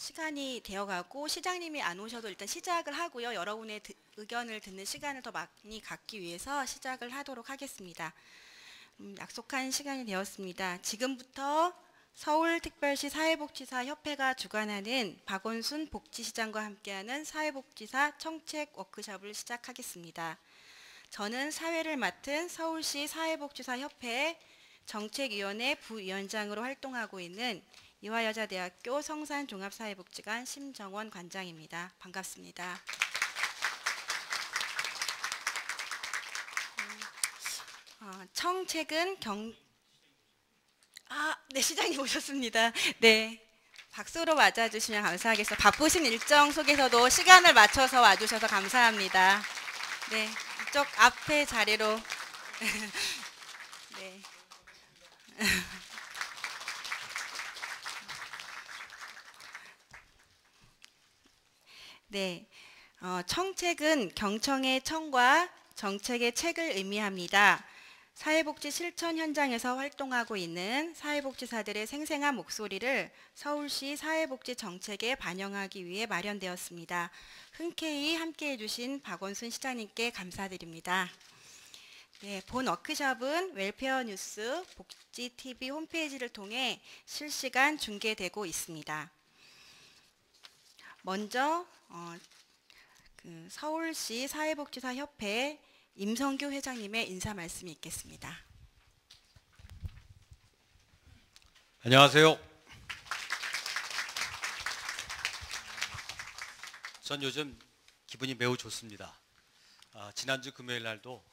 시간이 되어가고 시장님이 안 오셔도 일단 시작을 하고요. 여러분의 의견을 듣는 시간을 더 많이 갖기 위해서 시작을 하도록 하겠습니다. 약속한 시간이 되었습니다. 지금부터 서울특별시 사회복지사 협회가 주관하는 박원순 복지시장과 함께하는 사회복지사 청책 워크숍을 시작하겠습니다. 저는 사회를 맡은 서울시 사회복지사 협회 정책위원회 부위원장으로 활동하고 있는 이화여자대학교 성산종합사회복지관 심정원 관장입니다. 반갑습니다. 청책은 네, 시장님 오셨습니다. 네, 박수로 맞아주시면 감사하겠습니다. 바쁘신 일정 속에서도 시간을 맞춰서 와주셔서 감사합니다. 네, 이쪽 앞에 자리로. 네. 네, 청책은 경청의 청과 정책의 책을 의미합니다. 사회복지 실천 현장에서 활동하고 있는 사회복지사들의 생생한 목소리를 서울시 사회복지 정책에 반영하기 위해 마련되었습니다. 흔쾌히 함께해 주신 박원순 시장님께 감사드립니다. 네, 본 워크숍은 웰페어 뉴스 복지TV 홈페이지를 통해 실시간 중계되고 있습니다. 먼저 서울시 사회복지사 협회 임성규 회장님의 인사 말씀이 있겠습니다. 안녕하세요. 전 요즘 기분이 매우 좋습니다. 지난주 금요일 날도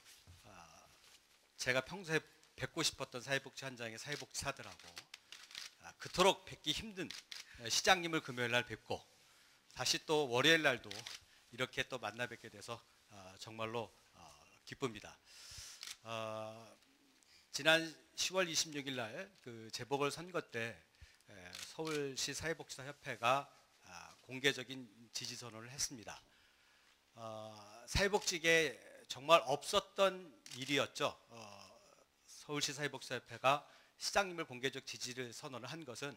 제가 평소에 뵙고 싶었던 사회복지 현장의 사회복지사들하고 그토록 뵙기 힘든 시장님을 금요일 날 뵙고 다시 또 월요일 날도 이렇게 또 만나 뵙게 돼서 정말로 기쁩니다. 지난 10월 26일 날 그 재보궐선거 때 서울시 사회복지사 협회가 공개적인 지지 선언을 했습니다. 사회복지계에 정말 없었던 일이었죠. 서울시 사회복지사 협회가 시장님을 공개적 지지를 선언을 한 것은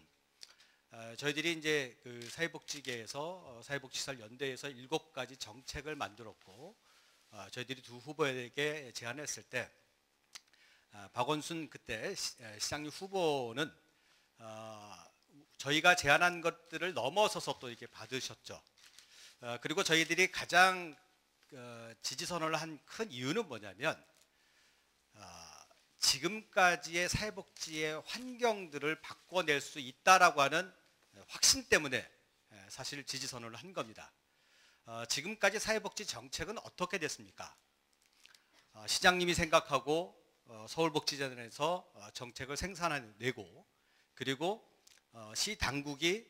저희들이 이제 그 사회복지계에서 사회복지시설 연대에서 7가지 정책을 만들었고 저희들이 두 후보에게 제안했을 때 박원순 그때 시장님 후보는 저희가 제안한 것들을 넘어서서 또 이렇게 받으셨죠. 그리고 저희들이 가장 지지 선언을 한 큰 이유는 뭐냐면 지금까지의 사회복지의 환경들을 바꿔낼 수 있다라고 하는 확신 때문에 사실 지지 선언을 한 겁니다. 지금까지 사회복지 정책은 어떻게 됐습니까? 시장님이 생각하고 서울복지재단에서 정책을 생산해내고 그리고 시 당국이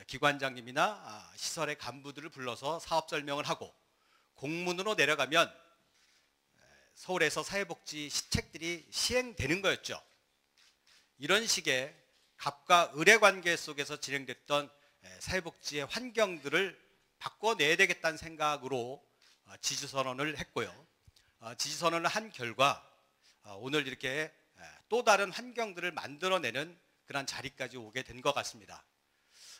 기관장님이나 시설의 간부들을 불러서 사업 설명을 하고 공문으로 내려가면 서울에서 사회복지 시책들이 시행되는 거였죠. 이런 식의 갑과 을의 관계 속에서 진행됐던 사회복지의 환경들을 바꿔내야 되겠다는 생각으로 지지선언을 했고요. 지지선언을 한 결과 오늘 이렇게 또 다른 환경들을 만들어내는 그런 자리까지 오게 된 것 같습니다.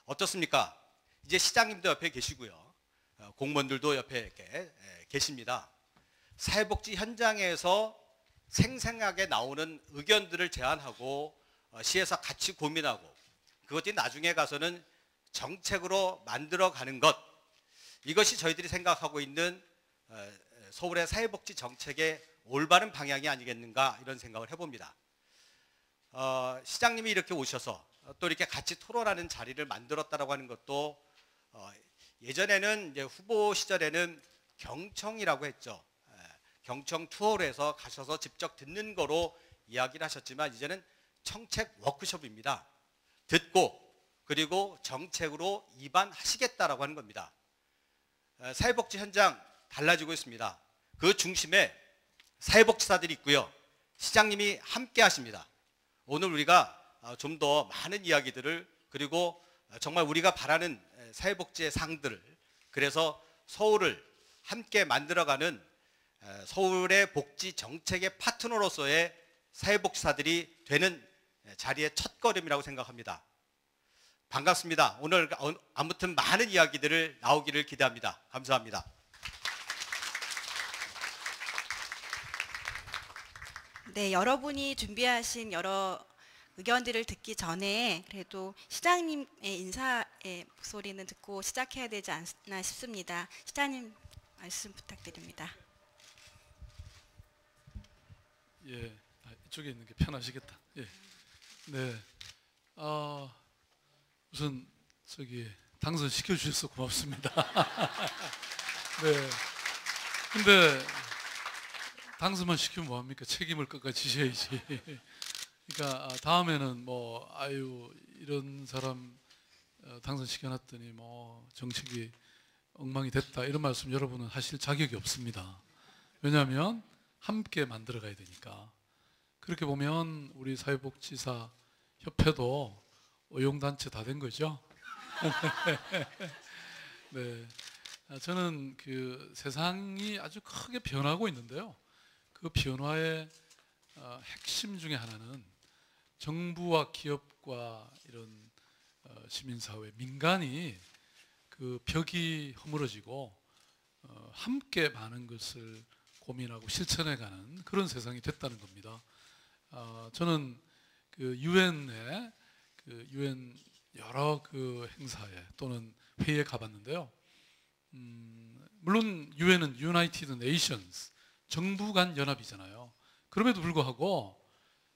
어떻습니까? 이제 시장님도 옆에 계시고요. 공무원들도 옆에 이렇게 계십니다. 사회복지 현장에서 생생하게 나오는 의견들을 제안하고 시에서 같이 고민하고 그것이 나중에 가서는 정책으로 만들어가는 것, 이것이 저희들이 생각하고 있는 서울의 사회복지 정책의 올바른 방향이 아니겠는가 이런 생각을 해봅니다. 시장님이 이렇게 오셔서 또 이렇게 같이 토론하는 자리를 만들었다라고 하는 것도 예전에는 이제 후보 시절에는 경청이라고 했죠. 경청 투어로 해서 가셔서 직접 듣는 거로 이야기를 하셨지만 이제는 청책 워크숍입니다. 듣고 그리고 정책으로 입안하시겠다라고 하는 겁니다. 사회복지 현장 달라지고 있습니다. 그 중심에 사회복지사들이 있고요. 시장님이 함께 하십니다. 오늘 우리가 좀 더 많은 이야기들을 그리고 정말 우리가 바라는 사회복지의 상들을 그래서 서울을 함께 만들어가는 서울의 복지 정책의 파트너로서의 사회복지사들이 되는 자리의 첫걸음이라고 생각합니다. 반갑습니다. 오늘 아무튼 많은 이야기들을 나오기를 기대합니다. 감사합니다. 네, 여러분이 준비하신 여러 의견들을 듣기 전에 그래도 시장님의 인사의 목소리는 듣고 시작해야 되지 않나 싶습니다. 시장님 말씀 부탁드립니다. 예, 이쪽에 있는 게 편하시겠다. 예, 네. 우선 당선 시켜주셔서 고맙습니다. 네. 근데 당선만 시키면 뭐합니까? 책임을 끝까지 지셔야지. 그러니까 다음에는 이런 사람 당선시켜놨더니 정책이 엉망이 됐다 이런 말씀 여러분은 하실 자격이 없습니다. 왜냐하면 함께 만들어가야 되니까. 그렇게 보면 우리 사회복지사 협회도 의용단체 다 된 거죠. 네, 저는 그 세상이 아주 크게 변하고 있는데요. 그 변화의 핵심 중에 하나는 정부와 기업과 이런 시민사회, 민간이 그 벽이 허물어지고 함께 많은 것을 고민하고 실천해가는 그런 세상이 됐다는 겁니다. 저는 그 유엔의 유엔 여러 그 행사에 또는 회의에 가봤는데요. 물론 유엔은 유나이티드 네이션스 정부 간 연합이잖아요. 그럼에도 불구하고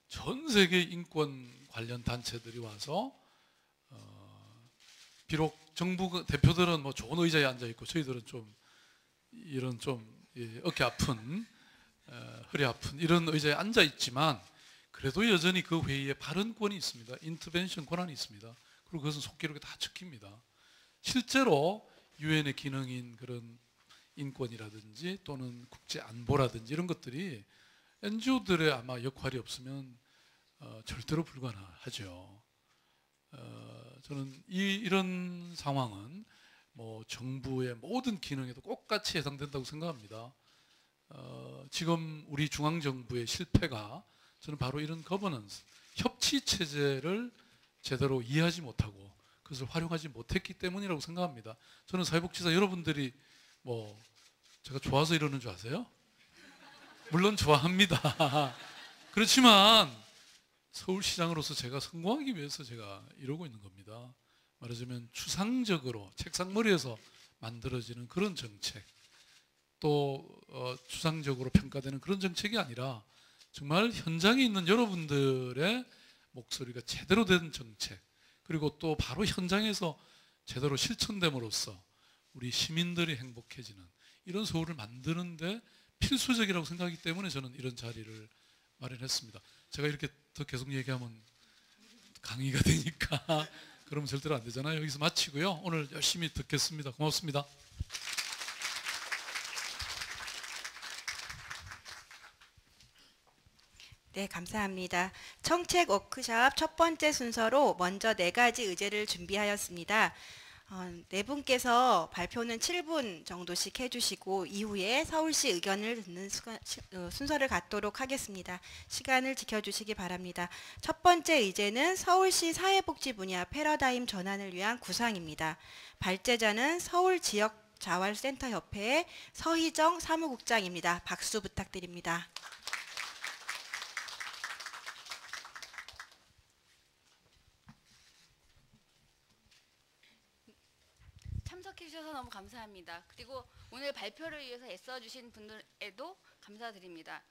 전 세계 인권 관련 단체들이 와서 비록 정부 대표들은 좋은 의자에 앉아 있고 저희들은 좀 이런 어깨 아픈 허리 아픈 이런 의자에 앉아 있지만 그래도 여전히 그 회의에 발언권이 있습니다. 인터벤션 권한이 있습니다. 그리고 그것은 속기록에 다 적힙니다. 실제로 유엔의 기능인 그런 인권이라든지 또는 국제 안보라든지 이런 것들이 NGO들의 아마 역할이 없으면 절대로 불가능하죠. 저는 이런 상황은 정부의 모든 기능에도 똑같이 해당된다고 생각합니다. 지금 우리 중앙정부의 실패가 저는 바로 이런 거버넌스, 협치 체제를 제대로 이해하지 못하고 그것을 활용하지 못했기 때문이라고 생각합니다. 저는 사회복지사 여러분들이 제가 좋아서 이러는 줄 아세요? 물론 좋아합니다. 그렇지만 서울시장으로서 제가 성공하기 위해서 제가 이러고 있는 겁니다. 말하자면 추상적으로 책상머리에서 만들어지는 그런 정책, 또 추상적으로 평가되는 그런 정책이 아니라 정말 현장에 있는 여러분들의 목소리가 제대로 된 정책, 그리고 또 바로 현장에서 제대로 실천됨으로써 우리 시민들이 행복해지는 이런 서울을 만드는데 필수적이라고 생각하기 때문에 저는 이런 자리를 마련했습니다. 제가 이렇게 더 계속 얘기하면 강의가 되니까 그러면 절대로 안 되잖아요. 여기서 마치고요. 오늘 열심히 듣겠습니다. 고맙습니다. 네, 감사합니다. 청책 워크숍 첫 번째 순서로 먼저 4가지 의제를 준비하였습니다. 네 분께서 발표는 7분 정도씩 해주시고 이후에 서울시 의견을 듣는 순서를 갖도록 하겠습니다. 시간을 지켜주시기 바랍니다. 첫 번째 의제는 서울시 사회복지 분야 패러다임 전환을 위한 구상입니다. 발제자는 서울지역자활센터협회의 서희정 사무국장입니다. 박수 부탁드립니다. 참석해 주셔서 너무 감사합니다. 그리고 오늘 발표를 위해서 애써주신 분들에도 감사드립니다.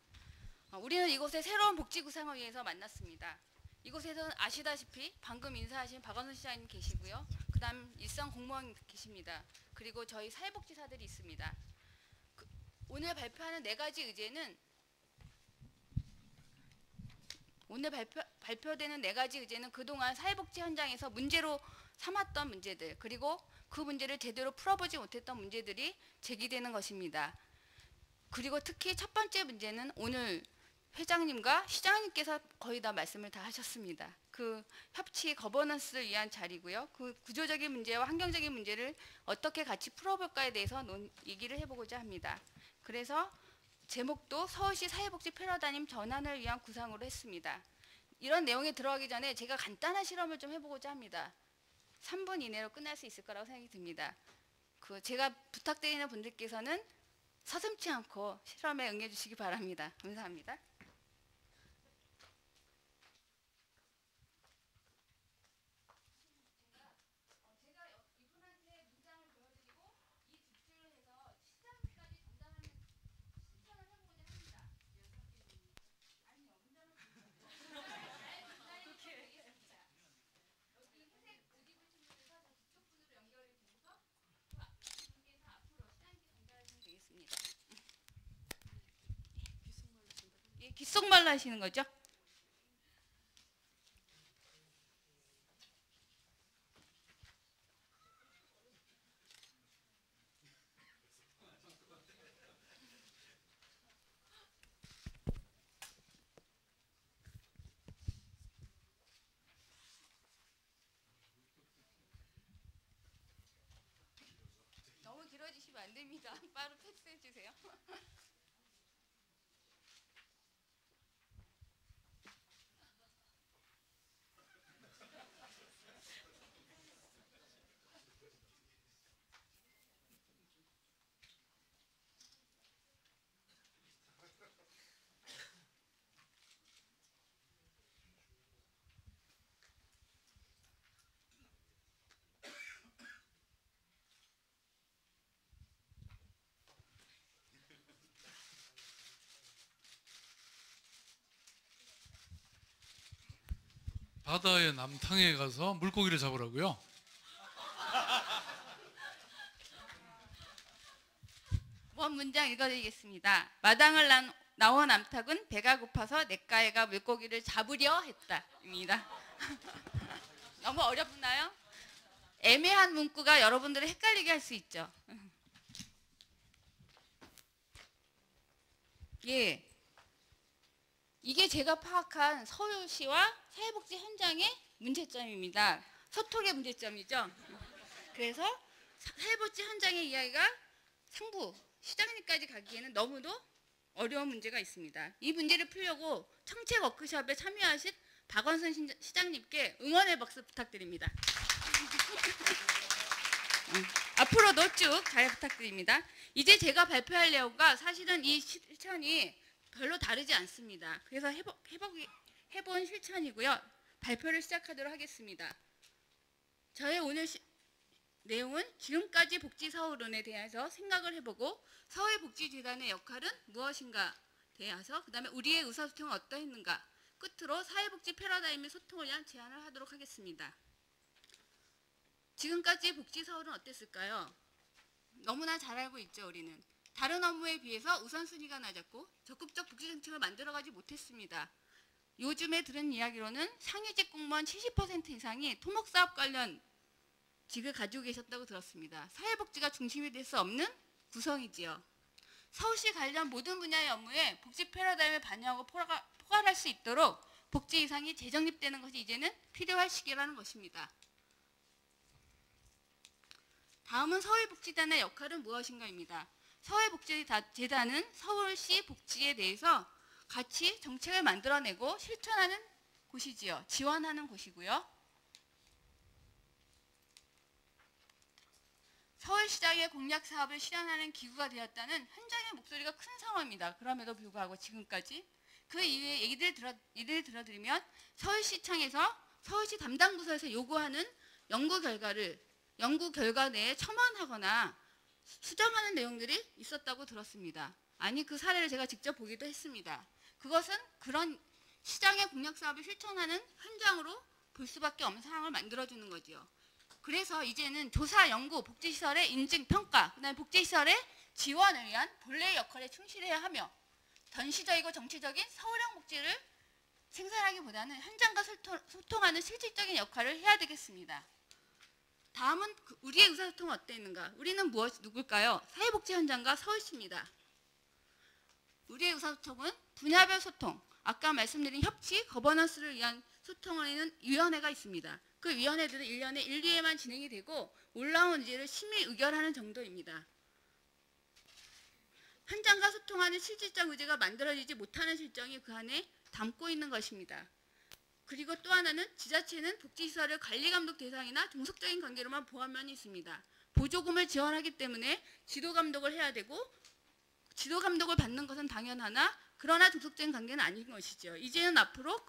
우리는 이곳에 새로운 복지 구상을 위해서 만났습니다. 이곳에서는 아시다시피 방금 인사하신 박원순 시장님 계시고요. 그 다음 일선 공무원 계십니다. 그리고 저희 사회복지사들이 있습니다. 오늘 발표하는 4가지 의제는 오늘 발표되는 4가지 의제는 그동안 사회복지 현장에서 문제로 삼았던 문제들, 그리고 그 문제를 제대로 풀어보지 못했던 문제들이 제기되는 것입니다. 그리고 특히 첫 번째 문제는 오늘 회장님과 시장님께서 거의 다 말씀을 다 하셨습니다. 그 협치 거버넌스를 위한 자리고요. 그 구조적인 문제와 환경적인 문제를 어떻게 같이 풀어볼까에 대해서 얘기를 해보고자 합니다. 그래서 제목도 서울시 사회복지 패러다임 전환을 위한 구상으로 했습니다. 이런 내용에 들어가기 전에 제가 간단한 실험을 좀 해보고자 합니다. 3분 이내로 끝날 수 있을 거라고 생각이 듭니다. 제가 부탁드리는 분들께서는 서슴지 않고 실험에 응해 주시기 바랍니다. 감사합니다. 예, 귓속말로 하시는 거죠? 너무 길어지시면 안 됩니다. 바로 팩스해 주세요. 바다의 남탕에 가서 물고기를 잡으라고요? 원 문장 읽어드리겠습니다. 마당을 나온 암탉은 배가 고파서 냇가에 가 물고기를 잡으려 했다입니다. 너무 어렵나요? 애매한 문구가 여러분들을 헷갈리게 할 수 있죠. 예, 이게 제가 파악한 서울시와 사회복지 현장의 문제점입니다. 소통의 문제점이죠. 그래서 사회복지 현장의 이야기가 상부 시장님까지 가기에는 너무도 어려운 문제가 있습니다. 이 문제를 풀려고 청책 워크숍에 참여하신 박원순 시장님께 응원의 박수 부탁드립니다. 앞으로도 쭉 잘 부탁드립니다. 이제 제가 발표할 내용과 사실은 이 실천이 별로 다르지 않습니다. 그래서 해본 실천이고요. 발표를 시작하도록 하겠습니다. 저의 오늘 내용은 지금까지 복지서울론에 대해서 생각을 해보고 사회복지재단의 역할은 무엇인가 대해서, 그 다음에 우리의 의사소통은 어떠했는가, 끝으로 사회복지 패러다임의 소통을 위한 제안을 하도록 하겠습니다. 지금까지 복지서울은 어땠을까요? 너무나 잘 알고 있죠. 우리는 다른 업무에 비해서 우선순위가 낮았고 적극적 복지정책을 만들어가지 못했습니다. 요즘에 들은 이야기로는 상위직 공무원 70% 이상이 토목사업 관련 직을 가지고 계셨다고 들었습니다. 사회복지가 중심이 될 수 없는 구성이지요. 서울시 관련 모든 분야의 업무에 복지 패러다임을 반영하고 포괄할 수 있도록 복지 예산이 재정립되는 것이 이제는 필요할 시기라는 것입니다. 다음은 서울복지단의 역할은 무엇인가입니다. 서울복지재단은 서울시 복지에 대해서 같이 정책을 만들어내고 실천하는 곳이지요. 지원하는 곳이고요. 서울시장의 공약 사업을 실현하는 기구가 되었다는 현장의 목소리가 큰 상황입니다. 그럼에도 불구하고 지금까지 그 이외의 예를 들어드리면 서울시청에서 서울시 담당 부서에서 요구하는 연구 결과 내에 첨언하거나 수정하는 내용들이 있었다고 들었습니다. 아니, 그 사례를 제가 직접 보기도 했습니다. 그것은 그런 시장의 공약 사업을 실천하는 현장으로 볼 수밖에 없는 상황을 만들어주는 거지요. 그래서 이제는 조사, 연구, 복지시설의 인증, 평가, 그다음에 복지시설의 지원을 위한 본래의 역할에 충실해야 하며 전시적이고 정치적인 서울형 복지를 생산하기보다는 현장과 소통하는 실질적인 역할을 해야 되겠습니다. 다음은 우리의 의사소통은 어땠는가? 우리는 누굴까요? 사회복지 현장과 서울시입니다. 우리의 의사소통은 분야별 소통, 아까 말씀드린 협치, 거버넌스를 위한 소통을 하는 위원회가 있습니다. 그 위원회들은 1년에 1, 2회만 진행이 되고 올라온 의제를 심의 의결하는 정도입니다. 현장과 소통하는 실질적 의제가 만들어지지 못하는 실정이 그 안에 담고 있는 것입니다. 그리고 또 하나는 지자체는 복지시설을 관리감독 대상이나 종속적인 관계로만 보호하면이 있습니다. 보조금을 지원하기 때문에 지도감독을 해야 되고 지도감독을 받는 것은 당연하나 그러나 종속적인 관계는 아닌 것이죠. 이제는 앞으로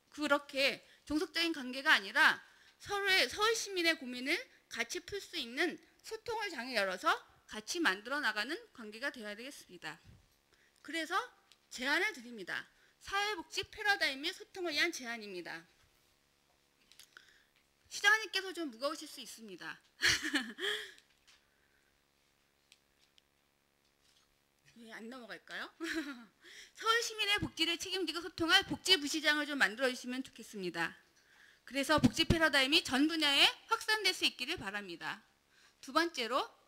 그렇게 종속적인 관계가 아니라 서울 시민의 고민을 같이 풀 수 있는 소통을 장을 열어서 같이 만들어 나가는 관계가 되어야 되겠습니다. 그래서 제안을 드립니다. 사회복지 패러다임의 소통을 위한 제안입니다. 시장님께서 좀 무거우실 수 있습니다. 왜 안 넘어갈까요? 서울 시민의 복지를 책임지고 소통할 복지부시장을 좀 만들어주시면 좋겠습니다. 그래서 복지 패러다임이 전 분야에 확산될 수 있기를 바랍니다. 두 번째로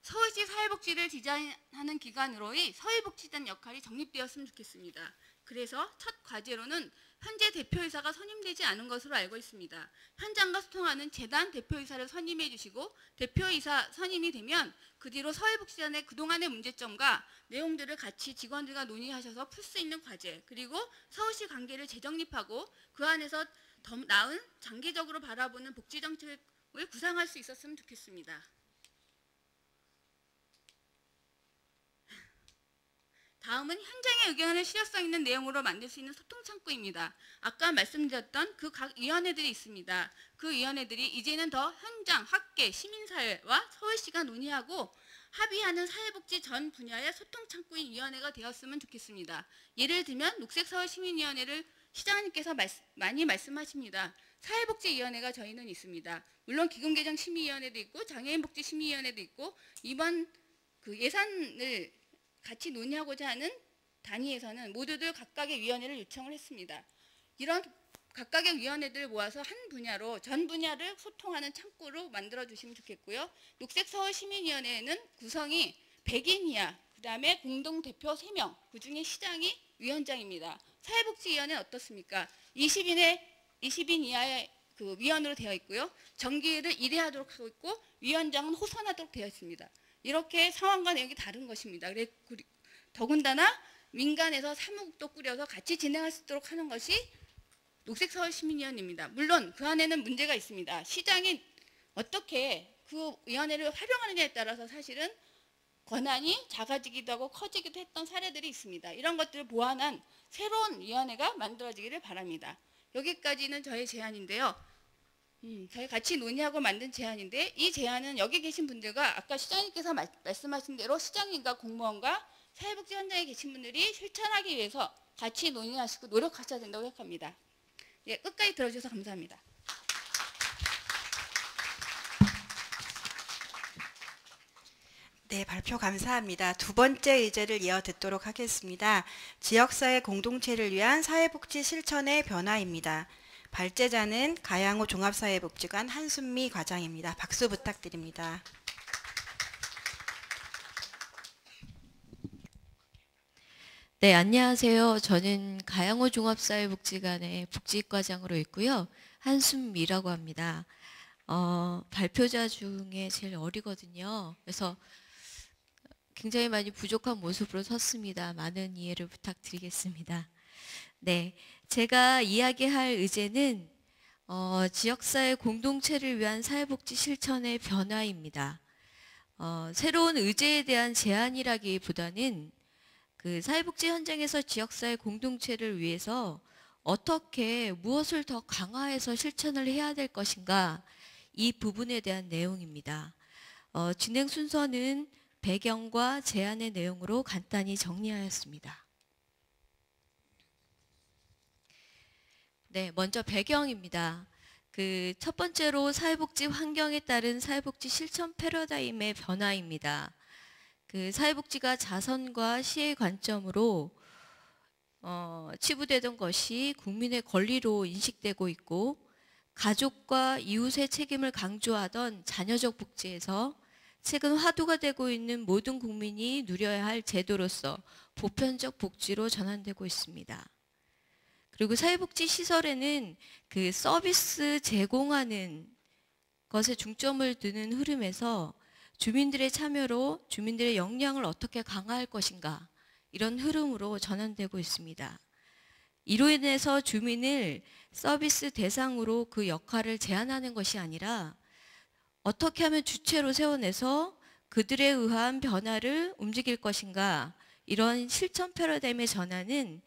서울시 사회복지를 디자인하는 기관으로의 서울복지단 역할이 정립되었으면 좋겠습니다. 그래서 첫 과제로는 현재 대표이사가 선임되지 않은 것으로 알고 있습니다. 현장과 소통하는 재단 대표이사를 선임해 주시고 대표이사 선임이 되면 그 뒤로 서울복지단의 그동안의 문제점과 내용들을 같이 직원들과 논의하셔서 풀 수 있는 과제, 그리고 서울시 관계를 재정립하고 그 안에서 더 나은 장기적으로 바라보는 복지정책을 구상할 수 있었으면 좋겠습니다. 다음은 현장의 의견을 실효성 있는 내용으로 만들 수 있는 소통창구입니다. 아까 말씀드렸던 그 각 위원회들이 있습니다. 그 위원회들이 이제는 더 현장, 학계, 시민사회와 서울시가 논의하고 합의하는 사회복지 전 분야의 소통창구인 위원회가 되었으면 좋겠습니다. 예를 들면 녹색서울시민위원회를 시장님께서 많이 말씀하십니다. 사회복지위원회가 저희는 있습니다. 물론 기금개정심의위원회도 있고 장애인복지심의위원회도 있고 이번 그 예산을 같이 논의하고자 하는 단위에서는 모두들 각각의 위원회를 요청을 했습니다. 이런 각각의 위원회들을 모아서 한 분야로 전 분야를 소통하는 창구로 만들어 주시면 좋겠고요. 녹색서울시민위원회는 구성이 100인 이하, 그 다음에 공동대표 3명, 그중에 시장이 위원장입니다. 사회복지위원회는 어떻습니까? 20인 이하의 그 위원으로 되어 있고요. 정기회를 1회 하도록 하고 있고 위원장은 호선하도록 되어 있습니다. 이렇게 상황과 내용이 다른 것입니다. 더군다나 민간에서 사무국도 꾸려서 같이 진행할 수 있도록 하는 것이 녹색서울시민위원회입니다. 물론 그 안에는 문제가 있습니다. 시장이 어떻게 그 위원회를 활용하느냐에 따라서 사실은 권한이 작아지기도 하고 커지기도 했던 사례들이 있습니다. 이런 것들을 보완한 새로운 위원회가 만들어지기를 바랍니다. 여기까지는 저의 제안인데요. 저희 같이 논의하고 만든 제안인데 이 제안은 여기 계신 분들과 아까 시장님께서 말씀하신 대로 시장님과 공무원과 사회복지 현장에 계신 분들이 실천하기 위해서 같이 논의하시고 노력하셔야 된다고 생각합니다. 예, 끝까지 들어주셔서 감사합니다. 네, 발표 감사합니다. 두 번째 의제를 이어 듣도록 하겠습니다. 지역사회 공동체를 위한 사회복지 실천의 변화입니다. 발제자는 가양호 종합사회복지관 한순미 과장입니다. 박수 부탁드립니다. 네, 안녕하세요. 저는 가양호 종합사회복지관의 복지과장으로 있고요. 한순미라고 합니다. 발표자 중에 제일 어리거든요. 그래서 굉장히 많이 부족한 모습으로 섰습니다. 많은 이해를 부탁드리겠습니다. 네, 제가 이야기할 의제는 지역사회 공동체를 위한 사회복지 실천의 변화입니다. 새로운 의제에 대한 제안이라기보다는 그 사회복지 현장에서 지역사회 공동체를 위해서 어떻게 무엇을 더 강화해서 실천을 해야 될 것인가 이 부분에 대한 내용입니다. 진행 순서는 배경과 제안의 내용으로 간단히 정리하였습니다. 네, 먼저 배경입니다. 그 첫 번째로 사회복지 환경에 따른 사회복지 실천 패러다임의 변화입니다. 그 사회복지가 자선과 시의 관점으로 치부되던 것이 국민의 권리로 인식되고 있고 가족과 이웃의 책임을 강조하던 자녀적 복지에서 최근 화두가 되고 있는 모든 국민이 누려야 할 제도로서 보편적 복지로 전환되고 있습니다. 그리고 사회복지 시설에는 그 서비스 제공하는 것에 중점을 두는 흐름에서 주민들의 참여로 주민들의 역량을 어떻게 강화할 것인가 이런 흐름으로 전환되고 있습니다. 이로 인해서 주민을 서비스 대상으로 그 역할을 제한하는 것이 아니라 어떻게 하면 주체로 세워내서 그들에 의한 변화를 움직일 것인가, 이런 실천 패러다임의 전환은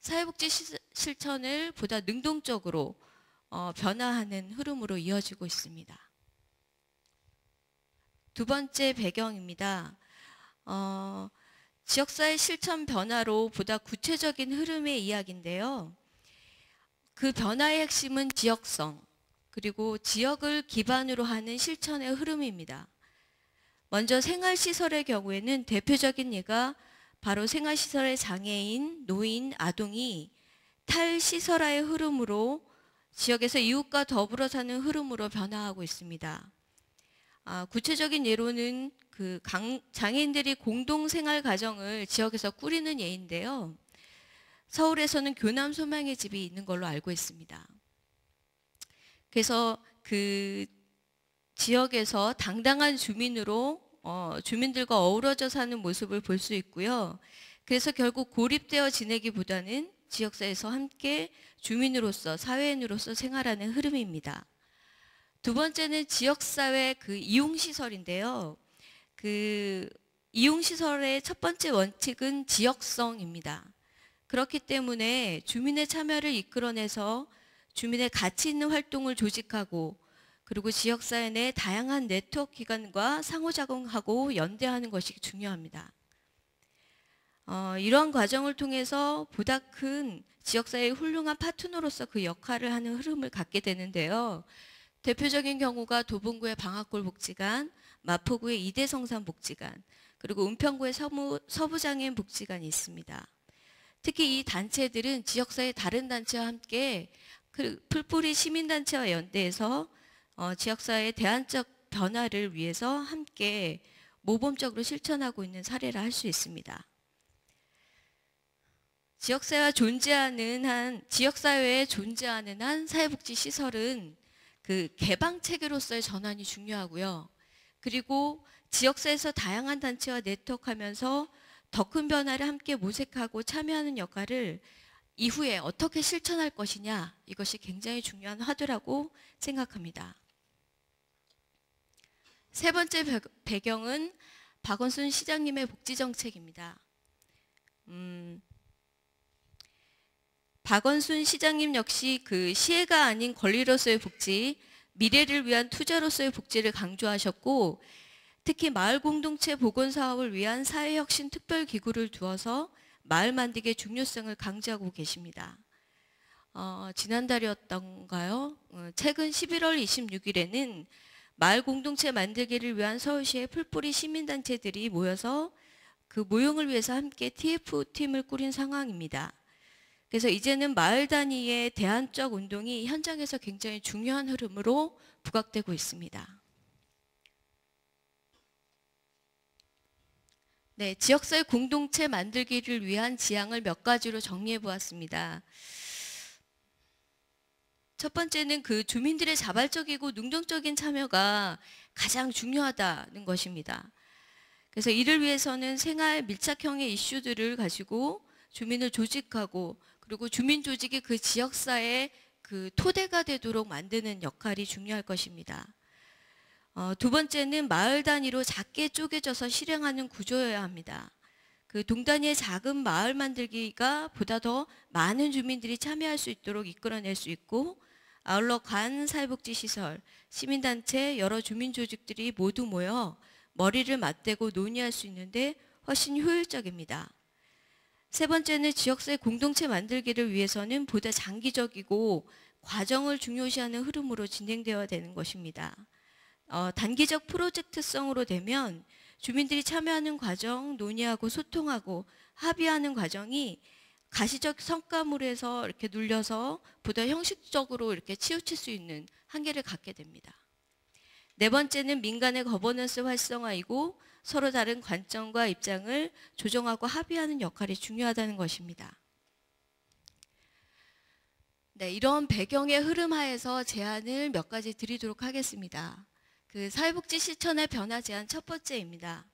사회복지 실천을 보다 능동적으로 변화하는 흐름으로 이어지고 있습니다. 두 번째 배경입니다. 지역사회 실천 변화로 보다 구체적인 흐름의 이야기인데요. 그 변화의 핵심은 지역성, 그리고 지역을 기반으로 하는 실천의 흐름입니다. 먼저 생활시설의 경우에는 대표적인 예가 바로 생활시설의 장애인, 노인, 아동이 탈시설화의 흐름으로 지역에서 이웃과 더불어 사는 흐름으로 변화하고 있습니다. 구체적인 예로는 그 장애인들이 공동생활 가정을 지역에서 꾸리는 예인데요. 서울에서는 교남 소망의 집이 있는 걸로 알고 있습니다. 그래서 그 지역에서 당당한 주민으로 주민들과 어우러져 사는 모습을 볼 수 있고요. 그래서 결국 고립되어 지내기보다는 지역사회에서 함께 주민으로서, 사회인으로서 생활하는 흐름입니다. 두 번째는 지역사회 그 이용시설인데요. 그 이용시설의 첫 번째 원칙은 지역성입니다. 그렇기 때문에 주민의 참여를 이끌어내서 주민의 가치 있는 활동을 조직하고, 그리고 지역사회 내 다양한 네트워크 기관과 상호작용하고 연대하는 것이 중요합니다. 이러한 과정을 통해서 보다 큰 지역사회의 훌륭한 파트너로서 그 역할을 하는 흐름을 갖게 되는데요. 대표적인 경우가 도봉구의 방학골 복지관, 마포구의 이대성산 복지관, 그리고 은평구의 서부장애인 복지관이 있습니다. 특히 이 단체들은 지역사회 다른 단체와 함께 그 풀뿌리 시민단체와 연대해서 지역사회의 대안적 변화를 위해서 함께 모범적으로 실천하고 있는 사례라 할 수 있습니다. 지역사회에 존재하는 한 사회복지 시설은 그 개방 체계로서의 전환이 중요하고요. 그리고 지역사회에서 다양한 단체와 네트워크하면서 더 큰 변화를 함께 모색하고 참여하는 역할을 이후에 어떻게 실천할 것이냐, 이것이 굉장히 중요한 화두라고 생각합니다. 세 번째 배경은 박원순 시장님의 복지정책입니다. 박원순 시장님 역시 그 시혜가 아닌 권리로서의 복지, 미래를 위한 투자로서의 복지를 강조하셨고, 특히 마을 공동체 복원 사업을 위한 사회혁신 특별기구를 두어서 마을 만들기의 중요성을 강조하고 계십니다. 지난달이었던가요? 최근 11월 26일에는 마을 공동체 만들기를 위한 서울시의 풀뿌리 시민단체들이 모여서 그 모형을 위해서 함께 TF팀을 꾸린 상황입니다. 그래서 이제는 마을 단위의 대안적 운동이 현장에서 굉장히 중요한 흐름으로 부각되고 있습니다. 네, 지역사회 공동체 만들기를 위한 지향을 몇 가지로 정리해 보았습니다. 첫 번째는 그 주민들의 자발적이고 능동적인 참여가 가장 중요하다는 것입니다. 그래서 이를 위해서는 생활 밀착형의 이슈들을 가지고 주민을 조직하고, 그리고 주민 조직이 그 지역사회의 그 토대가 되도록 만드는 역할이 중요할 것입니다. 두 번째는 마을 단위로 작게 쪼개져서 실행하는 구조여야 합니다. 그 동단위의 작은 마을 만들기가 보다 더 많은 주민들이 참여할 수 있도록 이끌어낼 수 있고, 아울러 관 사회복지시설, 시민단체, 여러 주민조직들이 모두 모여 머리를 맞대고 논의할 수 있는데 훨씬 효율적입니다. 세 번째는 지역사회 공동체 만들기를 위해서는 보다 장기적이고 과정을 중요시하는 흐름으로 진행되어야 되는 것입니다. 단기적 프로젝트성으로 되면 주민들이 참여하는 과정, 논의하고 소통하고 합의하는 과정이 가시적 성과물에서 이렇게 눌려서 보다 형식적으로 이렇게 치우칠 수 있는 한계를 갖게 됩니다. 네 번째는 민간의 거버넌스 활성화이고 서로 다른 관점과 입장을 조정하고 합의하는 역할이 중요하다는 것입니다. 네, 이런 배경의 흐름 하에서 제안을 몇 가지 드리도록 하겠습니다. 그 사회복지 실천의 변화 제안 첫 번째입니다.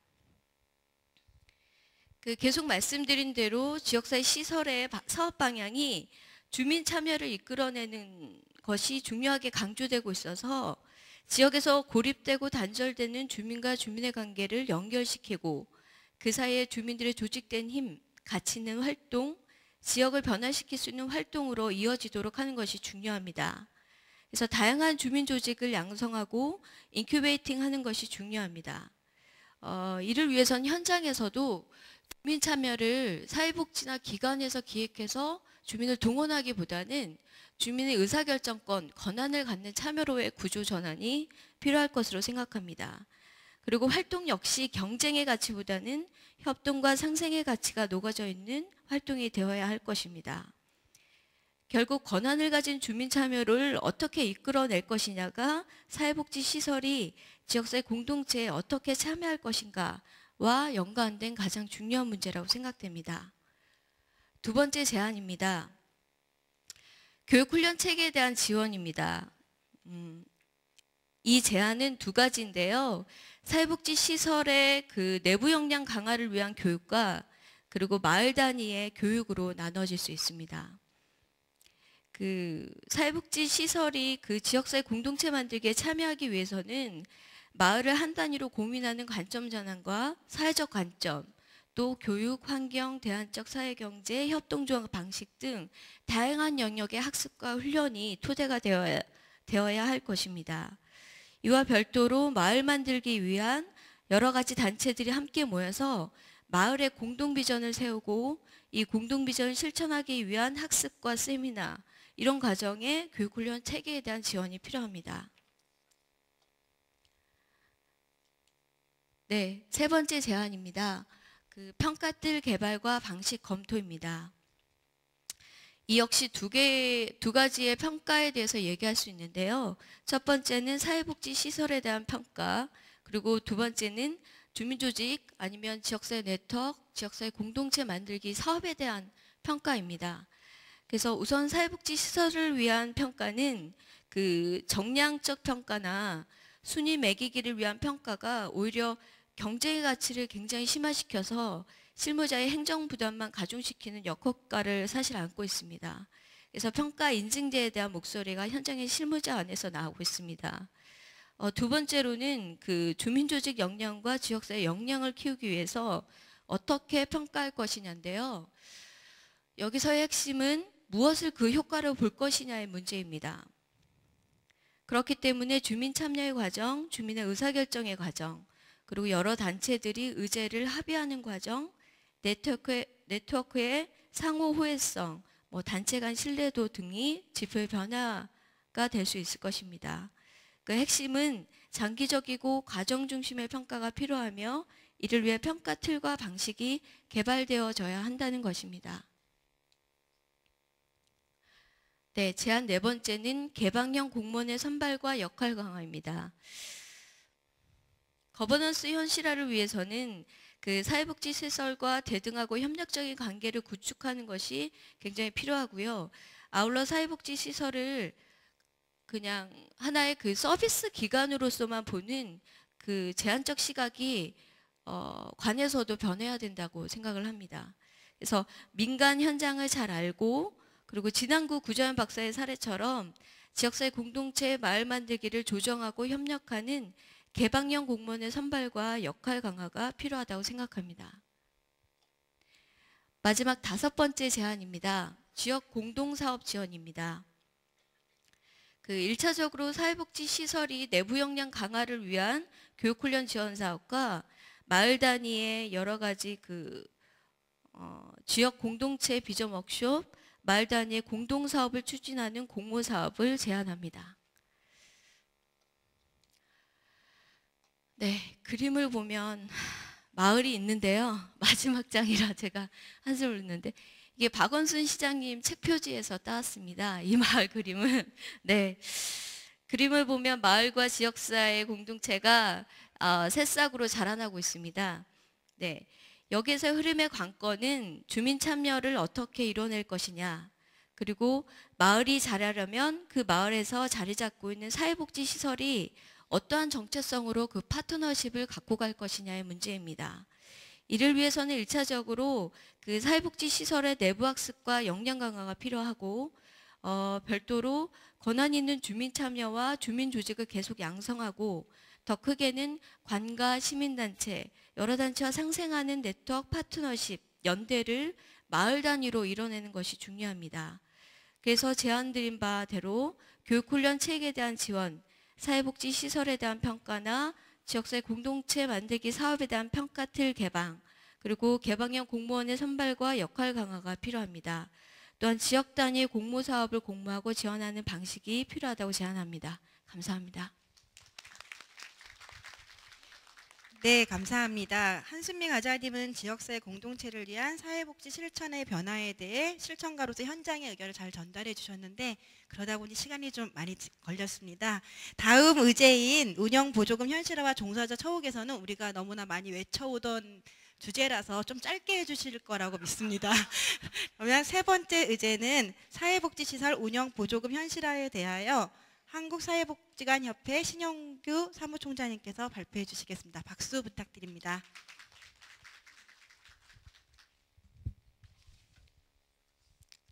계속 말씀드린 대로 지역사회 시설의 사업 방향이 주민 참여를 이끌어내는 것이 중요하게 강조되고 있어서 지역에서 고립되고 단절되는 주민과 주민의 관계를 연결시키고 그 사이에 주민들의 조직된 힘, 가치 있는 활동, 지역을 변화시킬 수 있는 활동으로 이어지도록 하는 것이 중요합니다. 그래서 다양한 주민 조직을 양성하고 인큐베이팅 하는 것이 중요합니다. 이를 위해서는 현장에서도 주민 참여를 사회복지나 기관에서 기획해서 주민을 동원하기보다는 주민의 의사결정권, 권한을 갖는 참여로의 구조 전환이 필요할 것으로 생각합니다. 그리고 활동 역시 경쟁의 가치보다는 협동과 상생의 가치가 녹아져 있는 활동이 되어야 할 것입니다. 결국 권한을 가진 주민 참여를 어떻게 이끌어낼 것이냐가 사회복지 시설이 지역사회 공동체에 어떻게 참여할 것인가와 연관된 가장 중요한 문제라고 생각됩니다. 두 번째 제안입니다. 교육훈련 체계에 대한 지원입니다. 이 제안은 두 가지인데요. 사회복지 시설의 그 내부 역량 강화를 위한 교육과 그리고 마을 단위의 교육으로 나눠질 수 있습니다. 그 사회복지 시설이 그 지역사회 공동체 만들기에 참여하기 위해서는 마을을 한 단위로 고민하는 관점 전환과 사회적 관점, 또 교육, 환경, 대안적 사회경제, 협동조합 방식 등 다양한 영역의 학습과 훈련이 토대가 되어야 할 것입니다. 이와 별도로 마을 만들기 위한 여러 가지 단체들이 함께 모여서 마을의 공동비전을 세우고 이 공동비전을 실천하기 위한 학습과 세미나, 이런 과정에 교육훈련 체계에 대한 지원이 필요합니다. 네, 세 번째 제안입니다. 그 평가뜰 개발과 방식 검토입니다. 이 역시 두 가지의 평가에 대해서 얘기할 수 있는데요. 첫 번째는 사회복지 시설에 대한 평가, 그리고 두 번째는 주민조직 아니면 지역사회 네트워크, 지역사회 공동체 만들기 사업에 대한 평가입니다. 그래서 우선 사회복지 시설을 위한 평가는 그 정량적 평가나 순위 매기기를 위한 평가가 오히려 경쟁의 가치를 굉장히 심화시켜서 실무자의 행정 부담만 가중시키는 역효과를 사실 안고 있습니다. 그래서 평가 인증제에 대한 목소리가 현장의 실무자 안에서 나오고 있습니다. 두 번째로는 그 주민조직 역량과 지역사회 역량을 키우기 위해서 어떻게 평가할 것이냐인데요. 여기서의 핵심은 무엇을 그 효과로 볼 것이냐의 문제입니다. 그렇기 때문에 주민 참여의 과정, 주민의 의사결정의 과정, 그리고 여러 단체들이 의제를 합의하는 과정, 네트워크의 상호 호혜성, 단체 간 신뢰도 등이 지표의 변화가 될 수 있을 것입니다. 그 핵심은 장기적이고 과정 중심의 평가가 필요하며 이를 위해 평가 틀과 방식이 개발되어져야 한다는 것입니다. 네, 제안 네 번째는 개방형 공무원의 선발과 역할 강화입니다. 거버넌스 현실화를 위해서는 그 사회복지 시설과 대등하고 협력적인 관계를 구축하는 것이 굉장히 필요하고요. 아울러 사회복지 시설을 그냥 하나의 그 서비스 기관으로서만 보는 그 제한적 시각이 관에서도 변해야 된다고 생각을 합니다. 그래서 민간 현장을 잘 알고 그리고 진안구 구자연 박사의 사례처럼 지역사회 공동체 마을 만들기를 조정하고 협력하는 개방형 공무원의 선발과 역할 강화가 필요하다고 생각합니다. 마지막 다섯 번째 제안입니다. 지역 공동사업 지원입니다. 그 1차적으로 사회복지 시설이 내부 역량 강화를 위한 교육훈련 지원 사업과 마을 단위의 여러 가지 지역 공동체 비전 워크숍, 마을 단위의 공동사업을 추진하는 공모사업을 제안합니다. 네, 그림을 보면 마을이 있는데요. 마지막 장이라 제가 한숨을 넣는데 이게 박원순 시장님 책 표지에서 따왔습니다. 이 마을 그림은. 네, 그림을 보면 마을과 지역사회 공동체가 새싹으로 자라나고 있습니다. 네, 여기에서 흐름의 관건은 주민 참여를 어떻게 이뤄낼 것이냐, 그리고 마을이 자라려면 그 마을에서 자리 잡고 있는 사회복지 시설이 어떠한 정체성으로 그 파트너십을 갖고 갈 것이냐의 문제입니다. 이를 위해서는 1차적으로 그 사회복지 시설의 내부 학습과 역량 강화가 필요하고 별도로 권한 있는 주민 참여와 주민 조직을 계속 양성하고 더 크게는 관가 시민단체, 여러 단체와 상생하는 네트워크 파트너십, 연대를 마을 단위로 이뤄내는 것이 중요합니다. 그래서 제안드린 바대로 교육훈련 체계에 대한 지원, 사회복지 시설에 대한 평가나 지역사회 공동체 만들기 사업에 대한 평가틀 개방, 그리고 개방형 공무원의 선발과 역할 강화가 필요합니다. 또한 지역 단위 공모 사업을 공모하고 지원하는 방식이 필요하다고 제안합니다. 감사합니다. 네, 감사합니다. 한순미 가자님은 지역사회 공동체를 위한 사회복지 실천의 변화에 대해 실천가로서 현장의 의견을 잘 전달해 주셨는데 그러다 보니 시간이 좀 많이 걸렸습니다. 다음 의제인 운영보조금 현실화와 종사자 처우개선은 우리가 너무나 많이 외쳐오던 주제라서 좀 짧게 해주실 거라고 믿습니다. 그러면 세 번째 의제는 사회복지시설 운영보조금 현실화에 대하여 한국사회복지관협회 신영규 사무총장님께서 발표해 주시겠습니다. 박수 부탁드립니다.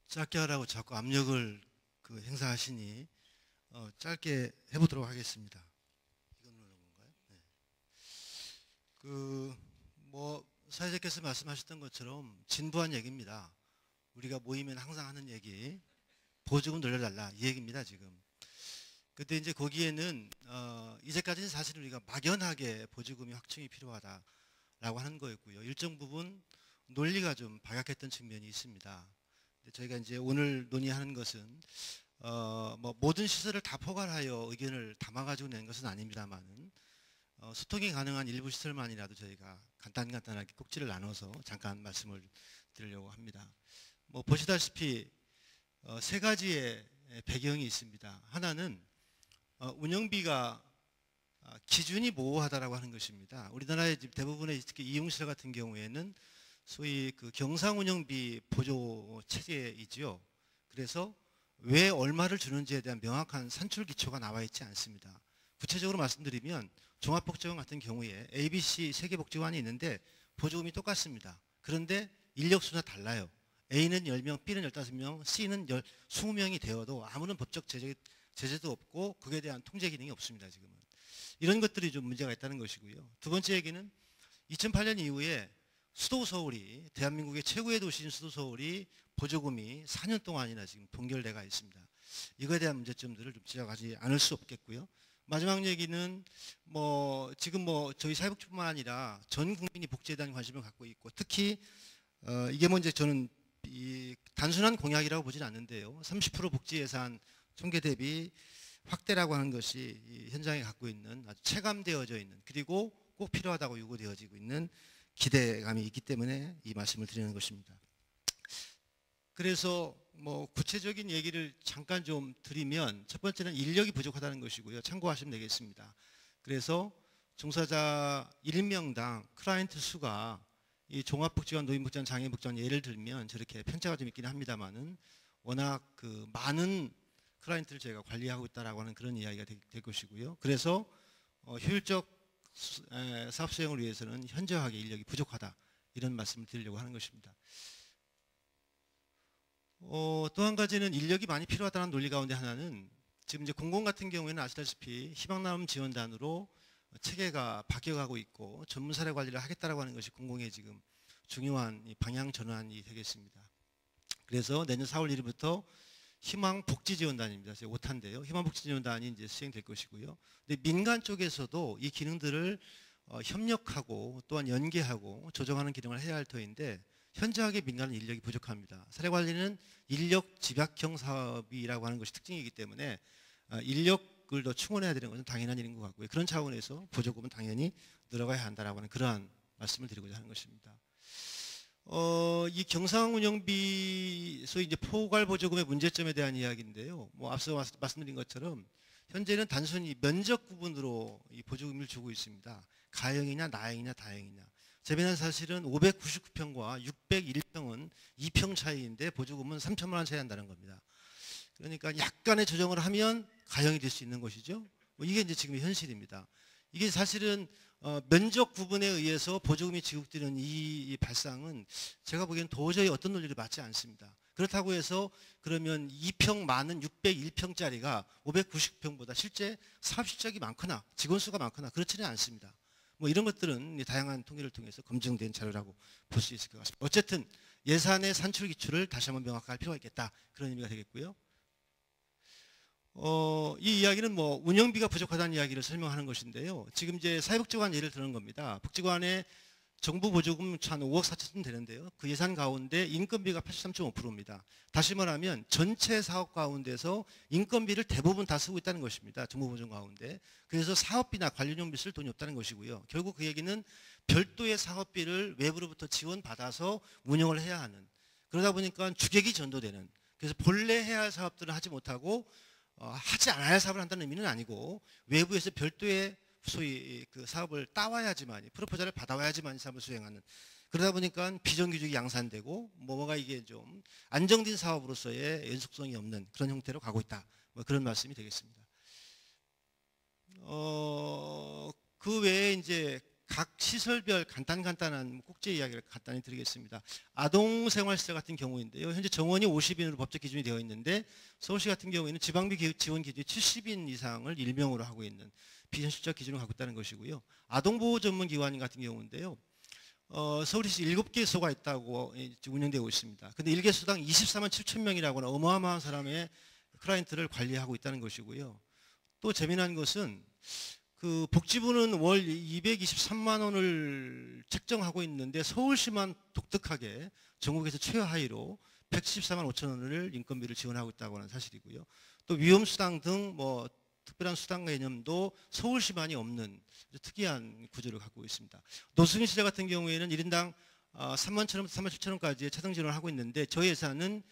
짧게 하라고 자꾸 압력을 행사하시니 짧게 해보도록 하겠습니다. 이건 건가요? 네. 사회자께서 말씀하셨던 것처럼 진부한 얘기입니다. 우리가 모이면 항상 하는 얘기, 보조금 늘려달라 이 얘기입니다 지금. 근데 이제 거기에는 이제까지는 사실 우리가 막연하게 보조금이 확충이 필요하다라고 하는 거였고요. 일정 부분 논리가 좀 박약했던 측면이 있습니다. 근데 저희가 이제 오늘 논의하는 것은 모든 시설을 다 포괄하여 의견을 담아가지고 낸 것은 아닙니다만은 소통이 가능한 일부 시설만이라도 저희가 간단하게 꼭지를 나눠서 잠깐 말씀을 드리려고 합니다. 보시다시피 세 가지의 배경이 있습니다. 하나는 운영비가 기준이 모호하다라고 하는 것입니다. 우리나라의 대부분의 특히 이용시설 같은 경우에는 소위 그 경상운영비 보조 체계이지요. 그래서 왜 얼마를 주는지에 대한 명확한 산출 기초가 나와 있지 않습니다. 구체적으로 말씀드리면 종합복지관 같은 경우에 ABC 세 개 복지관이 있는데 보조금이 똑같습니다. 그런데 인력수가 달라요. A는 10명, B는 15명, C는 20명이 되어도 아무런 법적 제재도 없고 그에 대한 통제 기능이 없습니다. 지금은. 이런 것들이 좀 문제가 있다는 것이고요. 두 번째 얘기는 2008년 이후에 수도 서울이 대한민국의 최고의 도시인 수도 서울이 보조금이 4년 동안이나 지금 동결돼가 있습니다. 이거에 대한 문제점들을 좀 지적하지 않을 수 없겠고요. 마지막 얘기는 지금 저희 사회복지뿐만 아니라 전 국민이 복지에 대한 관심을 갖고 있고 특히 이게 이제 저는 단순한 공약이라고 보지는 않는데요. 30% 복지 예산 총계 대비 확대라고 하는 것이 현장에 갖고 있는 아주 체감되어져 있는 그리고 꼭 필요하다고 요구되어지고 있는 기대감이 있기 때문에 이 말씀을 드리는 것입니다. 그래서 구체적인 얘기를 잠깐 좀 드리면 첫 번째는 인력이 부족하다는 것이고요. 참고하시면 되겠습니다. 그래서 종사자 1명당 클라이언트 수가 이 종합복지관, 노인복지관, 장애인복지관 예를 들면 저렇게 편차가 좀 있긴 합니다만은 워낙 많은 클라이언트를 저희가 관리하고 있다라고 하는 그런 이야기가 될 것이고요. 그래서 효율적 사업 수행을 위해서는 현저하게 인력이 부족하다 이런 말씀을 드리려고 하는 것입니다. 또 한 가지는 인력이 많이 필요하다는 논리 가운데 하나는 지금 이제 공공 같은 경우에는 아시다시피 희망나눔 지원단으로 체계가 바뀌어가고 있고 전문 사례 관리를 하겠다라고 하는 것이 공공의 지금 중요한 방향 전환이 되겠습니다. 그래서 내년 4월 1일부터 희망복지지원단입니다. 제 5탄인데요. 희망복지지원단이 이제 시행될 것이고요. 근데 민간 쪽에서도 이 기능들을 협력하고 또한 연계하고 조정하는 기능을 해야 할 터인데 현저하게 민간은 인력이 부족합니다. 사례관리는 인력 집약형 사업이라고 하는 것이 특징이기 때문에 인력을 더 충원해야 되는 것은 당연한 일인 것 같고요. 그런 차원에서 보조금은 당연히 늘어가야 한다라고 하는 그러한 말씀을 드리고자 하는 것입니다. 이 경상운영비 소위 이제 포괄 보조금의 문제점에 대한 이야기인데요. 앞서 말씀드린 것처럼 현재는 단순히 면적 구분으로 이 보조금을 주고 있습니다. 가형이냐 나형이냐 다형이냐. 재미난 사실은 599평과 601평은 2평 차이인데 보조금은 3천만 원 차이 한다는 겁니다. 그러니까 약간의 조정을 하면 가형이 될 수 있는 것이죠. 이게 이제 지금의 현실입니다. 이게 사실은 면적 구분에 의해서 보조금이 지급되는 이 발상은 제가 보기엔 도저히 어떤 논리를 맞지 않습니다. 그렇다고 해서 그러면 2평 많은 601평짜리가 590평보다 실제 사업 실적이 많거나 직원 수가 많거나 그렇지는 않습니다. 뭐 이런 것들은 다양한 통계를 통해서 검증된 자료라고 볼 수 있을 것 같습니다. 어쨌든 예산의 산출 기초를 다시 한번 명확할 필요가 있겠다. 그런 의미가 되겠고요. 이 이야기는 뭐 운영비가 부족하다는 이야기를 설명하는 것인데요. 지금 이제 사회복지관 예를 드는 겁니다. 복지관에 정부 보조금 한 5억 4천 되는데요. 그 예산 가운데 인건비가 83.5%입니다. 다시 말하면 전체 사업 가운데서 인건비를 대부분 다 쓰고 있다는 것입니다. 정부 보조금 가운데. 그래서 사업비나 관련용비 쓸 돈이 없다는 것이고요. 결국 그 얘기는 별도의 사업비를 외부로부터 지원받아서 운영을 해야 하는, 그러다 보니까 주객이 전도되는, 그래서 본래 해야 할 사업들을 하지 못하고 하지 않아야 할 사업을 한다는 의미는 아니고 외부에서 별도의 소위 그 사업을 따와야지만, 프로포절을 받아와야지만 사업을 수행하는, 그러다 보니까 비정규직이 양산되고 뭐가 이게 좀 안정된 사업으로서의 연속성이 없는 그런 형태로 가고 있다. 뭐 그런 말씀이 되겠습니다. 그 외에 이제 각 시설별 간단한 꼭지 이야기를 간단히 드리겠습니다. 아동생활시설 같은 경우인데요. 현재 정원이 50인으로 법적 기준이 되어 있는데 서울시 같은 경우에는 지방비 지원 기준이 70인 이상을 일명으로 하고 있는 비현실적 기준을 갖고 있다는 것이고요. 아동보호 전문 기관 같은 경우인데요. 서울시 7개소가 있다고 운영되고 있습니다. 근데 1개소당 24만 7천 명이라고는 어마어마한 사람의 클라이언트를 관리하고 있다는 것이고요. 또 재미난 것은 그 복지부는 월 223만 원을 책정하고 있는데 서울시만 독특하게 전국에서 최하위로 114만 5천 원을 인건비를 지원하고 있다고 하는 사실이고요. 또 위험수당 등 뭐 특별한 수당 개념도 서울시만이 없는 특이한 구조를 갖고 있습니다. 노숙인 시설 같은 경우에는 1인당 3만 1천 원, 3만 7천 원까지의 차등 지원을 하고 있는데 저희 예산은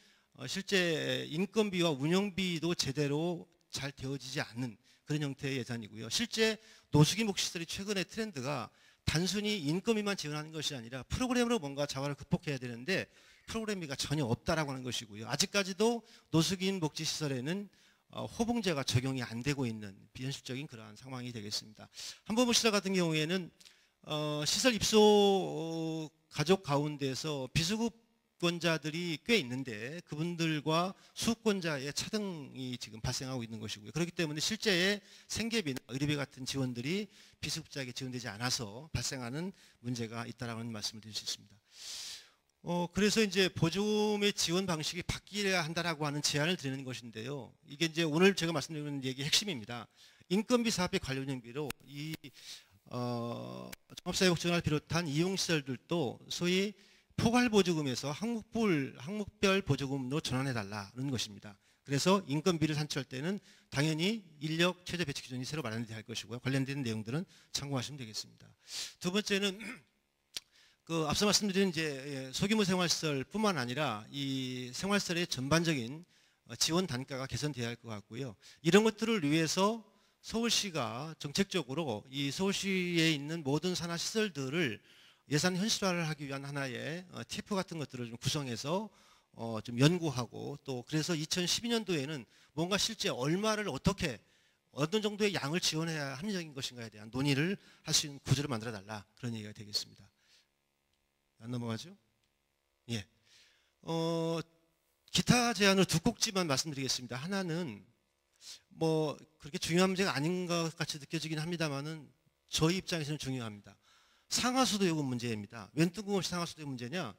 실제 인건비와 운영비도 제대로 잘 되어지지 않는 그런 형태의 예산이고요. 실제 노숙인 복지시설이 최근의 트렌드가 단순히 인건비만 지원하는 것이 아니라 프로그램으로 뭔가 자화를 극복해야 되는데 프로그램비가 전혀 없다라고 하는 것이고요. 아직까지도 노숙인 복지시설에는 호봉제가 적용이 안 되고 있는 비현실적인 그러한 상황이 되겠습니다. 한번복지시설 같은 경우에는 시설 입소 가족 가운데서 비수급권자들이 꽤 있는데 그분들과 수급권자의 차등이 지금 발생하고 있는 것이고요. 그렇기 때문에 실제의 생계비나 의료비 같은 지원들이 비수급자에게 지원되지 않아서 발생하는 문제가 있다라는 말씀을 드릴 수 있습니다. 그래서 이제 보조금의 지원 방식이 바뀌어야 한다라고 하는 제안을 드리는 것인데요. 이게 이제 오늘 제가 말씀드리는 얘기의 핵심입니다. 인건비 사업비 관련비로 이 종합사회복지관을 비롯한 이용시설들도 소위 포괄보조금에서 항목별 보조금으로 전환해달라는 것입니다. 그래서 인건비를 산출할 때는 당연히 인력 최저 배치 기준이 새로 마련돼야 할 것이고요. 관련된 내용들은 참고하시면 되겠습니다. 두 번째는 그 앞서 말씀드린 이제 소규모 생활시설뿐만 아니라 이 생활시설의 전반적인 지원 단가가 개선돼야 할 것 같고요. 이런 것들을 위해서 서울시가 정책적으로 이 서울시에 있는 모든 산하 시설들을 예산 현실화를 하기 위한 하나의 TF 같은 것들을 좀 구성해서 좀 연구하고 또 그래서 2012년도에는 뭔가 실제 얼마를 어떻게 어느 정도의 양을 지원해야 합리적인 것인가에 대한 논의를 할 수 있는 구조를 만들어 달라 그런 얘기가 되겠습니다. 안 넘어가죠? 예. 기타 제안을 두 꼭지만 말씀드리겠습니다. 하나는 뭐 그렇게 중요한 문제가 아닌 것 같이 느껴지긴 합니다만은 저희 입장에서는 중요합니다. 상하수도 요금 문제입니다. 웬 뜬금없이 상하수도 문제냐?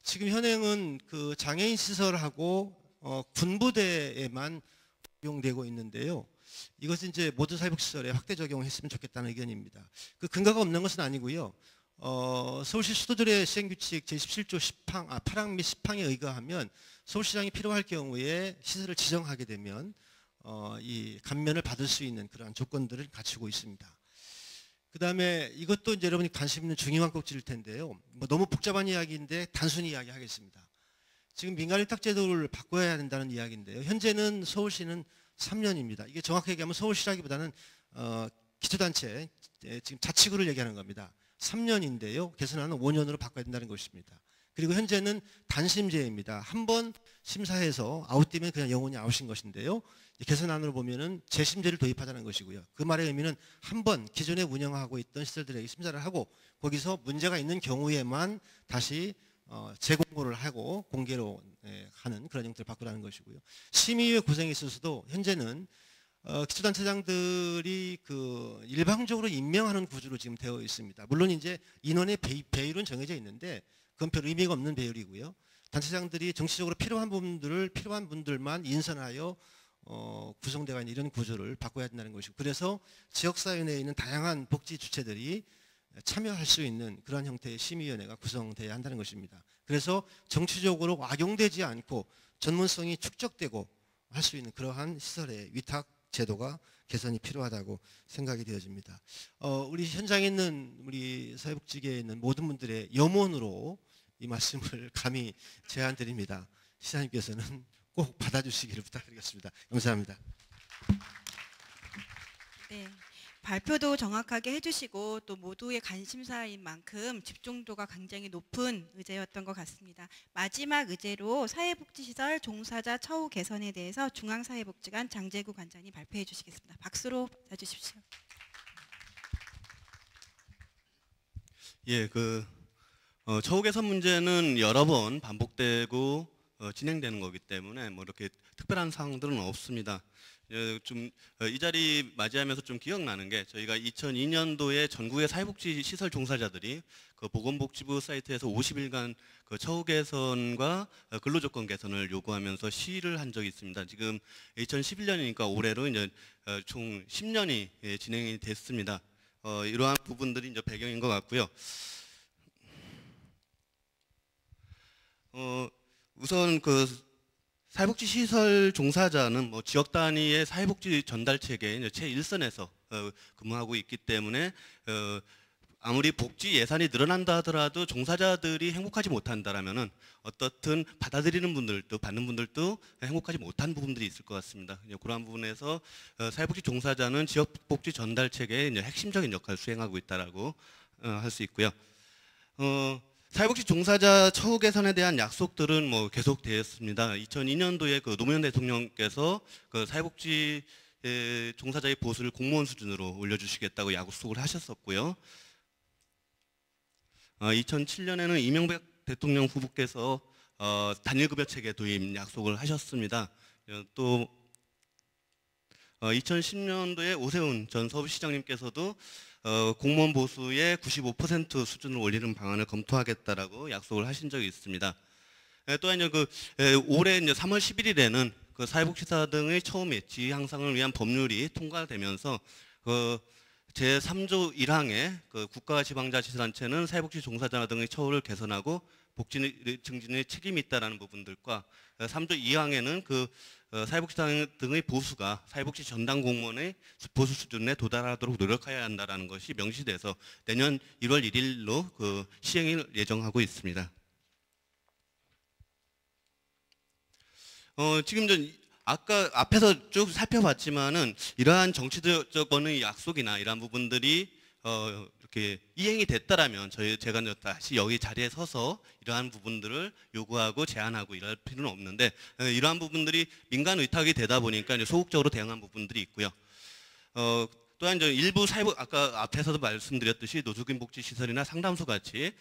지금 현행은 그 장애인 시설하고 군부대에만 적용되고 있는데요. 이것은 이제 모든 사회복지시설에 확대 적용했으면 좋겠다는 의견입니다. 그 근거가 없는 것은 아니고요. 서울시 수도들의 시행규칙 제17조 8항 및 10항에 의거하면 서울시장이 필요할 경우에 시설을 지정하게 되면 이 감면을 받을 수 있는 그러한 조건들을 갖추고 있습니다. 그 다음에 이것도 이제 여러분이 관심 있는 중요한 꼭지일 텐데요. 뭐 너무 복잡한 이야기인데 단순히 이야기하겠습니다. 지금 민간위탁제도를 바꿔야 된다는 이야기인데요. 현재는 서울시는 3년입니다. 이게 정확하게 얘기하면 서울시라기보다는 기초단체 지금 자치구를 얘기하는 겁니다. 3년인데요. 개선안은 5년으로 바꿔야 된다는 것입니다. 그리고 현재는 단심제입니다. 한 번 심사해서 아웃되면 그냥 영원히 아웃인 것인데요. 개선안으로 보면은 재심제를 도입하자는 것이고요. 그 말의 의미는 한 번 기존에 운영하고 있던 시설들에게 심사를 하고 거기서 문제가 있는 경우에만 다시 재공고를 하고 공개로 하는 그런 형태를 바꾸라는 것이고요. 심의위의 고생이 있어서도 현재는 기초단체장들이 그 일방적으로 임명하는 구조로 지금 되어 있습니다. 물론 이제 인원의 배율은 정해져 있는데 그건 별 의미가 없는 배율이고요. 단체장들이 정치적으로 필요한 분들만 인선하여 구성되어 있는 이런 구조를 바꿔야 된다는 것이고, 그래서 지역사회 내에 있는 다양한 복지 주체들이 참여할 수 있는 그런 형태의 심의위원회가 구성돼야 한다는 것입니다. 그래서 정치적으로 악용되지 않고 전문성이 축적되고 할 수 있는 그러한 시설의 위탁 제도가 개선이 필요하다고 생각이 되어집니다. 우리 현장에 있는 우리 사회복지계에 있는 모든 분들의 염원으로 이 말씀을 감히 제안드립니다. 시장님께서는 꼭 받아주시기를 부탁드리겠습니다. 감사합니다. 네, 발표도 정확하게 해주시고 또 모두의 관심사인 만큼 집중도가 굉장히 높은 의제였던 것 같습니다. 마지막 의제로 사회복지시설 종사자 처우 개선에 대해서 중앙사회복지관 장재구 관장이 발표해 주시겠습니다. 박수로 맞아주십시오. 예, 처우 개선 문제는 여러 번 반복되고 진행되는 거기 때문에 뭐 이렇게 특별한 사항들은 없습니다. 이 자리 맞이하면서 좀 기억나는 게, 저희가 2002년도에 전국의 사회복지 시설 종사자들이 그 보건복지부 사이트에서 50일간 그 처우 개선과 근로조건 개선을 요구하면서 시위를 한 적이 있습니다. 지금 2011년이니까 올해로 이제 총 10년이 진행이 됐습니다. 이러한 부분들이 이제 배경인 것 같고요. 우선 그 사회복지 시설 종사자는 뭐 지역 단위의 사회복지 전달 체계의 최일선에서 근무하고 있기 때문에 아무리 복지 예산이 늘어난다 하더라도 종사자들이 행복하지 못한다라면은 어떻든 받아들이는 분들도 받는 분들도 행복하지 못한 부분들이 있을 것 같습니다. 그러한 부분에서 사회복지 종사자는 지역 복지 전달 체계의 핵심적인 역할을 수행하고 있다라고 할 수 있고요. 사회복지 종사자 처우 개선에 대한 약속들은 뭐 계속되었습니다. 2002년도에 그 노무현 대통령께서 그 사회복지 종사자의 보수를 공무원 수준으로 올려주시겠다고 약속을 하셨었고요. 2007년에는 이명박 대통령 후보께서 단일급여 체계 도입 약속을 하셨습니다. 또 2010년도에 오세훈 전 서울시장님께서도 공무원 보수의 95% 수준을 올리는 방안을 검토하겠다라고 약속을 하신 적이 있습니다. 또한 올해 3월 11일에는 그 사회복지사 등의 처우 매치 향상을 위한 법률이 통과되면서 제3조 1항에 국가와 지방자치단체는 사회복지 종사자 등의 처우를 개선하고 복지 증진에 책임이 있다라는 부분들과 3조 2항에는 사회복지사 등의 보수가 사회복지 전담 공무원의 보수 수준에 도달하도록 노력해야 한다라는 것이 명시돼서 내년 1월 1일로 시행을 예정하고 있습니다. 지금 아까 앞에서 쭉 살펴봤지만은 이러한 정치적인 약속이나 이러한 부분들이 이렇게 이행이 됐다라면 제가 다시 여기 자리에 서서 이러한 부분들을 요구하고 제안하고 이럴 필요는 없는데, 이러한 부분들이 민간 의탁이 되다 보니까 이제 소극적으로 대응한 부분들이 있고요. 또한 일부 아까 앞에서도 말씀드렸듯이 노숙인 복지 시설이나 상담소 같이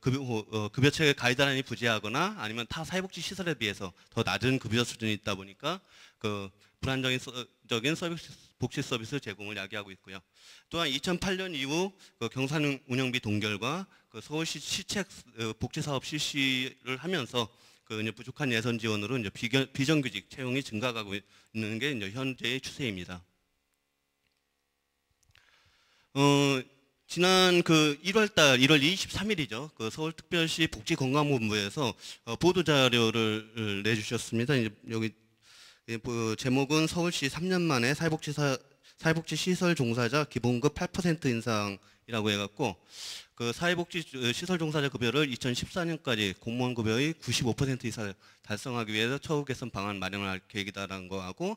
급여 체계 가이드라인이 부재하거나 아니면 타 사회복지 시설에 비해서 더 낮은 급여 수준이 있다 보니까 불안정적인 복지 서비스 제공을 야기하고 있고요. 또한 2008년 이후 경산 운영비 동결과 서울시 시책 복지 사업 실시를 하면서 부족한 예산 지원으로 비정규직 채용이 증가하고 있는 게 현재의 추세입니다. 지난 1월 23일이죠. 서울특별시 복지건강본부에서 보도자료를 내주셨습니다. 여기 제목은 서울시 3년 만에 사회복지사 사회복지 시설 종사자 기본급 8% 인상이라고 해갖고 그 사회복지 시설 종사자 급여를 2014년까지 공무원 급여의 95% 이상 달성하기 위해서 처우 개선 방안 마련할 계획이다라는 거하고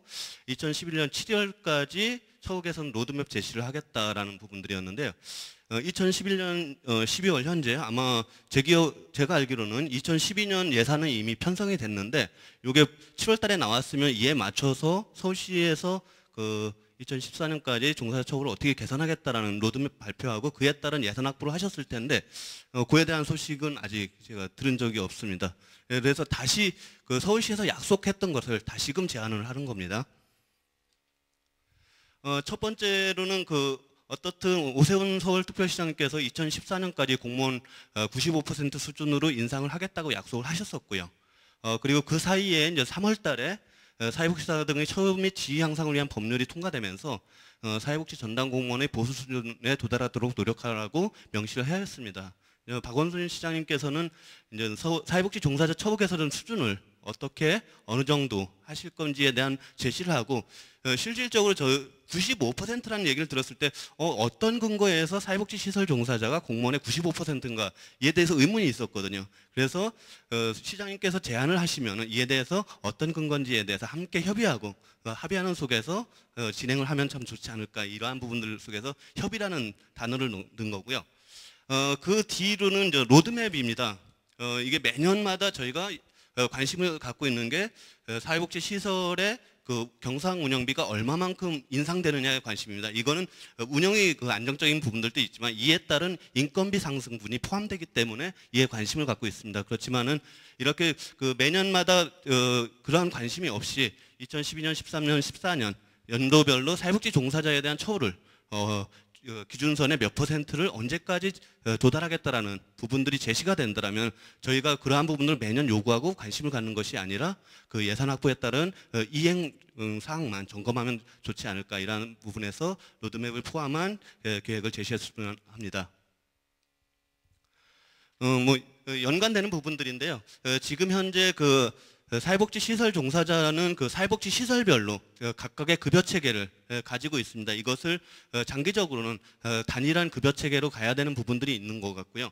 2011년 7월까지 처우 개선 로드맵 제시를 하겠다라는 부분들이었는데요. 2011년 12월 현재 아마 제가 알기로는 2012년 예산은 이미 편성이 됐는데 이게 7월 달에 나왔으면 이에 맞춰서 서울시에서 그 2014년까지 종사자 처우를 어떻게 개선하겠다라는 로드맵 발표하고 그에 따른 예산 확보를 하셨을 텐데 그에 대한 소식은 아직 제가 들은 적이 없습니다. 그래서 다시 그 서울시에서 약속했던 것을 다시금 제안을 하는 겁니다. 첫 번째로는 어떻든 오세훈 서울특별시장님께서 2014년까지 공무원 95% 수준으로 인상을 하겠다고 약속을 하셨었고요. 그리고 그 사이에 이제 3월 달에 사회복지사 등의 처우 및 지위 향상을 위한 법률이 통과되면서 사회복지 전담 공무원의 보수 수준에 도달하도록 노력하라고 명시를 하였습니다. 박원순 시장님께서는 이제 사회복지 종사자 처우 개선 수준을 어떻게 어느 정도 하실 건지에 대한 제시를 하고 실질적으로 95%라는 얘기를 들었을 때 어떤 근거에서 사회복지 시설 종사자가 공무원의 95%인가 이에 대해서 의문이 있었거든요. 그래서 시장님께서 제안을 하시면 이에 대해서 어떤 근거인지에 대해서 함께 협의하고 합의하는 속에서 진행을 하면 참 좋지 않을까 이러한 부분들 속에서 협의라는 단어를 넣은 거고요. 그 뒤로는 이제 로드맵입니다. 이게 매년마다 저희가 관심을 갖고 있는 게 사회복지 시설의 그 경상 운영비가 얼마만큼 인상되느냐에 관심입니다. 이거는 운영의 그 안정적인 부분들도 있지만 이에 따른 인건비 상승분이 포함되기 때문에 이에 관심을 갖고 있습니다. 그렇지만은 이렇게 그 매년마다 그러한 관심이 없이 2012년, 13년, 14년 연도별로 사회복지 종사자에 대한 처우를 기준선의 몇 %를 언제까지 도달하겠다라는 부분들이 제시가 된다면 저희가 그러한 부분을 매년 요구하고 관심을 갖는 것이 아니라 그 예산 확보에 따른 이행 사항만 점검하면 좋지 않을까 이라는 부분에서 로드맵을 포함한 계획을 제시했으면 합니다. 연관되는 부분들인데요. 지금 현재 사회복지 시설 종사자는 그 사회복지 시설별로 각각의 급여 체계를 가지고 있습니다. 이것을 장기적으로는 단일한 급여 체계로 가야 되는 부분들이 있는 것 같고요.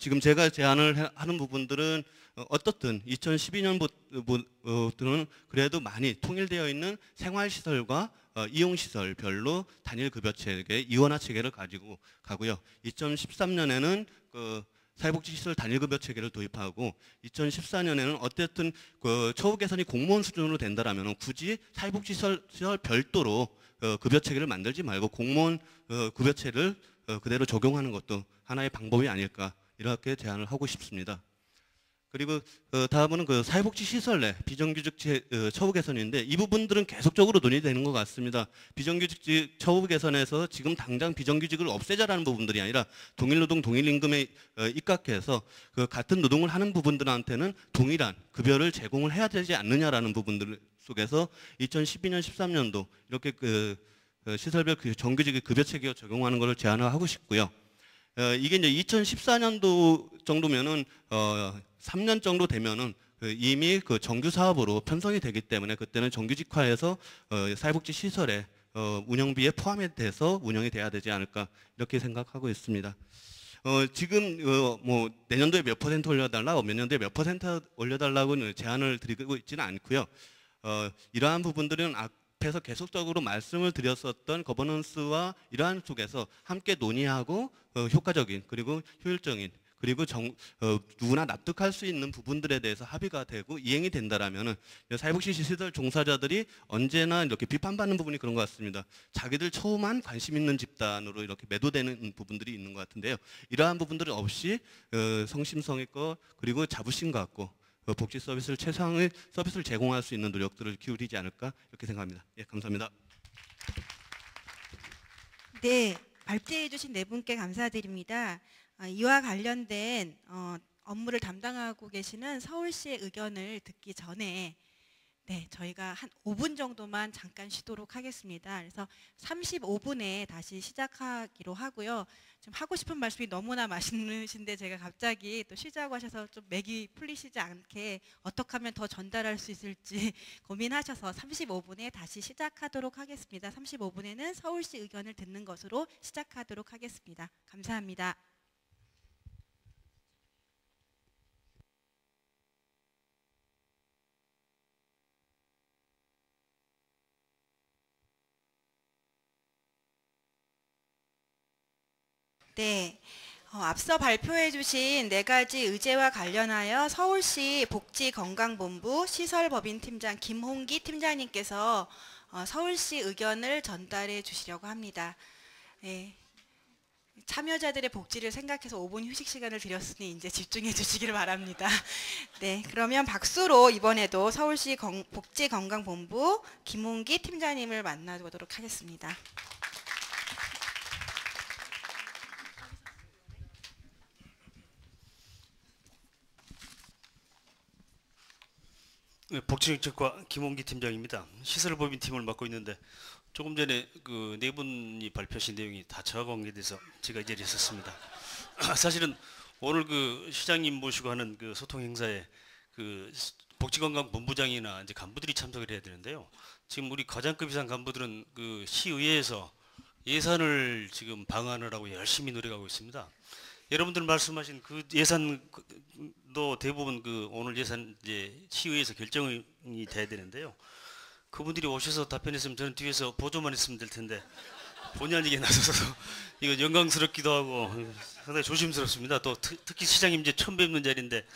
지금 제가 제안을 하는 부분들은 어떻든 2012년부터는 그래도 많이 통일되어 있는 생활시설과 이용시설별로 단일 급여 체계, 이원화 체계를 가지고 가고요. 2013년에는 사회복지시설 단일급여 체계를 도입하고 2014년에는 어쨌든 처우 개선이 공무원 수준으로 된다라면 굳이 사회복지시설 별도로 급여 체계를 만들지 말고 공무원 급여체를 그대로 적용하는 것도 하나의 방법이 아닐까 이렇게 제안을 하고 싶습니다. 그리고 다음은 사회복지시설 내 비정규직 처우 개선인데 이 부분들은 계속적으로 논의되는 것 같습니다. 비정규직 처우 개선에서 지금 당장 비정규직을 없애자라는 부분들이 아니라 동일노동 동일임금에 입각해서 같은 노동을 하는 부분들한테는 동일한 급여를 제공을 해야 되지 않느냐라는 부분들 속에서 2012년 13년도 이렇게 시설별 정규직 급여 체계 적용하는 것을 제안을 하고 싶고요. 이게 이제 2014년도 정도면은 3년 정도 되면은 이미 정규 사업으로 편성이 되기 때문에 그때는 정규직화해서 사회복지 시설의 운영비에 포함이 돼서 운영이 돼야 되지 않을까 이렇게 생각하고 있습니다. 지금 내년도에 몇 % 올려달라, 몇 년도에 몇 % 올려달라고 제안을 드리고 있지는 않고요. 이러한 부분들은 앞에서 계속적으로 말씀을 드렸었던 거버넌스와 이러한 쪽에서 함께 논의하고 효과적인 그리고 효율적인 그리고 누구나 납득할 수 있는 부분들에 대해서 합의가 되고 이행이 된다라면은 사회복지 시설 종사자들이 언제나 이렇게 비판받는 부분이 그런 것 같습니다. 자기들 처우만 관심 있는 집단으로 이렇게 매도되는 부분들이 있는 것 같은데요. 이러한 부분들이 없이 성심성 있고 그리고 자부심 갖고 복지 서비스를 최상의 서비스를 제공할 수 있는 노력들을 기울이지 않을까 이렇게 생각합니다. 예, 감사합니다. 네, 발제해 주신 네 분께 감사드립니다. 이와 관련된 업무를 담당하고 계시는 서울시의 의견을 듣기 전에 네, 저희가 한 5분 정도만 잠깐 쉬도록 하겠습니다. 그래서 35분에 다시 시작하기로 하고요. 지금 하고 싶은 말씀이 너무나 많으신데 제가 갑자기 또 쉬자고 하셔서 좀 맥이 풀리시지 않게 어떻게 하면 더 전달할 수 있을지 고민하셔서 35분에 다시 시작하도록 하겠습니다. 35분에는 서울시 의견을 듣는 것으로 시작하도록 하겠습니다. 감사합니다. 네, 앞서 발표해 주신 4가지 의제와 관련하여 서울시 복지건강본부 시설법인팀장 김홍기 팀장님께서 서울시 의견을 전달해 주시려고 합니다. 네, 참여자들의 복지를 생각해서 5분 휴식 시간을 드렸으니 이제 집중해 주시기를 바랍니다. 네, 그러면 박수로 이번에도 서울시 복지건강본부 김홍기 팀장님을 만나보도록 하겠습니다. 네, 복지정책과 김홍기 팀장입니다. 시설법인팀을 맡고 있는데 조금 전에 그 네 분이 발표하신 내용이 다 저하고 관계돼서 제가 이 자리에 있었습니다. 사실은 오늘 그 시장님 모시고 하는 그 소통 행사에 그 복지건강본부장이나 이제 간부들이 참석을 해야 되는데요. 지금 우리 과장급 이상 간부들은 그 시의회에서 예산을 지금 방안하라고 열심히 노력하고 있습니다. 여러분들 말씀하신 그 예산도 대부분 그 오늘 예산 이제 시의회에서 결정이 돼야 되는데요. 그분들이 오셔서 답변했으면 저는 뒤에서 보조만 했으면 될 텐데 본의 아니게 나서서 이거 영광스럽기도 하고 상당히 조심스럽습니다. 또 특히 시장님 이제 처음 뵙는 자리인데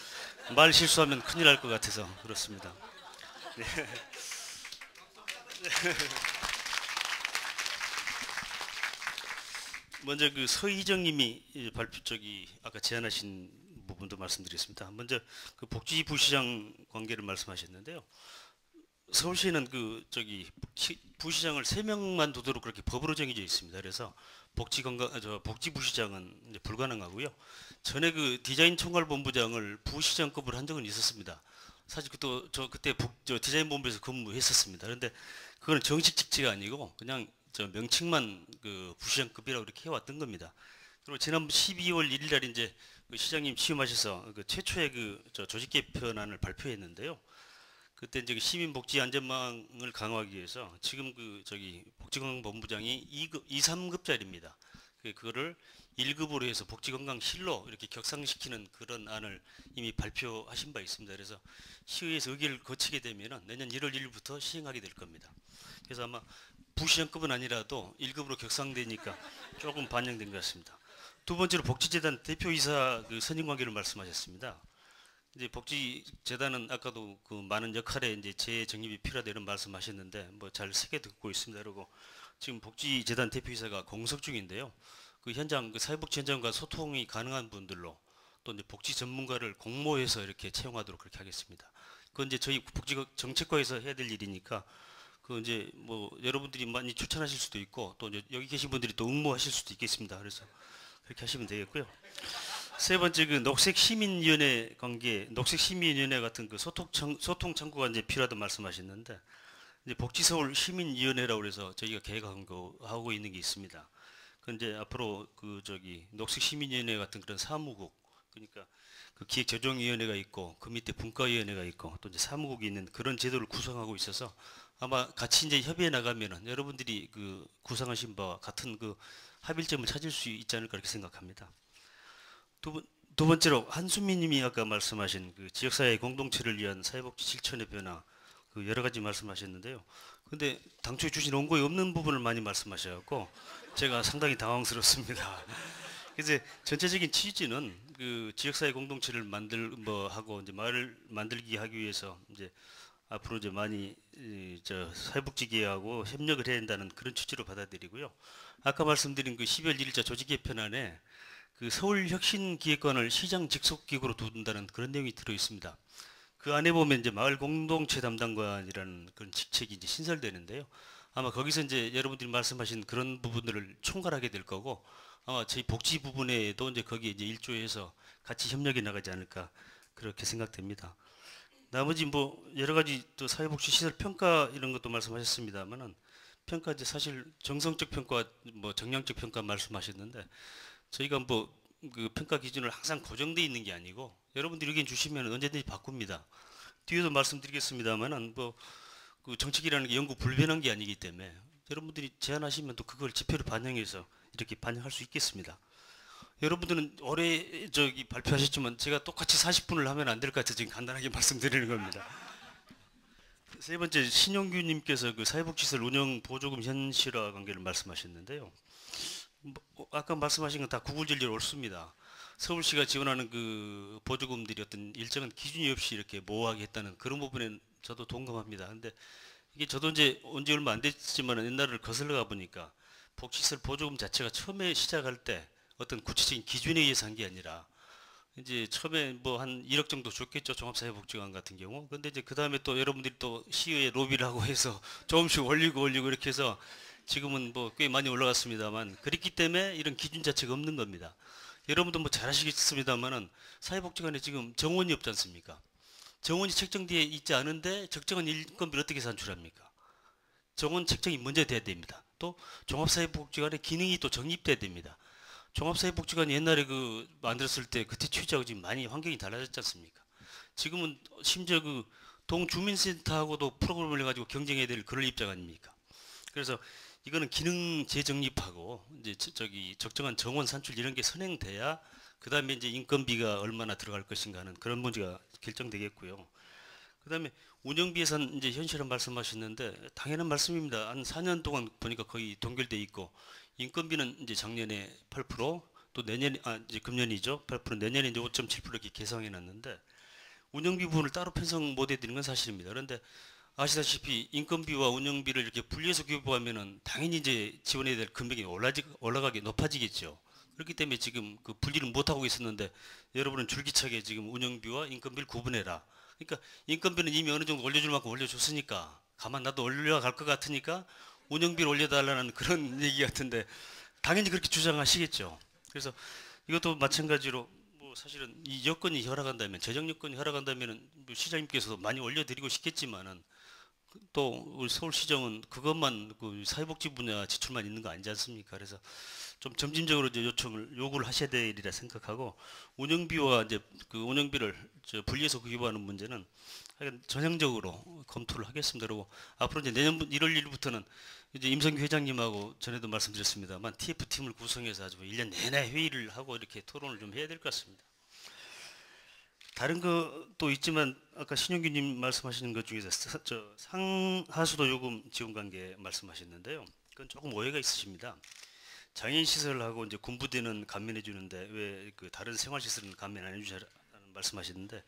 말 실수하면 큰일 날 것 같아서 그렇습니다. 네. 먼저 그 서희정님이 발표 아까 제안하신 부분도 말씀드리겠습니다. 먼저 그 복지부시장 관계를 말씀하셨는데요. 서울시는 부시장을 3명만 두도록 그렇게 법으로 정해져 있습니다. 그래서 복지부시장은 이제 불가능하고요. 전에 그 디자인 총괄본부장을 부시장급으로 한 적은 있었습니다. 사실 그때 디자인본부에서 근무했었습니다. 그런데 그거는 정식 직책이 아니고 그냥 명칭만 그 부시장급이라고 이렇게 해왔던 겁니다. 그리고 지난 12월 1일 날 이제 그 시장님 취임하셔서 그 최초의 그 조직 개편안을 발표했는데요. 그때 이제 시민복지 안전망을 강화하기 위해서 지금 복지건강본부장이 2, 3급짜리입니다. 그거를 1급으로 해서 복지건강실로 이렇게 격상시키는 그런 안을 이미 발표하신 바 있습니다. 그래서 시의회에서 의결을 거치게 되면 내년 1월 1일부터 시행하게 될 겁니다. 그래서 아마 부시장급은 아니라도 1급으로 격상되니까 조금 반영된 것 같습니다. 두 번째로 복지재단 대표이사 그 선임 관계를 말씀하셨습니다. 이제 복지재단은 아까도 그 많은 역할에 이제 재정립이 필요하다 이런 말씀하셨는데 뭐 잘 새겨 듣고 있습니다. 그리고 지금 복지재단 대표이사가 공석 중인데요. 그 현장 그 사회복지 현장과 소통이 가능한 분들로 또 이제 복지 전문가를 공모해서 이렇게 채용하도록 그렇게 하겠습니다. 그건 이제 저희 복지정책과에서 해야 될 일이니까 그 이제 뭐 여러분들이 많이 추천하실 수도 있고 또 이제 여기 계신 분들이 또 응모하실 수도 있겠습니다. 그래서 그렇게 하시면 되겠고요. 세 번째 그 녹색시민위원회 관계, 녹색시민위원회 같은 그 소통 창구가 이제 필요하다고 말씀하셨는데 이제 복지서울 시민위원회라고 해서 저희가 계획하고 있는 게 있습니다. 그 이제 앞으로 녹색시민위원회 같은 그런 사무국 그러니까 그 기획조정위원회가 있고 그 밑에 분과위원회가 있고 또 이제 사무국이 있는 그런 제도를 구성하고 있어서 아마 같이 이제 협의해 나가면은 여러분들이 그 구상하신 바와 같은 그 합일점을 찾을 수 있지 않을까 그렇게 생각합니다. 두 번째로 한수미 님이 아까 말씀하신 그 지역사회 공동체를 위한 사회복지 실천의 변화 그 여러 가지 말씀하셨는데요. 근데 당초에 주신 원고에 없는 부분을 많이 말씀하셔갖고 제가 상당히 당황스럽습니다. 그래서 전체적인 취지는 그 지역사회 공동체를 하고 이제 마을을 만들기 하기 위해서 이제 앞으로 이제 많이 사회복지계하고 협력을 해야 한다는 그런 취지로 받아들이고요. 아까 말씀드린 그 12월 1일자 조직 개편안에 그 서울혁신기획관을 시장 직속기구로 두는다는 그런 내용이 들어 있습니다. 그 안에 보면 이제 마을 공동체 담당관이라는 그런 직책이 이제 신설되는데요. 아마 거기서 이제 여러분들이 말씀하신 그런 부분들을 총괄하게 될 거고 아마 저희 복지 부분에도 이제 거기에 이제 일조해서 같이 협력해 나가지 않을까 그렇게 생각됩니다. 나머지 뭐 여러 가지 또 사회복지 시설 평가 이런 것도 말씀하셨습니다만은 평가 이제 사실 정성적 평가, 뭐 정량적 평가 말씀하셨는데 저희가 뭐 그 평가 기준을 항상 고정돼 있는 게 아니고 여러분들이 의견 주시면 언제든지 바꿉니다. 뒤에도 말씀드리겠습니다만은 뭐 그 정책이라는 게 영구 불변한 게 아니기 때문에 여러분들이 제안하시면 또 그걸 지표로 반영해서 이렇게 반영할 수 있겠습니다. 여러분들은 올해 저기 발표하셨지만 제가 똑같이 40분을 하면 안 될 것 같아서 지금 간단하게 말씀드리는 겁니다. 세 번째 신용규님께서 그 사회복지시설 운영 보조금 현실화 관계를 말씀하셨는데요. 뭐 아까 말씀하신 건 다 구구절절 옳습니다. 서울시가 지원하는 그 보조금들이 어떤 일정한 기준이 없이 이렇게 모호하게 했다는 그런 부분엔 저도 동감합니다. 근데 이게 저도 이제 온지 얼마 안 됐지만 옛날을 거슬러 가 보니까 복지시설 보조금 자체가 처음에 시작할 때 어떤 구체적인 기준에 의해서 한 게 아니라 이제 처음에 뭐 한 1억 정도 줬겠죠, 종합사회복지관 같은 경우. 근데 이제 그 다음에 또 여러분들이 또 시의회 로비를 하고 해서 조금씩 올리고 이렇게 해서 지금은 뭐 꽤 많이 올라갔습니다만 그랬기 때문에 이런 기준 자체가 없는 겁니다. 여러분도 뭐 잘 아시겠습니다만은 사회복지관에 지금 정원이 없지 않습니까? 정원이 책정되어 있지 않은데 적정한 인건비를 어떻게 산출합니까? 정원 책정이 먼저 돼야 됩니다. 또 종합사회복지관의 기능이 또 정립돼야 됩니다. 종합사회복지관이 옛날에 그 만들었을 때 그때 취지하고 지금 많이 환경이 달라졌지 않습니까? 지금은 심지어 그 동주민센터하고도 프로그램을 가지고 경쟁해야 될 그럴 입장 아닙니까? 그래서 이거는 기능 재정립하고 이제 저기 적정한 정원 산출 이런 게 선행돼야 그 다음에 이제 인건비가 얼마나 들어갈 것인가 하는 그런 문제가 결정되겠고요. 그 다음에 운영비 예산 이제 현실화 말씀하셨는데 당연한 말씀입니다. 한 4년 동안 보니까 거의 동결돼 있고 인건비는 이제 작년에 8%, 또 내년에 이제 금년이죠. 8% 내년에 이제 5.7% 이렇게 계상해 놨는데 운영비 부분을 따로 편성 못 해드리는 건 사실입니다. 그런데 아시다시피 인건비와 운영비를 이렇게 분리해서 교부하면은 당연히 이제 지원해야 될 금액이 올라가게 높아지겠죠. 그렇기 때문에 지금 그 분리를 못 하고 있었는데 여러분은 줄기차게 지금 운영비와 인건비를 구분해라. 그러니까 인건비는 이미 어느 정도 올려줄 만큼 올려줬으니까 가만 놔도 올라갈 것 같으니까 운영비를 올려달라는 그런 얘기 같은데 당연히 그렇게 주장하시겠죠. 그래서 이것도 마찬가지로 뭐 사실은 이 여건이 허락한다면 재정 여건이 허락한다면은 시장님께서도 많이 올려드리고 싶겠지만은 또 우리 서울시정은 그것만 그 사회복지 분야 지출만 있는 거 아니지 않습니까? 그래서 좀 점진적으로 이제 요구를 하셔야 되리라 생각하고 운영비와 이제 그 운영비를 분리해서 구입하는 문제는 하여간 전향적으로 검토를 하겠습니다. 그리고 앞으로 이제 내년 1월 1일부터는 이제 임성규 회장님하고 전에도 말씀드렸습니다만 TF팀을 구성해서 아주 1년 내내 회의를 하고 이렇게 토론을 좀 해야 될 것 같습니다. 다른 것도 있지만 아까 신용규님 말씀하시는 것 중에서 상하수도 요금 지원 관계 말씀하셨는데요. 그건 조금 오해가 있으십니다. 장애인 시설하고 이제 군부대는 감면해 주는데 왜 그 다른 생활 시설은 감면 안 해주냐는 말씀하시는데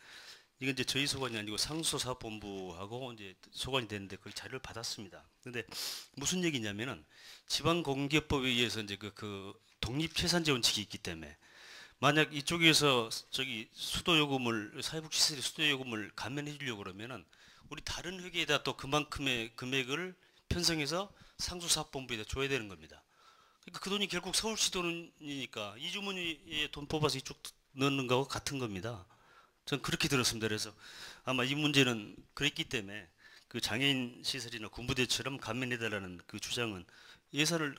이건 이제 저희 소관이 아니고 상수사업본부하고 이제 소관이 되는데 그 자료를 받았습니다. 근데 무슨 얘기냐면은 지방공개법에 의해서 이제 그 독립재산제 원칙이 있기 때문에 만약 이쪽에서 저기 수도요금을 사회복지시설의 수도요금을 감면해 주려고 그러면은 우리 다른 회계에다 또 그만큼의 금액을 편성해서 상수사업본부에다 줘야 되는 겁니다. 그러니까 그 돈이 결국 서울시 돈이니까 이주머니에 돈 뽑아서 이쪽 넣는 거하고 같은 겁니다. 전 그렇게 들었습니다. 그래서 아마 이 문제는 그랬기 때문에 그 장애인 시설이나 군부대처럼 감면해달라는 그 주장은 예산을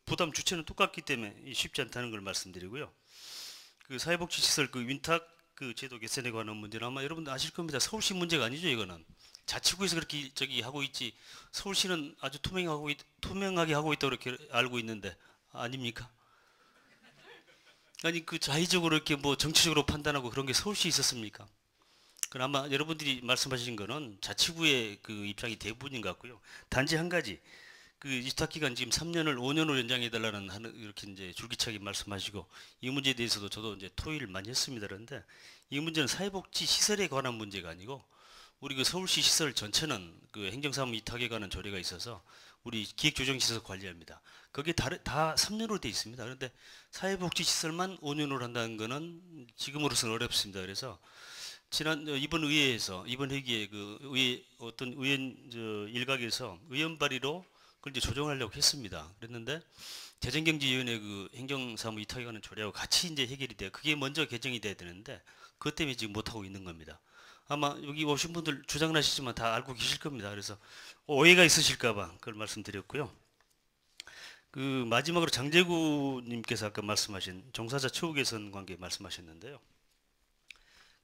부담 주체는 똑같기 때문에 쉽지 않다는 걸 말씀드리고요. 그 사회복지시설 그 윈탁 그 제도 개선에 관한 문제는 아마 여러분들 아실 겁니다. 서울시 문제가 아니죠, 이거는. 자치구에서 그렇게 저기 하고 있지. 서울시는 아주 투명하게 하고 있다고 그렇게 알고 있는데 아닙니까? 아니 그 자의적으로 이렇게 뭐 정치적으로 판단하고 그런 게 서울시에 있었습니까? 그럼 아마 여러분들이 말씀하신 거는 자치구의 그 입장이 대부분인 것 같고요. 단지 한 가지 그 위탁 기간 지금 3년을 5년으로 연장해 달라는 이렇게 이제 줄기차게 말씀하시고 이 문제에 대해서도 저도 이제 토의를 많이 했습니다. 그런데 이 문제는 사회복지 시설에 관한 문제가 아니고 우리 그 서울시 시설 전체는 그 행정사무 위탁에 관한 조례가 있어서 우리 기획조정시설 관리합니다. 거기에 다 3년으로 되어 있습니다. 그런데 사회복지시설만 5년으로 한다는 거는 지금으로서는 어렵습니다. 그래서 이번 의회에서 이번 회기에 그 의회 어떤 의원 일각에서 의원 발의로 그걸 이제 조정하려고 했습니다. 그랬는데 재정경제위원회 그 행정사무 위탁에 관한 조례하고 같이 이제 해결이 돼요. 그게 먼저 개정이 돼야 되는데 그것 때문에 지금 못 하고 있는 겁니다. 아마 여기 오신 분들 주장하시지만 다 알고 계실 겁니다. 그래서 오해가 있으실까봐 그걸 말씀드렸고요. 그 마지막으로 장재구님께서 아까 말씀하신 종사자 처우 개선 관계 말씀하셨는데요.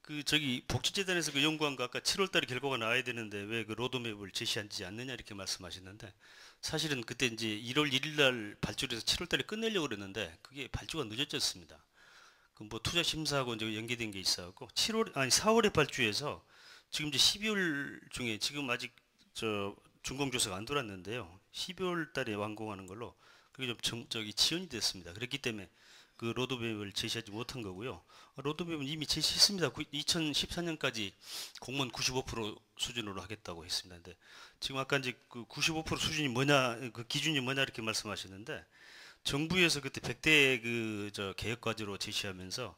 그 저기 복지재단에서 그 연구한 거 아까 7월달에 결과가 나와야 되는데 왜 그 로드맵을 제시하지 않느냐 이렇게 말씀하셨는데 사실은 그때 이제 1월 1일날 발주를 해서 7월달에 끝내려고 그랬는데 그게 발주가 늦어졌습니다. 그 뭐 투자 심사하고 이제 연계된 게 있어갖고 4월에 발주해서 지금 이제 12월 중에 지금 아직 저 준공조사가 안 들어왔는데요. 12월달에 완공하는 걸로 그게 좀 지연이 됐습니다. 그렇기 때문에 그 로드맵을 제시하지 못한 거고요. 로드맵은 이미 제시했습니다. 2014년까지 공무원 95% 수준으로 하겠다고 했습니다. 근데 지금 아까 이제 그 95% 수준이 뭐냐, 그 기준이 뭐냐 이렇게 말씀하셨는데 정부에서 그때 100대 그 저 개혁 과제로 제시하면서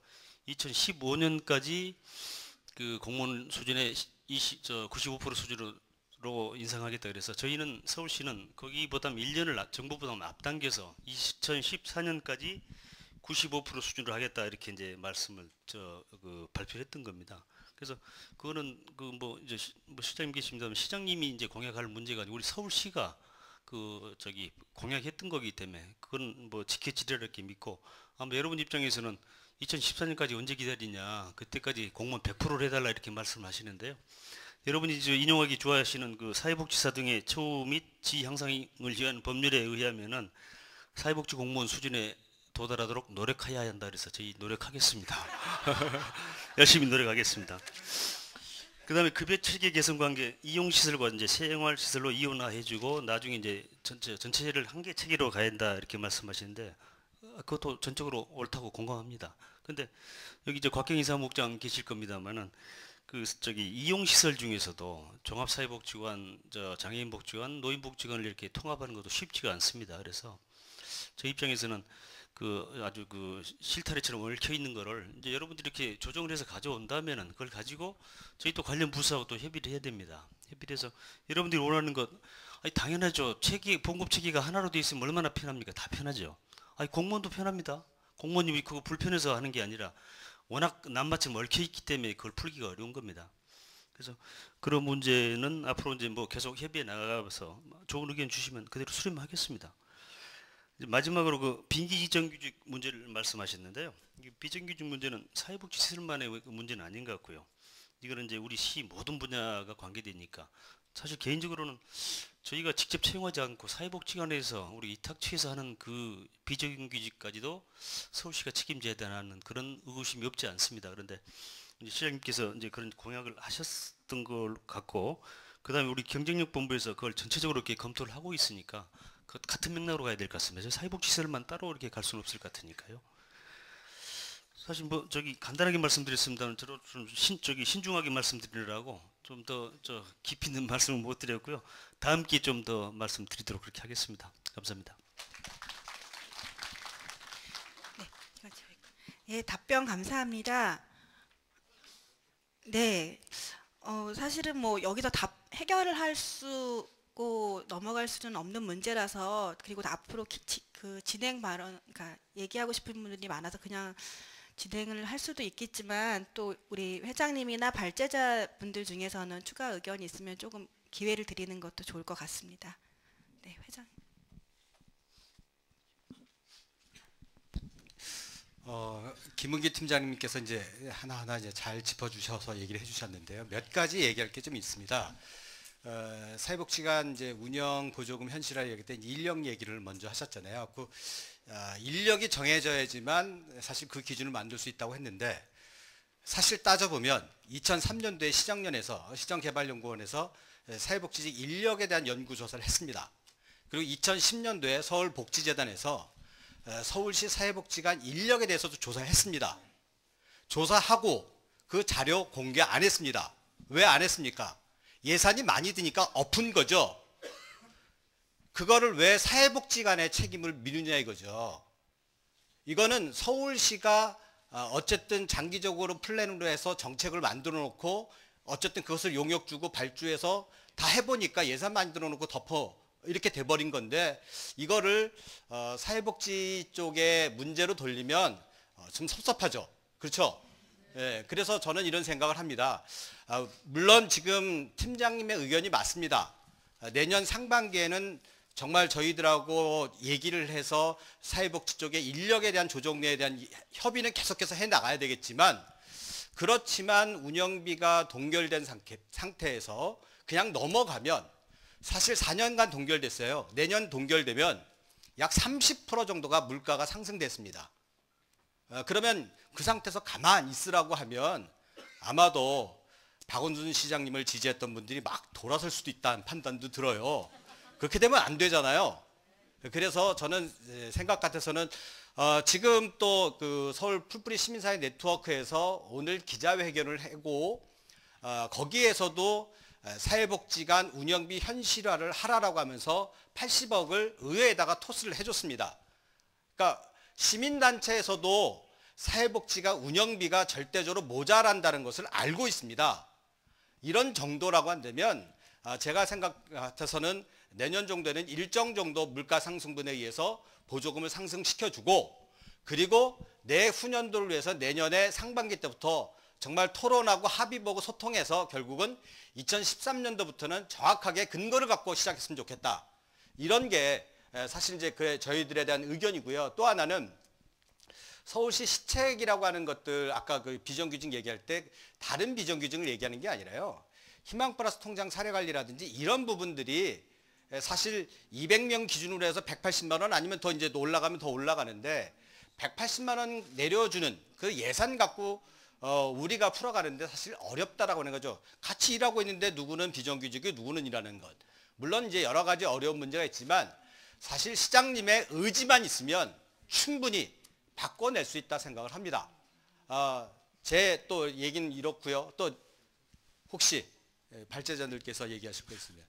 2015년까지 그 공무원 수준의 95% 수준으로 인상하겠다 그래서 저희는 서울시는 거기보다 1년을 정부보다 앞당겨서 2014년까지 95% 수준으로 하겠다 이렇게 이제 말씀을 발표했던 겁니다. 그래서 그거는 그 뭐 이제 시장님 계십니다만 시장님이 이제 공약할 문제가 아니고 우리 서울시가 그 저기 공약했던 거기 때문에 그건 뭐 지켜지리라 이렇게 믿고 아마 여러분 입장에서는 2014년까지 언제 기다리냐 그때까지 공무원 100%를 해달라 이렇게 말씀하시는데요. 여러분이 인용하기 좋아하시는 그 사회복지사 등의 처우 및 지위 향상을 위한 법률에 의하면은 사회복지 공무원 수준에 도달하도록 노력해야 한다 그래서 저희 노력하겠습니다. 열심히 노력하겠습니다. 그 다음에 급여 체계 개선 관계 이용시설과 이제 생활시설로 이원화해주고 나중에 이제 전체를 한계 체계로 가야 한다 이렇게 말씀하시는데 그것도 전적으로 옳다고 공감합니다. 근데 여기 이제 곽경희 사무국장 계실 겁니다만은 그 저기 이용시설 중에서도 종합사회복지관, 장애인복지관, 노인복지관을 이렇게 통합하는 것도 쉽지가 않습니다. 그래서 저 입장에서는 그 아주 그 실타래처럼 얽혀 있는 거를 이제 여러분들이 이렇게 조정을 해서 가져온다면은 그걸 가지고 저희 또 관련 부서하고 또 협의를 해야 됩니다. 협의를 해서 여러분들이 원하는 것, 아니 당연하죠. 봉급 체계가 하나로 되어 있으면 얼마나 편합니까? 다 편하죠. 아니 공무원도 편합니다. 공무원님이 그거 불편해서 하는 게 아니라 워낙 낱마처럼 얽혀 있기 때문에 그걸 풀기가 어려운 겁니다. 그래서 그런 문제는 앞으로 이제 뭐 계속 협의해 나가서 좋은 의견 주시면 그대로 수렴하겠습니다. 마지막으로 그 비정규직 문제를 말씀하셨는데요. 비정규직 문제는 사회복지 시설만의 문제는 아닌 것 같고요. 이거는 이제 우리 시 모든 분야가 관계되니까 사실 개인적으로는 저희가 직접 채용하지 않고 사회복지관에서 우리 위탁처에서 하는 그 비정규직까지도 서울시가 책임져야 되는 그런 의구심이 없지 않습니다. 그런데 이제 시장님께서 이제 그런 공약을 하셨던 걸 갖고 그다음에 우리 경쟁력본부에서 그걸 전체적으로 이렇게 검토를 하고 있으니까 그 같은 맥락으로 가야 될 것 같습니다. 사회복지시설만 따로 이렇게 갈 수는 없을 것 같으니까요. 사실 뭐 저기 간단하게 말씀드렸습니다는 저도 좀 신중하게 말씀드리느라고 좀 더 깊이 있는 말씀을 못 드렸고요. 다음 기회에 좀 더 말씀드리도록 그렇게 하겠습니다. 감사합니다. 네, 답변 감사합니다. 네, 사실은 뭐 여기서 답 해결을 할 수 고 넘어갈 수는 없는 문제라서 그리고 앞으로 그 진행 발언, 그러니까 얘기하고 싶은 분들이 많아서 그냥 진행을 할 수도 있겠지만 또 우리 회장님이나 발제자 분들 중에서는 추가 의견이 있으면 조금 기회를 드리는 것도 좋을 것 같습니다. 네, 회장. 김은기 팀장님께서 이제 하나하나 이제 잘 짚어주셔서 얘기를 해주셨는데요. 몇 가지 얘기할 게 좀 있습니다. 사회복지관 이제 운영 보조금 현실화 얘기 때 인력 얘기를 먼저 하셨잖아요. 그 인력이 정해져야지만 사실 그 기준을 만들 수 있다고 했는데 사실 따져보면 2003년도에 시정연에서 시정개발연구원에서 사회복지직 인력에 대한 연구조사를 했습니다. 그리고 2010년도에 서울복지재단에서 서울시 사회복지관 인력에 대해서도 조사를 했습니다. 조사하고 그 자료 공개 안 했습니다. 왜 안 했습니까? 예산이 많이 드니까 엎은 거죠. 그거를 왜 사회복지관의 책임을 미루냐 이거죠. 이거는 서울시가 어쨌든 장기적으로 플랜으로 해서 정책을 만들어 놓고 어쨌든 그것을 용역 주고 발주해서 다 해보니까 예산 만들어 놓고 덮어 이렇게 돼버린 건데 이거를 사회복지 쪽에 문제로 돌리면 좀 섭섭하죠. 그렇죠? 예, 그래서 저는 이런 생각을 합니다. 물론 지금 팀장님의 의견이 맞습니다. 내년 상반기에는 정말 저희들하고 얘기를 해서 사회복지 쪽에 인력에 대한 조정에 대한 협의는 계속해서 해 나가야 되겠지만, 그렇지만 운영비가 동결된 상태에서 그냥 넘어가면, 사실 4년간 동결됐어요. 내년 동결되면 약 30% 정도가 물가가 상승됐습니다. 그러면 그 상태에서 가만히 있으라고 하면 아마도 박원순 시장님을 지지했던 분들이 막 돌아설 수도 있다는 판단도 들어요. 그렇게 되면 안 되잖아요. 그래서 저는 생각 같아서는 지금 또 그 서울 풀뿌리 시민사회 네트워크에서 오늘 기자회견을 하고 거기에서도 사회복지관 운영비 현실화를 하라라고 하면서 80억을 의회에다가 토스를 해줬습니다. 그러니까 시민단체에서도 사회복지가 운영비가 절대적으로 모자란다는 것을 알고 있습니다. 이런 정도라고 한다면 제가 생각 같아서는 내년 정도에는 일정 정도 물가 상승분에 의해서 보조금을 상승시켜주고, 그리고 내후년도를 위해서 내년에 상반기 때부터 정말 토론하고 합의보고 소통해서 결국은 2013년도부터는 정확하게 근거를 갖고 시작했으면 좋겠다. 이런 게 사실 이제 저희들에 대한 의견이고요. 또 하나는 서울시 시책이라고 하는 것들, 아까 그 비정규직 얘기할 때 다른 비정규직을 얘기하는 게 아니라요. 희망 플러스 통장 사례 관리라든지 이런 부분들이 사실 200명 기준으로 해서 180만 원 아니면 더 이제 올라가면 더 올라가는데, 180만 원 내려주는 그 예산 갖고 우리가 풀어가는데 사실 어렵다라고 하는 거죠. 같이 일하고 있는데 누구는 비정규직이고 누구는 일하는 것. 물론 이제 여러 가지 어려운 문제가 있지만 사실 시장님의 의지만 있으면 충분히 바꿔낼 수 있다 생각을 합니다. 제 또 얘기는 이렇고요. 또 혹시 발제자들께서 얘기하실 거 있으면.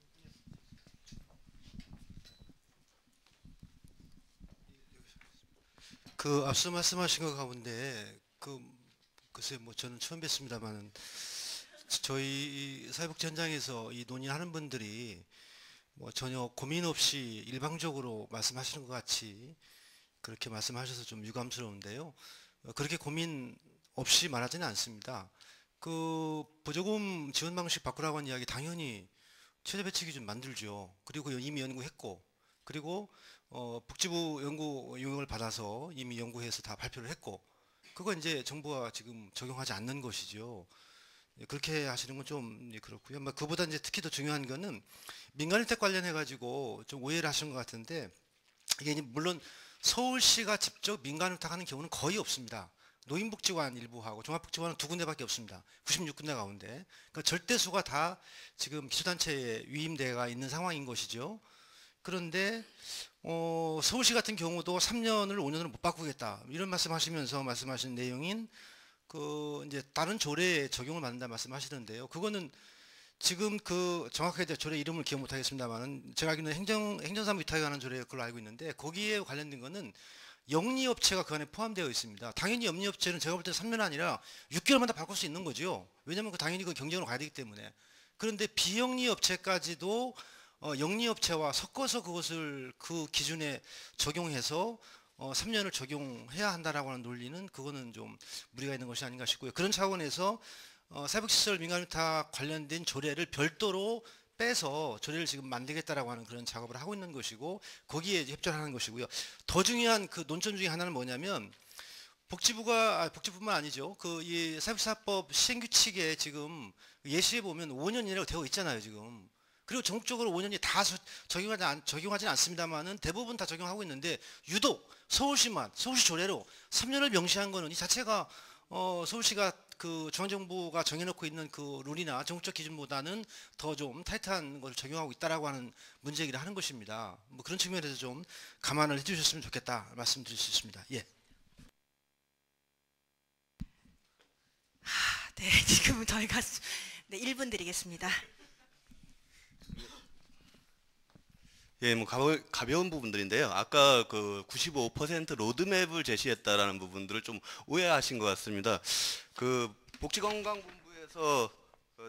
그 앞서 말씀하신 것 가운데 글쎄 뭐 저는 처음 뵀습니다만은 저희 사회복지 현장에서 이 논의하는 분들이 뭐 전혀 고민 없이 일방적으로 말씀하시는 것 같이 그렇게 말씀하셔서 좀 유감스러운데요. 그렇게 고민 없이 말하지는 않습니다. 그 보조금 지원 방식 바꾸라고 하는 이야기 당연히 최저 배치 기준 만들죠. 그리고 이미 연구했고, 그리고 복지부 연구 용역을 받아서 이미 연구해서 다 발표를 했고, 그거 이제 정부가 지금 적용하지 않는 것이죠. 그렇게 하시는 건 좀 그렇고요. 그보다 이제 특히 더 중요한 거는 민간일택 관련해 가지고 좀 오해를 하시는 것 같은데, 이게 물론 서울시가 직접 민간일택하는 경우는 거의 없습니다. 노인복지관 일부하고 종합복지관은 2군데밖에 없습니다. 96군데 가운데. 그러니까 절대수가 다 지금 기초단체에 위임대가 있는 상황인 것이죠. 그런데 서울시 같은 경우도 3년을 5년으로 못 바꾸겠다 이런 말씀하시면서 말씀하신 내용인 그 이제 다른 조례에 적용을 받는다 말씀하시던데요. 그거는 지금 그 정확하게 조례 이름을 기억 못하겠습니다만은 제가 알기로는 행정사무 위탁에 관한 조례 그걸로 알고 있는데, 거기에 관련된 거는 영리업체가 그 안에 포함되어 있습니다. 당연히 영리업체는 제가 볼 때 3년 아니라 6개월마다 바꿀 수 있는 거죠. 왜냐하면 당연히 그 경쟁으로 가야 되기 때문에. 그런데 비영리업체까지도 영리업체와 섞어서 그것을 그 기준에 적용해서 3년을 적용해야 한다라고 하는 논리는 그거는 좀 무리가 있는 것이 아닌가 싶고요. 그런 차원에서 사회복지시설 민간위탁 관련된 조례를 별도로 빼서 조례를 지금 만들겠다라고 하는 그런 작업을 하고 있는 것이고, 거기에 협조를 하는 것이고요. 더 중요한 그 논점 중에 하나는 뭐냐면, 복지부뿐만 아니죠. 그 이 사회복지사법 시행규칙에 지금 예시에 보면 5년이라고 되어 있잖아요, 지금. 그리고 전국적으로 5년이 다 적용하지는 않습니다만은 대부분 다 적용하고 있는데, 유독 서울시 조례로 3년을 명시한 거는 이 자체가 서울시가 그 중앙정부가 정해놓고 있는 그 룰이나 전국적 기준보다는 더 좀 타이트한 것을 적용하고 있다라고 하는 문제이기를 하는 것입니다. 뭐 그런 측면에서 좀 감안을 해주셨으면 좋겠다 말씀드릴 수 있습니다. 예. 네, 지금은 저희가 1분 드리겠습니다. 예, 뭐 가벼운 부분들인데요. 아까 그 95% 로드맵을 제시했다라는 부분들을 좀 오해하신 것 같습니다. 그 복지건강본부에서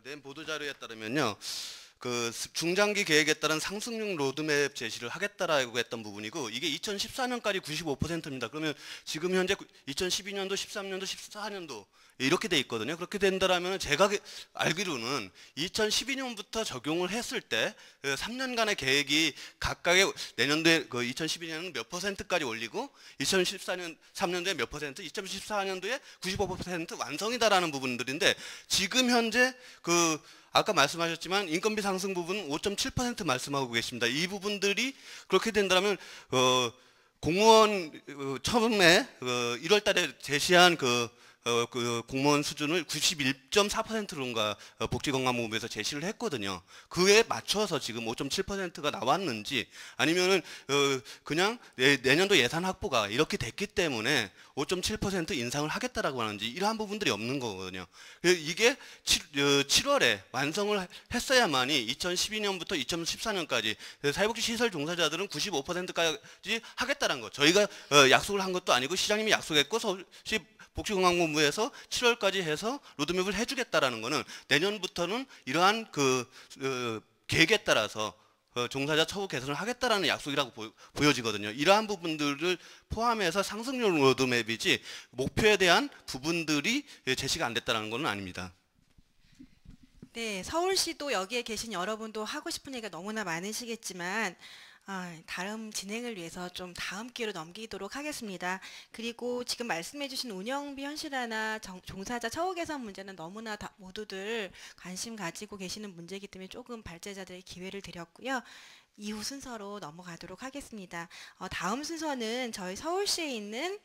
낸 보도자료에 따르면요, 그 중장기 계획에 따른 상승률 로드맵 제시를 하겠다라고 했던 부분이고, 이게 2014년까지 95%입니다. 그러면 지금 현재 2012년도, 13년도, 14년도 이렇게 돼 있거든요. 그렇게 된다라면 제가 알기로는 2012년부터 적용을 했을 때 3년간의 계획이 각각의 내년도에 2012년은 몇 %까지 올리고 2014년 3년도에 몇 %, 2014년도에 95% 완성이다라는 부분들인데 지금 현재 아까 말씀하셨지만 인건비 상승 부분 5.7% 말씀하고 계십니다. 이 부분들이 그렇게 된다면 공무원 처음에 1월 달에 제시한 공무원 수준을 91.4%론가 복지건강본부에서 제시를 했거든요. 그에 맞춰서 지금 5.7%가 나왔는지 아니면은 그냥 내년도 예산 확보가 이렇게 됐기 때문에 5.7% 인상을 하겠다라고 하는지 이러한 부분들이 없는 거거든요. 이게 7월에 완성을 했어야만이 2012년부터 2014년까지 사회복지 시설 종사자들은 95%까지 하겠다는 거. 저희가 약속을 한 것도 아니고 시장님이 약속했고 서울시 복지건강본부에서 7월까지 해서 로드맵을 해주겠다라는 거는 내년부터는 이러한 계획에 따라서 종사자 처우 개선을 하겠다라는 약속이라고 보여지거든요. 이러한 부분들을 포함해서 상승률 로드맵이지 목표에 대한 부분들이 제시가 안 됐다는 건 아닙니다. 네, 서울시도 여기에 계신 여러분도 하고 싶은 얘기가 너무나 많으시겠지만 다음 진행을 위해서 좀 다음 기회로 넘기도록 하겠습니다. 그리고 지금 말씀해주신 운영비 현실화나 종사자 처우 개선 문제는 너무나 모두들 관심 가지고 계시는 문제이기 때문에 조금 발제자들의 기회를 드렸고요. 이후 순서로 넘어가도록 하겠습니다. 다음 순서는 저희 서울시에 있는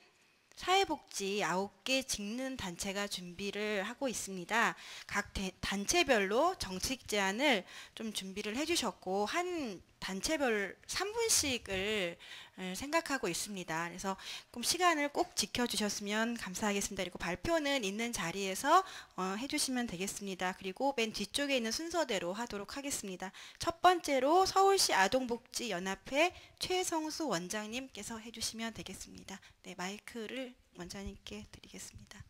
사회복지 9개 직능 단체가 준비를 하고 있습니다. 각 단체별로 정책 제안을 좀 준비를 해주셨고 한 단체별 3분씩을 생각하고 있습니다. 그래서 좀 시간을 꼭 지켜주셨으면 감사하겠습니다. 그리고 발표는 있는 자리에서 해주시면 되겠습니다. 그리고 맨 뒤쪽에 있는 순서대로 하도록 하겠습니다. 첫 번째로 서울시 아동복지연합회 최성수 원장님께서 해주시면 되겠습니다. 네, 마이크를 원장님께 드리겠습니다.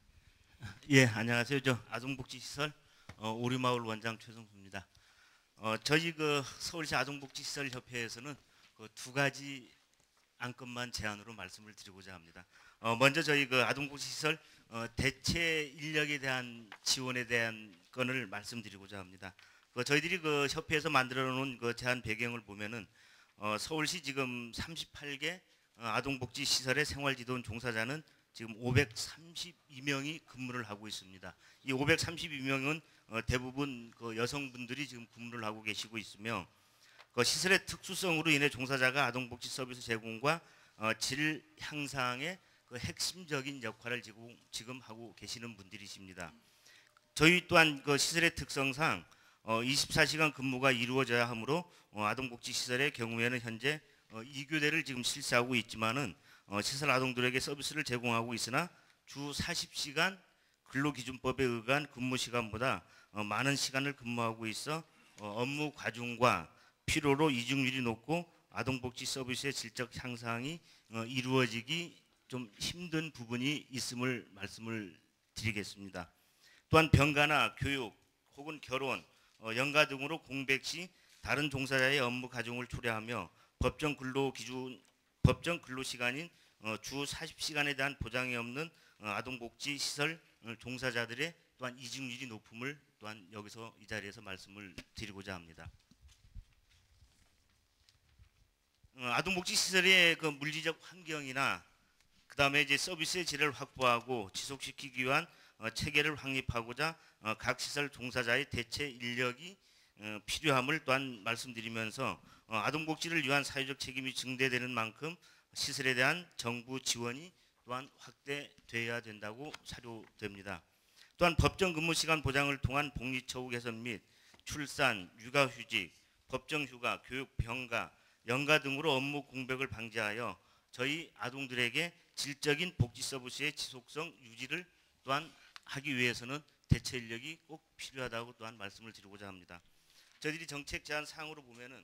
예, 안녕하세요. 저 아동복지시설 오리마을 원장 최성수입니다. 저희 서울시 아동복지시설협회에서는 두 가지 안건만 제안으로 말씀을 드리고자 합니다. 먼저 저희 아동복지시설 대체 인력에 대한 지원에 대한 건을 말씀드리고자 합니다. 저희들이 협회에서 만들어 놓은 제안 배경을 보면은 서울시 지금 38개 아동복지시설의 생활지도원 종사자는 지금 532명이 근무를 하고 있습니다. 이 532명은 대부분 여성분들이 지금 근무를 하고 계시고 있으며 시설의 특수성으로 인해 종사자가 아동복지 서비스 제공과 질 향상의 핵심적인 역할을 지금 하고 계시는 분들이십니다. 저희 또한 시설의 특성상 24시간 근무가 이루어져야 하므로 아동복지시설의 경우에는 현재 2교대를 지금 실시하고 있지만은 시설 아동들에게 서비스를 제공하고 있으나 주 40시간 근로기준법에 의한 근무 시간보다 많은 시간을 근무하고 있어 업무 과중과 피로로 이중률이 높고 아동복지 서비스의 질적 향상이 이루어지기 좀 힘든 부분이 있음을 말씀을 드리겠습니다. 또한 병가나 교육 혹은 결혼, 연가 등으로 공백 시 다른 종사자의 업무 과중을 초래하며 법정 근로시간인 주 40시간에 대한 보장이 없는 아동복지시설 종사자들의 또한 이직률이 높음을 또한 여기서 이 자리에서 말씀을 드리고자 합니다. 아동복지시설의 물리적 환경이나 그 다음에 이제 서비스의 질을 확보하고 지속시키기 위한 체계를 확립하고자 각 시설 종사자의 대체 인력이 필요함을 또한 말씀드리면서 아동복지를 위한 사회적 책임이 증대되는 만큼 시설에 대한 정부 지원이 또한 확대되어야 된다고 사료됩니다. 또한 법정 근무시간 보장을 통한 복리처우 개선 및 출산, 육아휴직, 법정휴가, 교육, 병가, 연가 등으로 업무 공백을 방지하여 저희 아동들에게 질적인 복지 서비스의 지속성 유지를 또한 하기 위해서는 대체 인력이 꼭 필요하다고 또한 말씀을 드리고자 합니다. 저희들이 정책 제안 사항으로 보면은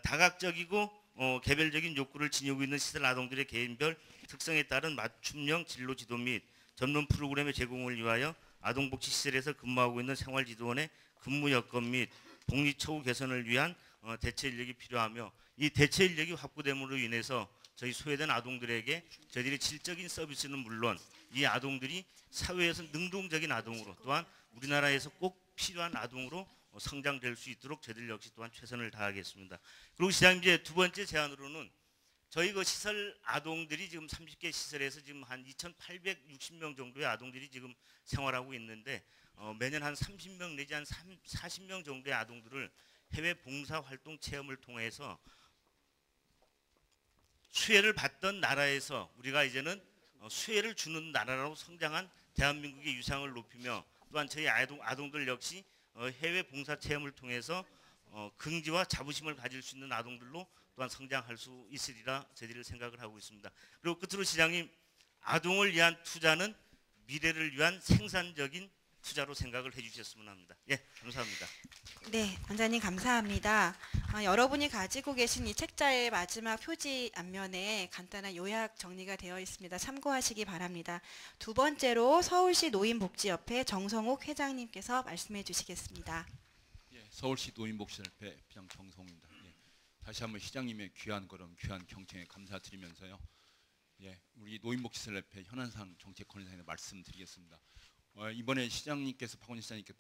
다각적이고 개별적인 욕구를 지니고 있는 시설 아동들의 개인별 특성에 따른 맞춤형 진로 지도 및 전문 프로그램의 제공을 위하여 아동복지시설에서 근무하고 있는 생활지도원의 근무 여건 및 복리처우 개선을 위한 대체 인력이 필요하며 이 대체 인력이 확보됨으로 인해서 저희 소외된 아동들에게 저희들이 질적인 서비스는 물론 이 아동들이 사회에서 능동적인 아동으로 또한 우리나라에서 꼭 필요한 아동으로 성장될 수 있도록 저희들 역시 또한 최선을 다하겠습니다. 그리고 시장님 이제 두 번째 제안으로는 저희 그 시설 아동들이 지금 30개 시설에서 지금 한 2,860명 정도의 아동들이 지금 생활하고 있는데 매년 한 30명 내지 한 40명 정도의 아동들을 해외 봉사활동 체험을 통해서 수혜를 받던 나라에서 우리가 이제는 수혜를 주는 나라로 성장한 대한민국의 유상을 높이며 또한 저희 아동들 역시 해외 봉사 체험을 통해서 긍지와 자부심을 가질 수 있는 아동들로 또한 성장할 수 있으리라 저희들이 생각을 하고 있습니다. 그리고 끝으로 시장님, 아동을 위한 투자는 미래를 위한 생산적인 투자로 생각을 해주셨으면 합니다. 예, 감사합니다. 네, 원장님 감사합니다. 여러분이 가지고 계신 이 책자의 마지막 표지 앞면에 간단한 요약 정리가 되어 있습니다. 참고하시기 바랍니다. 두 번째로 서울시 노인복지협회 정성욱 회장님께서 말씀해 주시겠습니다. 예, 서울시 노인복지협회 회장 정성욱입니다. 예, 다시 한번 시장님의 귀한 걸음, 귀한 경청에 감사드리면서요. 예, 우리 노인복지협회 현안상 정책권의사에 말씀드리겠습니다. 이번에 시장님께서 박원순 시장님께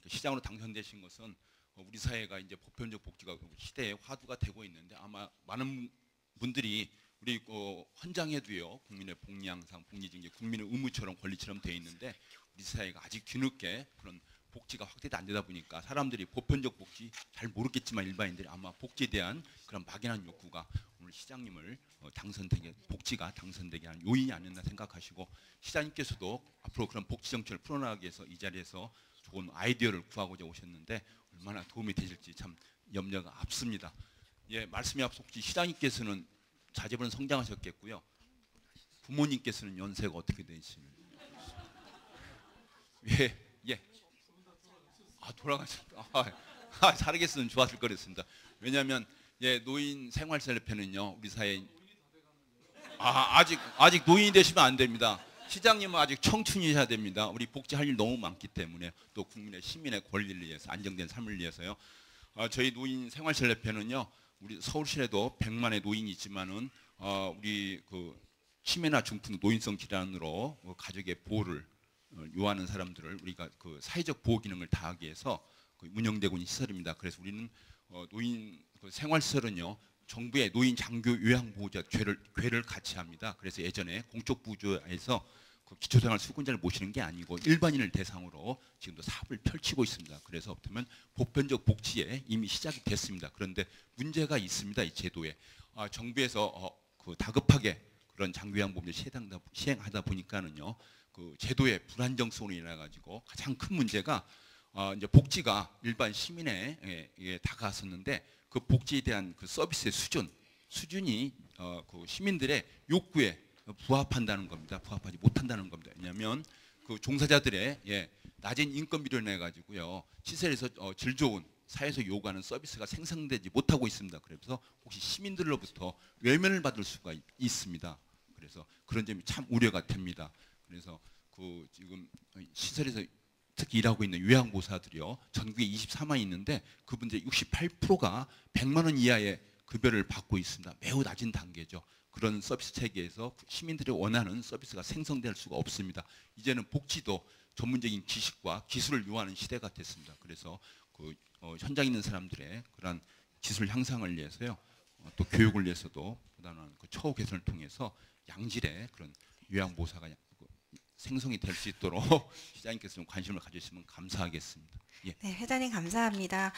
시장으로 당선되신 것은 우리 사회가 이제 보편적 복지가 시대의 화두가 되고 있는데 아마 많은 분들이 우리 헌장에도요 국민의 복리 향상, 복리 증진, 국민의 의무처럼 권리처럼 되어 있는데 우리 사회가 아직 뒤늦게 그런 복지가 확대가 안 되다 보니까 사람들이 보편적 복지 잘 모르겠지만 일반인들이 아마 복지에 대한 그런 막연한 욕구가 오늘 시장님을 복지가 당선되게 하는 요인이 아니었나 생각하시고 시장님께서도 앞으로 그런 복지 정책을 풀어나가기 위해서 이 자리에서 좋은 아이디어를 구하고자 오셨는데 얼마나 도움이 되실지 참 염려가 앞섭니다. 예, 말씀이 앞서 혹시 시장님께서는 자제분 성장하셨겠고요. 부모님께서는 연세가 어떻게 되시나요? 예. 돌아가셨다. 살아계셨으면 좋았을 거랬습니다. 왜냐하면 예, 노인 생활협회는요 우리 사회 아직 노인이 되시면 안 됩니다. 시장님은 아직 청춘이셔야 됩니다. 우리 복지할 일 너무 많기 때문에 또 국민의 시민의 권리를 위해서 안정된 삶을 위해서요. 저희 노인 생활협회는요 우리 서울시에도 100만의 노인이 있지만은 우리 그 치매나 중풍 노인성 질환으로 가족의 보호를 요하는 사람들을 우리가 그 사회적 보호 기능을 다하기 위해서 운영되고 있는 시설입니다. 그래서 우리는 노인 생활시설은요 정부의 노인 장교 요양보호자 궤를 같이 합니다. 그래서 예전에 공적 부조에서 그 기초생활 수급자를 모시는 게 아니고 일반인을 대상으로 지금도 사업을 펼치고 있습니다. 그래서 어쩌면 보편적 복지에 이미 시작이 됐습니다. 그런데 문제가 있습니다. 이 제도에 정부에서 그 다급하게 그런 장교 요양보험을 시행하다 보니까는요 그 제도의 불안정성으로 인해 가지고 가장 큰 문제가 이제 복지가 일반 시민에 다가왔었는데 그 복지에 대한 그 서비스의 수준이 그 시민들의 욕구에 부합한다는 겁니다. 부합하지 못한다는 겁니다. 왜냐하면 그 종사자들의 낮은 인건비로 인해 가지고요 시설에서 질 좋은 사회에서 요구하는 서비스가 생산되지 못하고 있습니다. 그래서 혹시 시민들로부터 외면을 받을 수가 있습니다. 그래서 그런 점이 참 우려가 됩니다. 그래서 그 지금 시설에서 특히 일하고 있는 요양보호사들이요 전국에 24만 있는데 그분들 68%가 100만 원 이하의 급여를 받고 있습니다. 매우 낮은 단계죠. 그런 서비스 체계에서 시민들이 원하는 서비스가 생성될 수가 없습니다. 이제는 복지도 전문적인 지식과 기술을 요하는 시대가 됐습니다. 그래서 그 현장에 있는 사람들의 그런 기술 향상을 위해서요 또 교육을 위해서도 보다는 그 처우 개선을 통해서 양질의 그런 요양보호사가 생성이 될 수 있도록 시장님께서 좀 관심을 가주시면 감사하겠습니다. 예. 네, 회장님 감사합니다.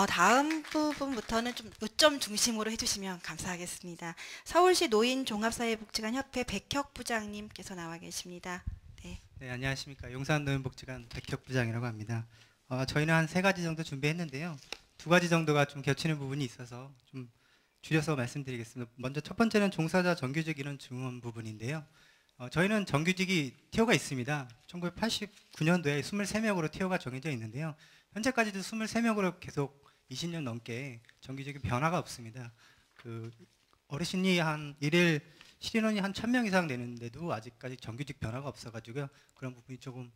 다음 부분부터는 좀 요점 중심으로 해주시면 감사하겠습니다. 서울시 노인종합사회복지관 협회 백혁 부장님께서 나와 계십니다. 네, 안녕하십니까. 용산 노인복지관 백혁 부장이라고 합니다. 저희는 한 3가지 정도 준비했는데요. 2가지 정도가 좀 겹치는 부분이 있어서 좀 줄여서 말씀드리겠습니다. 먼저 첫 번째는 종사자 정규직 인원 증원 부분인데요. 저희는 정규직이 티어가 있습니다. 1989년도에 23명으로 티어가 정해져 있는데요. 현재까지도 23명으로 계속 20년 넘게 정규직이 변화가 없습니다. 그 어르신이 한 일일 실인원이 한 1000명 이상 되는데도 아직까지 정규직 변화가 없어가지고요. 그런 부분이 조금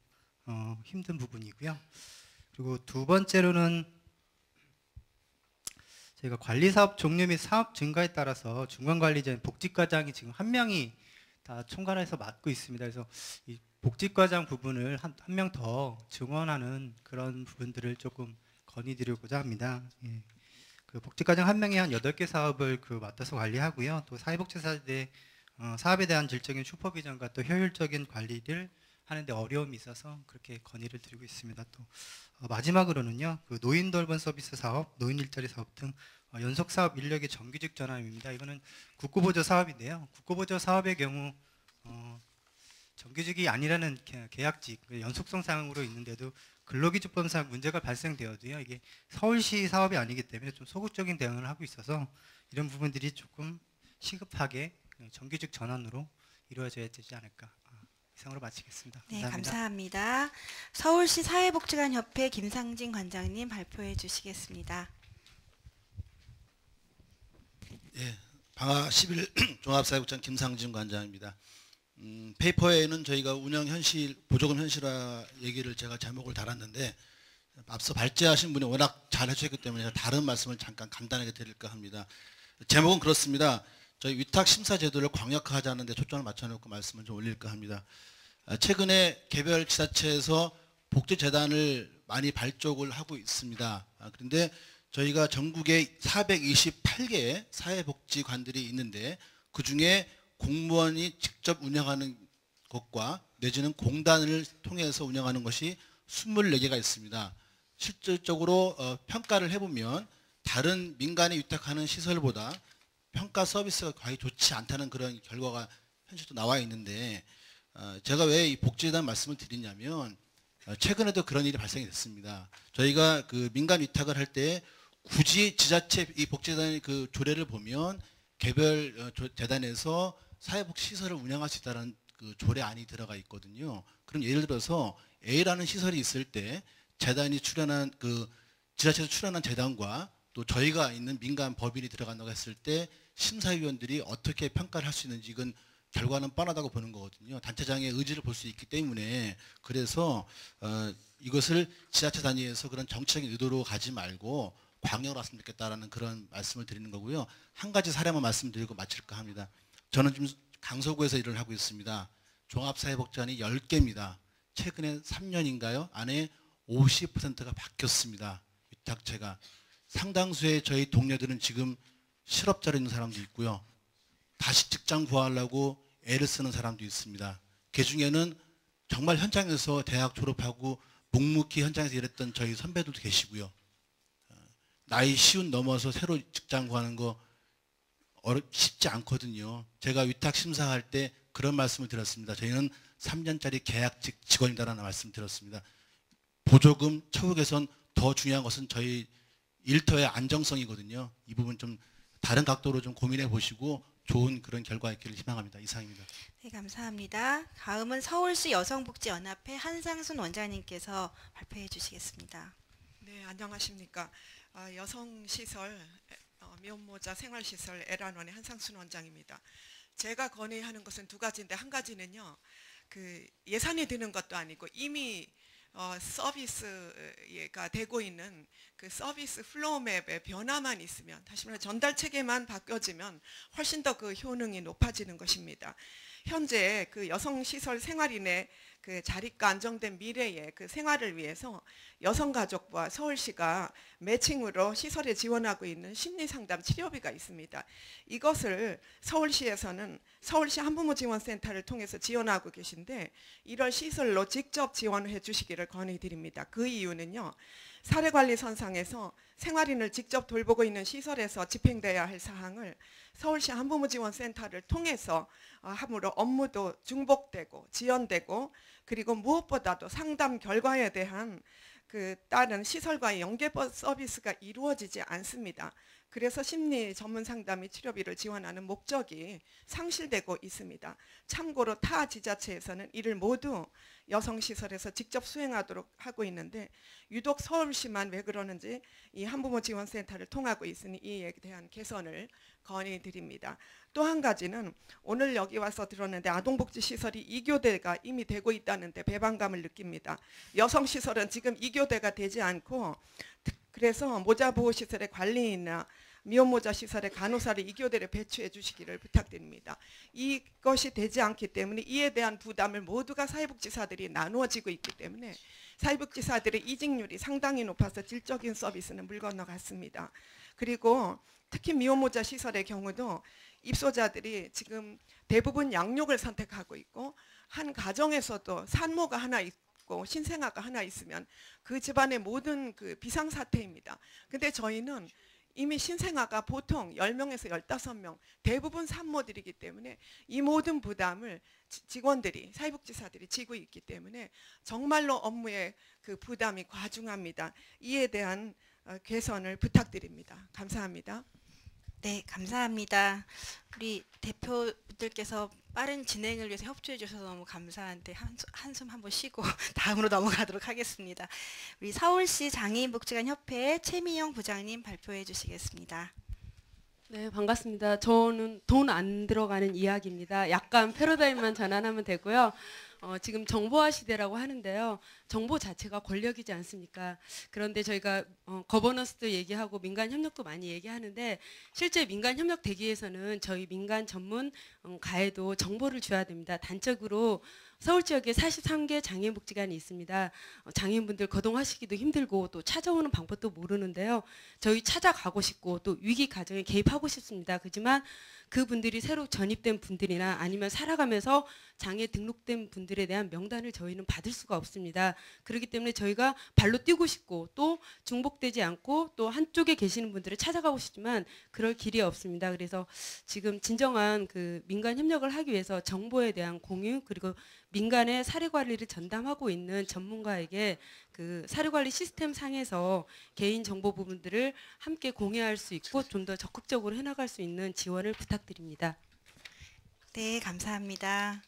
힘든 부분이고요. 그리고 두 번째로는 저희가 관리사업 종류 및 사업 증가에 따라서 중간관리자인 복직과장이 지금 한 명이 다 총괄해서 맡고 있습니다. 그래서 이 복직과장 부분을 한 명 더 증원하는 그런 부분들을 조금 건의드리고자 합니다. 예. 그 복직과장 한 명이 한 8개 사업을 맡아서 관리하고요. 또 사회복지사대 사업에 대한 질적인 슈퍼비전과 또 효율적인 관리를 하는데 어려움이 있어서 그렇게 건의를 드리고 있습니다. 또 마지막으로는요, 그 노인 돌봄 서비스 사업, 노인 일자리 사업 등 연속 사업 인력의 정규직 전환입니다. 이거는 국고보조 사업인데요. 국고보조 사업의 경우 정규직이 아니라는 계약직, 연속성상으로 있는데도 근로기준법상 문제가 발생되어도요, 이게 서울시 사업이 아니기 때문에 좀 소극적인 대응을 하고 있어서 이런 부분들이 조금 시급하게 정규직 전환으로 이루어져야 되지 않을까. 이상으로 마치겠습니다. 네, 감사합니다. 감사합니다. 서울시 사회복지관협회 김상진 관장님 발표해 주시겠습니다. 예, 방화 10일 종합사회복지관 김상진 관장입니다. 페이퍼에는 저희가 운영 현실, 보조금 현실화 얘기를 제가 제목을 달았는데 앞서 발제하신 분이 워낙 잘 해주셨기 때문에 다른 말씀을 잠깐 간단하게 드릴까 합니다. 제목은 그렇습니다. 저희 위탁 심사 제도를 광역화하자는 데 초점을 맞춰놓고 말씀을 좀 올릴까 합니다. 최근에 개별 지자체에서 복지재단을 많이 발족을 하고 있습니다. 그런데 저희가 전국에 428개의 사회복지관들이 있는데 그중에 공무원이 직접 운영하는 것과 내지는 공단을 통해서 운영하는 것이 24개가 있습니다. 실질적으로 평가를 해보면 다른 민간에 위탁하는 시설보다 평가 서비스가 거의 좋지 않다는 그런 결과가 현실도 나와 있는데 제가 왜 이 복지재단 말씀을 드리냐면 최근에도 그런 일이 발생이 됐습니다. 저희가 그 민간 위탁을 할 때 굳이 지자체 이 복지재단의 그 조례를 보면 개별 재단에서 사회복지시설을 운영할 수 있다는 그 조례안이 들어가 있거든요. 그럼 예를 들어서 A라는 시설이 있을 때 재단이 출연한 그 지자체에서 출연한 재단과 또 저희가 있는 민간 법인이 들어간다고 했을 때 심사위원들이 어떻게 평가를 할 수 있는지 이건 결과는 뻔하다고 보는 거거든요. 단체장의 의지를 볼 수 있기 때문에 그래서 이것을 지자체 단위에서 그런 정치적인 의도로 가지 말고 광역으로 왔으면 좋겠다라는 그런 말씀을 드리는 거고요. 한 가지 사례만 말씀드리고 마칠까 합니다. 저는 지금 강서구에서 일을 하고 있습니다. 종합사회복지관이 10개입니다. 최근에 3년인가요? 안에 50%가 바뀌었습니다. 위탁체가. 상당수의 저희 동료들은 지금 실업자로 있는 사람도 있고요. 다시 직장 구하려고 애를 쓰는 사람도 있습니다. 그 중에는 정말 현장에서 대학 졸업하고 묵묵히 현장에서 일했던 저희 선배들도 계시고요. 나이 50 넘어서 새로 직장 구하는 거 쉽지 않거든요. 제가 위탁 심사할 때 그런 말씀을 드렸습니다. 저희는 3년짜리 계약직 직원이다라는 말씀 드렸습니다. 보조금, 처우 개선 더 중요한 것은 저희 일터의 안정성이거든요. 이 부분 좀 다른 각도로 좀 고민해 보시고 좋은 그런 결과 있기를 희망합니다. 이상입니다. 네, 감사합니다. 다음은 서울시 여성복지연합회 한상순 원장님께서 발표해 주시겠습니다. 네, 안녕하십니까. 여성시설, 미혼모자 생활시설 에란원의 한상순 원장입니다. 제가 건의하는 것은 두 가지인데 한 가지는요. 그 예산이 드는 것도 아니고 이미 서비스가 되고 있는 그 서비스 플로우맵의 변화만 있으면 다시 말해 전달 체계만 바뀌어지면 훨씬 더 그 효능이 높아지는 것입니다. 현재 그 여성시설 생활인의 그 자립과 안정된 미래의 그 생활을 위해서 여성가족부와 서울시가 매칭으로 시설에 지원하고 있는 심리상담 치료비가 있습니다. 이것을 서울시에서는 서울시 한부모지원센터를 통해서 지원하고 계신데 이럴 시설로 직접 지원해 주시기를 건의드립니다. 그 이유는요. 사례관리선상에서 생활인을 직접 돌보고 있는 시설에서 집행돼야 할 사항을 서울시 한부모지원센터를 통해서 함으로 업무도 중복되고 지연되고 그리고 무엇보다도 상담 결과에 대한 그 다른 시설과의 연계 서비스가 이루어지지 않습니다. 그래서 심리 전문 상담 및 치료비를 지원하는 목적이 상실되고 있습니다. 참고로 타 지자체에서는 이를 모두 여성시설에서 직접 수행하도록 하고 있는데 유독 서울시만 왜 그러는지 이 한부모지원센터를 통하고 있으니 이에 대한 개선을 건의드립니다. 또 한 가지는 오늘 여기 와서 들었는데 아동복지시설이 2교대가 이미 되고 있다는데 배반감을 느낍니다. 여성시설은 지금 2교대가 되지 않고 그래서 모자보호시설의 관리나 미혼모자 시설에 간호사를 2교대를 배치해 주시기를 부탁드립니다. 이것이 되지 않기 때문에 이에 대한 부담을 모두가 사회복지사들이 나누어지고 있기 때문에 사회복지사들의 이직률이 상당히 높아서 질적인 서비스는 물 건너갔습니다. 그리고 특히 미혼모자 시설의 경우도 입소자들이 지금 대부분 양육을 선택하고 있고 한 가정에서도 산모가 하나 있고 신생아가 하나 있으면 그 집안의 모든 그 비상사태입니다. 근데 저희는 이미 신생아가 보통 10명에서 15명 대부분 산모들이기 때문에 이 모든 부담을 직원들이 사회복지사들이 지고 있기 때문에 정말로 업무의 그 부담이 과중합니다. 이에 대한 개선을 부탁드립니다. 감사합니다. 네, 감사합니다. 우리 대표들께서 빠른 진행을 위해서 협조해 주셔서 너무 감사한데 한숨 한번 쉬고 다음으로 넘어가도록 하겠습니다. 우리 서울시 장애인복지관협회 최미영 부장님 발표해 주시겠습니다. 네, 반갑습니다. 저는 돈 안 들어가는 이야기입니다. 약간 패러다임만 전환하면 되고요. 지금 정보화 시대라고 하는데요. 정보 자체가 권력이지 않습니까? 그런데 저희가 거버넌스도 얘기하고 민간 협력도 많이 얘기하는데 실제 민간 협력 대기에서는 저희 민간 전문 가에도 정보를 줘야 됩니다. 단적으로 서울 지역에 43개 장애인복지관이 있습니다. 장애인분들 거동하시기도 힘들고 또 찾아오는 방법도 모르는데요. 저희 찾아가고 싶고 또 위기 가정에 개입하고 싶습니다. 그렇지만 그분들이 새로 전입된 분들이나 아니면 살아가면서 장애 등록된 분들에 대한 명단을 저희는 받을 수가 없습니다. 그렇기 때문에 저희가 발로 뛰고 싶고 또 중복되지 않고 또 한쪽에 계시는 분들을 찾아가고 싶지만 그럴 길이 없습니다. 그래서 지금 진정한 그 민간 협력을 하기 위해서 정보에 대한 공유 그리고 민간의 사례 관리를 전담하고 있는 전문가에게 그 사례 관리 시스템 상에서 개인 정보 부분들을 함께 공유할 수 있고 좀 더 적극적으로 해나갈 수 있는 지원을 부탁드립니다. 네, 감사합니다.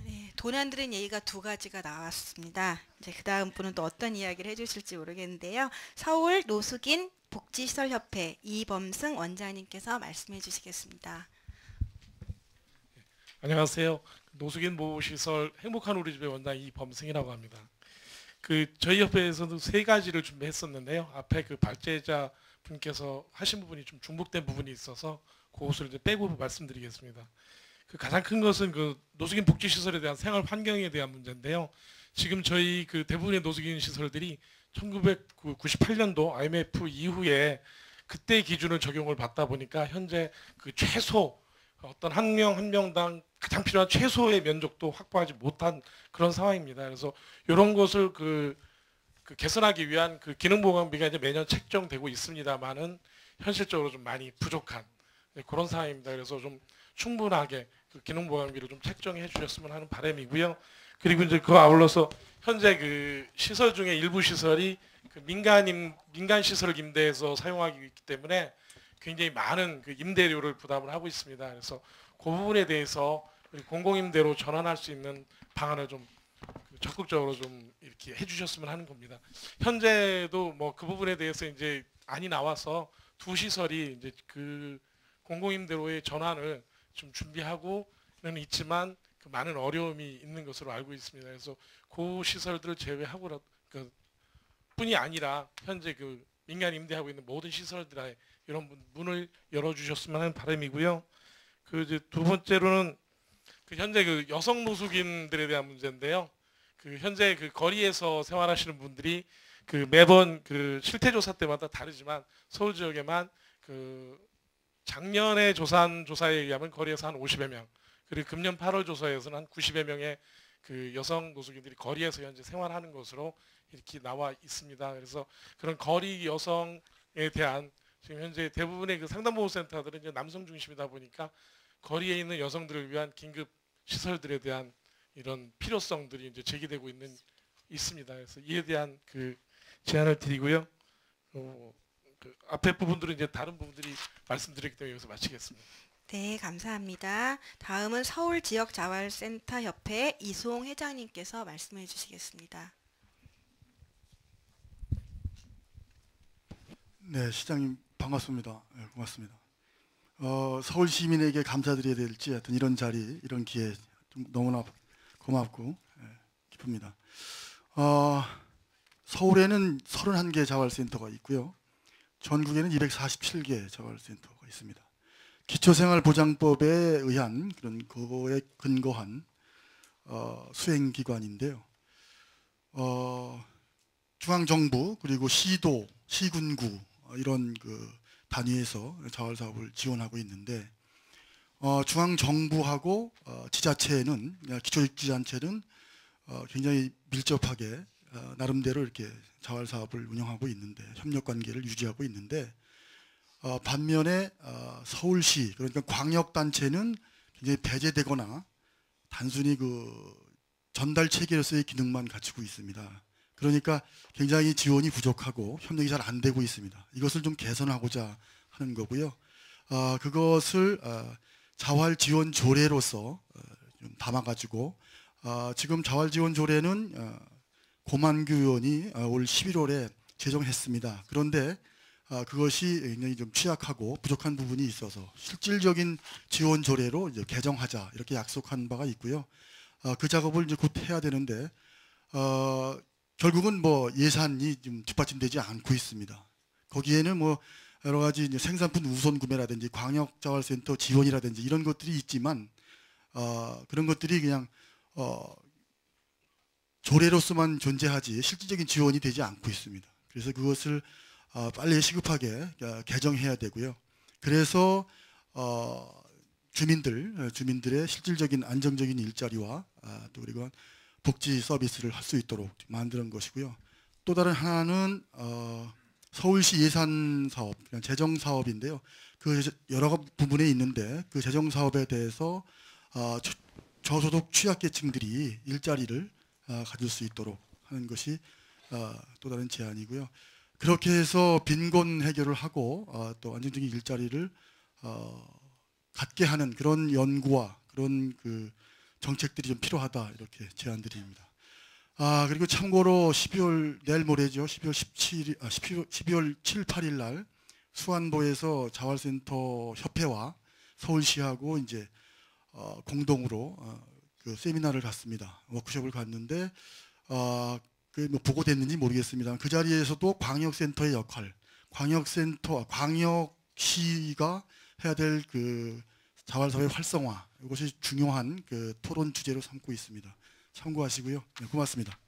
네, 돈 안 들은 얘기가 두 가지가 나왔습니다. 이제 그 다음 분은 또 어떤 이야기를 해주실지 모르겠는데요. 서울 노숙인 복지시설협회 이범승 원장님께서 말씀해 주시겠습니다. 안녕하세요. 노숙인 보호시설 행복한 우리 집의 원장 이범승이라고 합니다. 저희 협회에서도 세 가지를 준비했었는데요. 앞에 그 발제자 분께서 하신 부분이 좀 중복된 부분이 있어서 그것을 이제 빼고 말씀드리겠습니다. 가장 큰 것은 그 노숙인 복지시설에 대한 생활 환경에 대한 문제인데요. 지금 저희 그 대부분의 노숙인 시설들이 1998년도 IMF 이후에 그때 기준을 적용을 받다 보니까 현재 그 최소 어떤 한 명 한 명당 가장 필요한 최소의 면적도 확보하지 못한 그런 상황입니다. 그래서 이런 것을 그 개선하기 위한 그 기능보강비가 이제 매년 책정되고 있습니다만은 현실적으로 좀 많이 부족한 그런 상황입니다. 그래서 좀 충분하게 그 기능보강비를 좀 책정해 주셨으면 하는 바람이고요. 그리고 이제 그 아울러서 현재 그 시설 중에 일부 시설이 그 민간 시설 임대에서 사용하기 있기 때문에 굉장히 많은 그 임대료를 부담을 하고 있습니다. 그래서 그 부분에 대해서 공공임대로 전환할 수 있는 방안을 좀 적극적으로 좀 이렇게 해주셨으면 하는 겁니다. 현재도 뭐 그 부분에 대해서 이제 안이 나와서 두 시설이 이제 그 공공임대로의 전환을 좀 준비하고는 있지만 그 많은 어려움이 있는 것으로 알고 있습니다. 그래서 그 시설들을 제외하고 뿐이 아니라 현재 그 민간 임대하고 있는 모든 시설들에 이런 문을 열어주셨으면 하는 바람이고요. 그 이제 두 번째로는 그 현재 그 여성 노숙인들에 대한 문제인데요. 그 현재 그 거리에서 생활하시는 분들이 그 매번 그 실태조사 때마다 다르지만 서울 지역에만 그 작년에 조사한 조사에 의하면 거리에서 한 50여 명, 그리고 금년 8월 조사에서는 한 90여 명의 그 여성 노숙인들이 거리에서 현재 생활하는 것으로 이렇게 나와 있습니다. 그래서 그런 거리 여성에 대한 지금 현재 대부분의 그 상담보호센터들은 이제 남성 중심이다 보니까 거리에 있는 여성들을 위한 긴급 시설들에 대한 이런 필요성들이 이제 제기되고 있습니다. 그래서 이에 대한 그 제안을 드리고요. 그 앞에 부분들은 이제 다른 부분들이 말씀드렸기 때문에 여기서 마치겠습니다. 네, 감사합니다. 다음은 서울지역자활센터 협회 이송 회장님께서 말씀해 주시겠습니다. 네, 시장님 반갑습니다. 네, 고맙습니다. 서울 시민에게 감사드려야 될지 하여튼 이런 자리, 이런 기회 좀 너무나 고맙고 기쁩니다. 서울에는 31개 자활센터가 있고요. 전국에는 247개 자활센터가 있습니다. 기초생활보장법에 의한 그런 그거에 근거한 수행기관인데요. 중앙정부 그리고 시도, 시군구 이런 그 단위에서 자활사업을 지원하고 있는데 중앙정부하고 지자체는 기초육지자체는 굉장히 밀접하게 나름대로 이렇게 자활사업을 운영하고 있는데 협력관계를 유지하고 있는데 반면에 서울시 그러니까 광역단체는 굉장히 배제되거나 단순히 그 전달 체계로서의 기능만 갖추고 있습니다. 그러니까 굉장히 지원이 부족하고 협력이 잘 안 되고 있습니다. 이것을 좀 개선하고자 하는 거고요. 그것을 자활 지원 조례로서 좀 담아가지고 지금 자활 지원 조례는 고만규 의원이 올 11월에 제정했습니다. 그런데 그것이 굉장히 좀 취약하고 부족한 부분이 있어서 실질적인 지원 조례로 이제 개정하자 이렇게 약속한 바가 있고요. 그 작업을 이제 곧 해야 되는데 결국은 뭐 예산이 좀 뒷받침되지 않고 있습니다. 거기에는 뭐 여러 가지 이제 생산품 우선 구매라든지 광역자활센터 지원이라든지 이런 것들이 있지만 그런 것들이 그냥 조례로서만 존재하지 실질적인 지원이 되지 않고 있습니다. 그래서 그것을 빨리 시급하게 개정해야 되고요. 그래서 주민들의 실질적인 안정적인 일자리와 또 그리고 복지 서비스를 할 수 있도록 만드는 것이고요. 또 다른 하나는 서울시 예산 사업, 재정 사업인데요. 그 여러 부분에 있는데 그 재정 사업에 대해서 저소득 취약계층들이 일자리를 가질 수 있도록 하는 것이 또 다른 제안이고요. 그렇게 해서 빈곤 해결을 하고 또 안정적인 일자리를 갖게 하는 그런 연구와 그런 그 정책들이 좀 필요하다 이렇게 제안드립니다. 그리고 참고로 12월 내일 모레죠. 12월 7, 8일 날 수안보에서 자활센터 협회와 서울시하고 이제 공동으로 그 세미나를 갔습니다. 워크숍을 갔는데 그 뭐 보고됐는지 모르겠습니다. 그 자리에서도 광역센터의 역할, 광역시가 해야 될 그 자활사회 활성화 이것이 중요한 그 토론 주제로 삼고 있습니다. 참고하시고요. 네, 고맙습니다.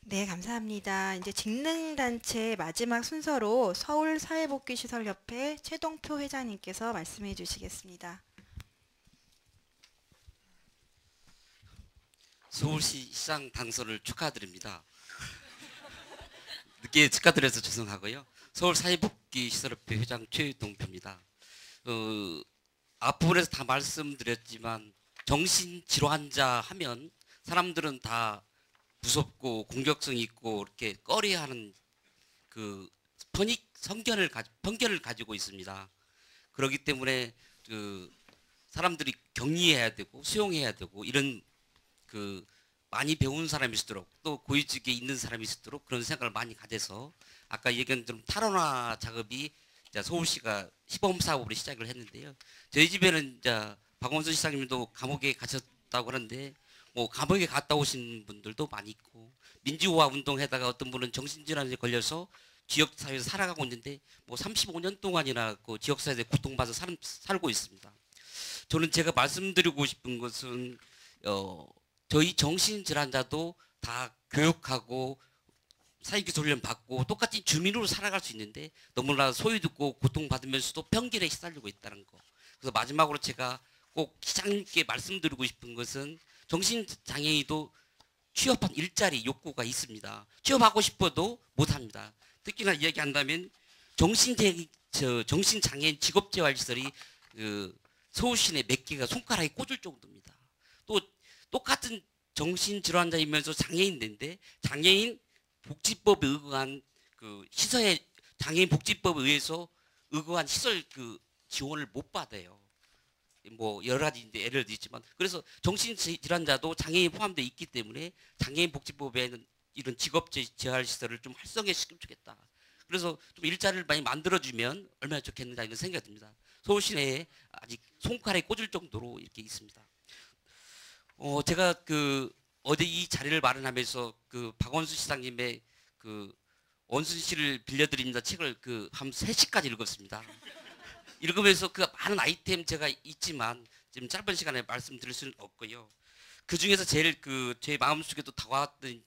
네, 감사합니다. 이제 직능단체 마지막 순서로 서울사회복지시설협회 최동표 회장님께서 말씀해 주시겠습니다. 서울시 시장 당선을 축하드립니다. 늦게 축하드려서 죄송하고요. 서울사회복지시설협회 회장 최동표입니다. 앞부분에서 다 말씀드렸지만 정신질환 환자 하면 사람들은 다 무섭고 공격성 있고 이렇게 꺼려하는 그 편견을 가지고 있습니다. 그렇기 때문에 그 사람들이 격리해야 되고 수용해야 되고 이런 그 많이 배운 사람이 있도록 또 고위직에 있는 사람이 있도록 그런 생각을 많이 가져서 아까 얘기한 대로 탈원화 작업이 서울시가 시범 사업으로 시작을 했는데요. 저희 집에는 이제 박원순 시장님도 감옥에 가셨다고 하는데 뭐 감옥에 갔다 오신 분들도 많이 있고 민주화 운동에다가 어떤 분은 정신질환에 걸려서 지역사회에서 살아가고 있는데 뭐 35년 동안이나 그 지역사회에서 고통받아서 살고 있습니다. 저는 제가 말씀드리고 싶은 것은 저희 정신질환자도 다 교육하고 사회기술 훈련 받고 똑같이 주민으로 살아갈 수 있는데 너무나 소위 듣고 고통받으면서도 편견에 시달리고 있다는 거. 그래서 마지막으로 제가 꼭 시장님께 말씀드리고 싶은 것은 정신장애인도 취업한 일자리 욕구가 있습니다. 취업하고 싶어도 못합니다. 특히나 이야기한다면 정신장애인 직업재활시설이 서울시 내 몇 개가 손가락에 꽂을 정도입니다. 또 똑같은 정신질환자이면서 장애인인데 장애인 복지법에 의거한 그 시설에 장애인 복지법에 의해서 의거한 시설 그 지원을 못 받아요. 뭐 여러 가지 예를 들지만 그래서 정신질환자도 장애인 포함되어 있기 때문에 장애인 복지법에는 이런 직업재활 시설을 좀 활성화시키면 좋겠다. 그래서 좀 일자리를 많이 만들어주면 얼마나 좋겠는가 이런 생각이 듭니다. 서울시 내에 아직 손가락에 꽂을 정도로 이렇게 있습니다. 제가 그 어제 이 자리를 마련하면서 그 박원순 시장님의 그 원순실을 빌려드립니다 책을 한 3시까지 읽었습니다. 읽으면서 그 많은 아이템 제가 있지만 지금 짧은 시간에 말씀드릴 수는 없고요. 그 중에서 제일 제 마음속에도 다가왔던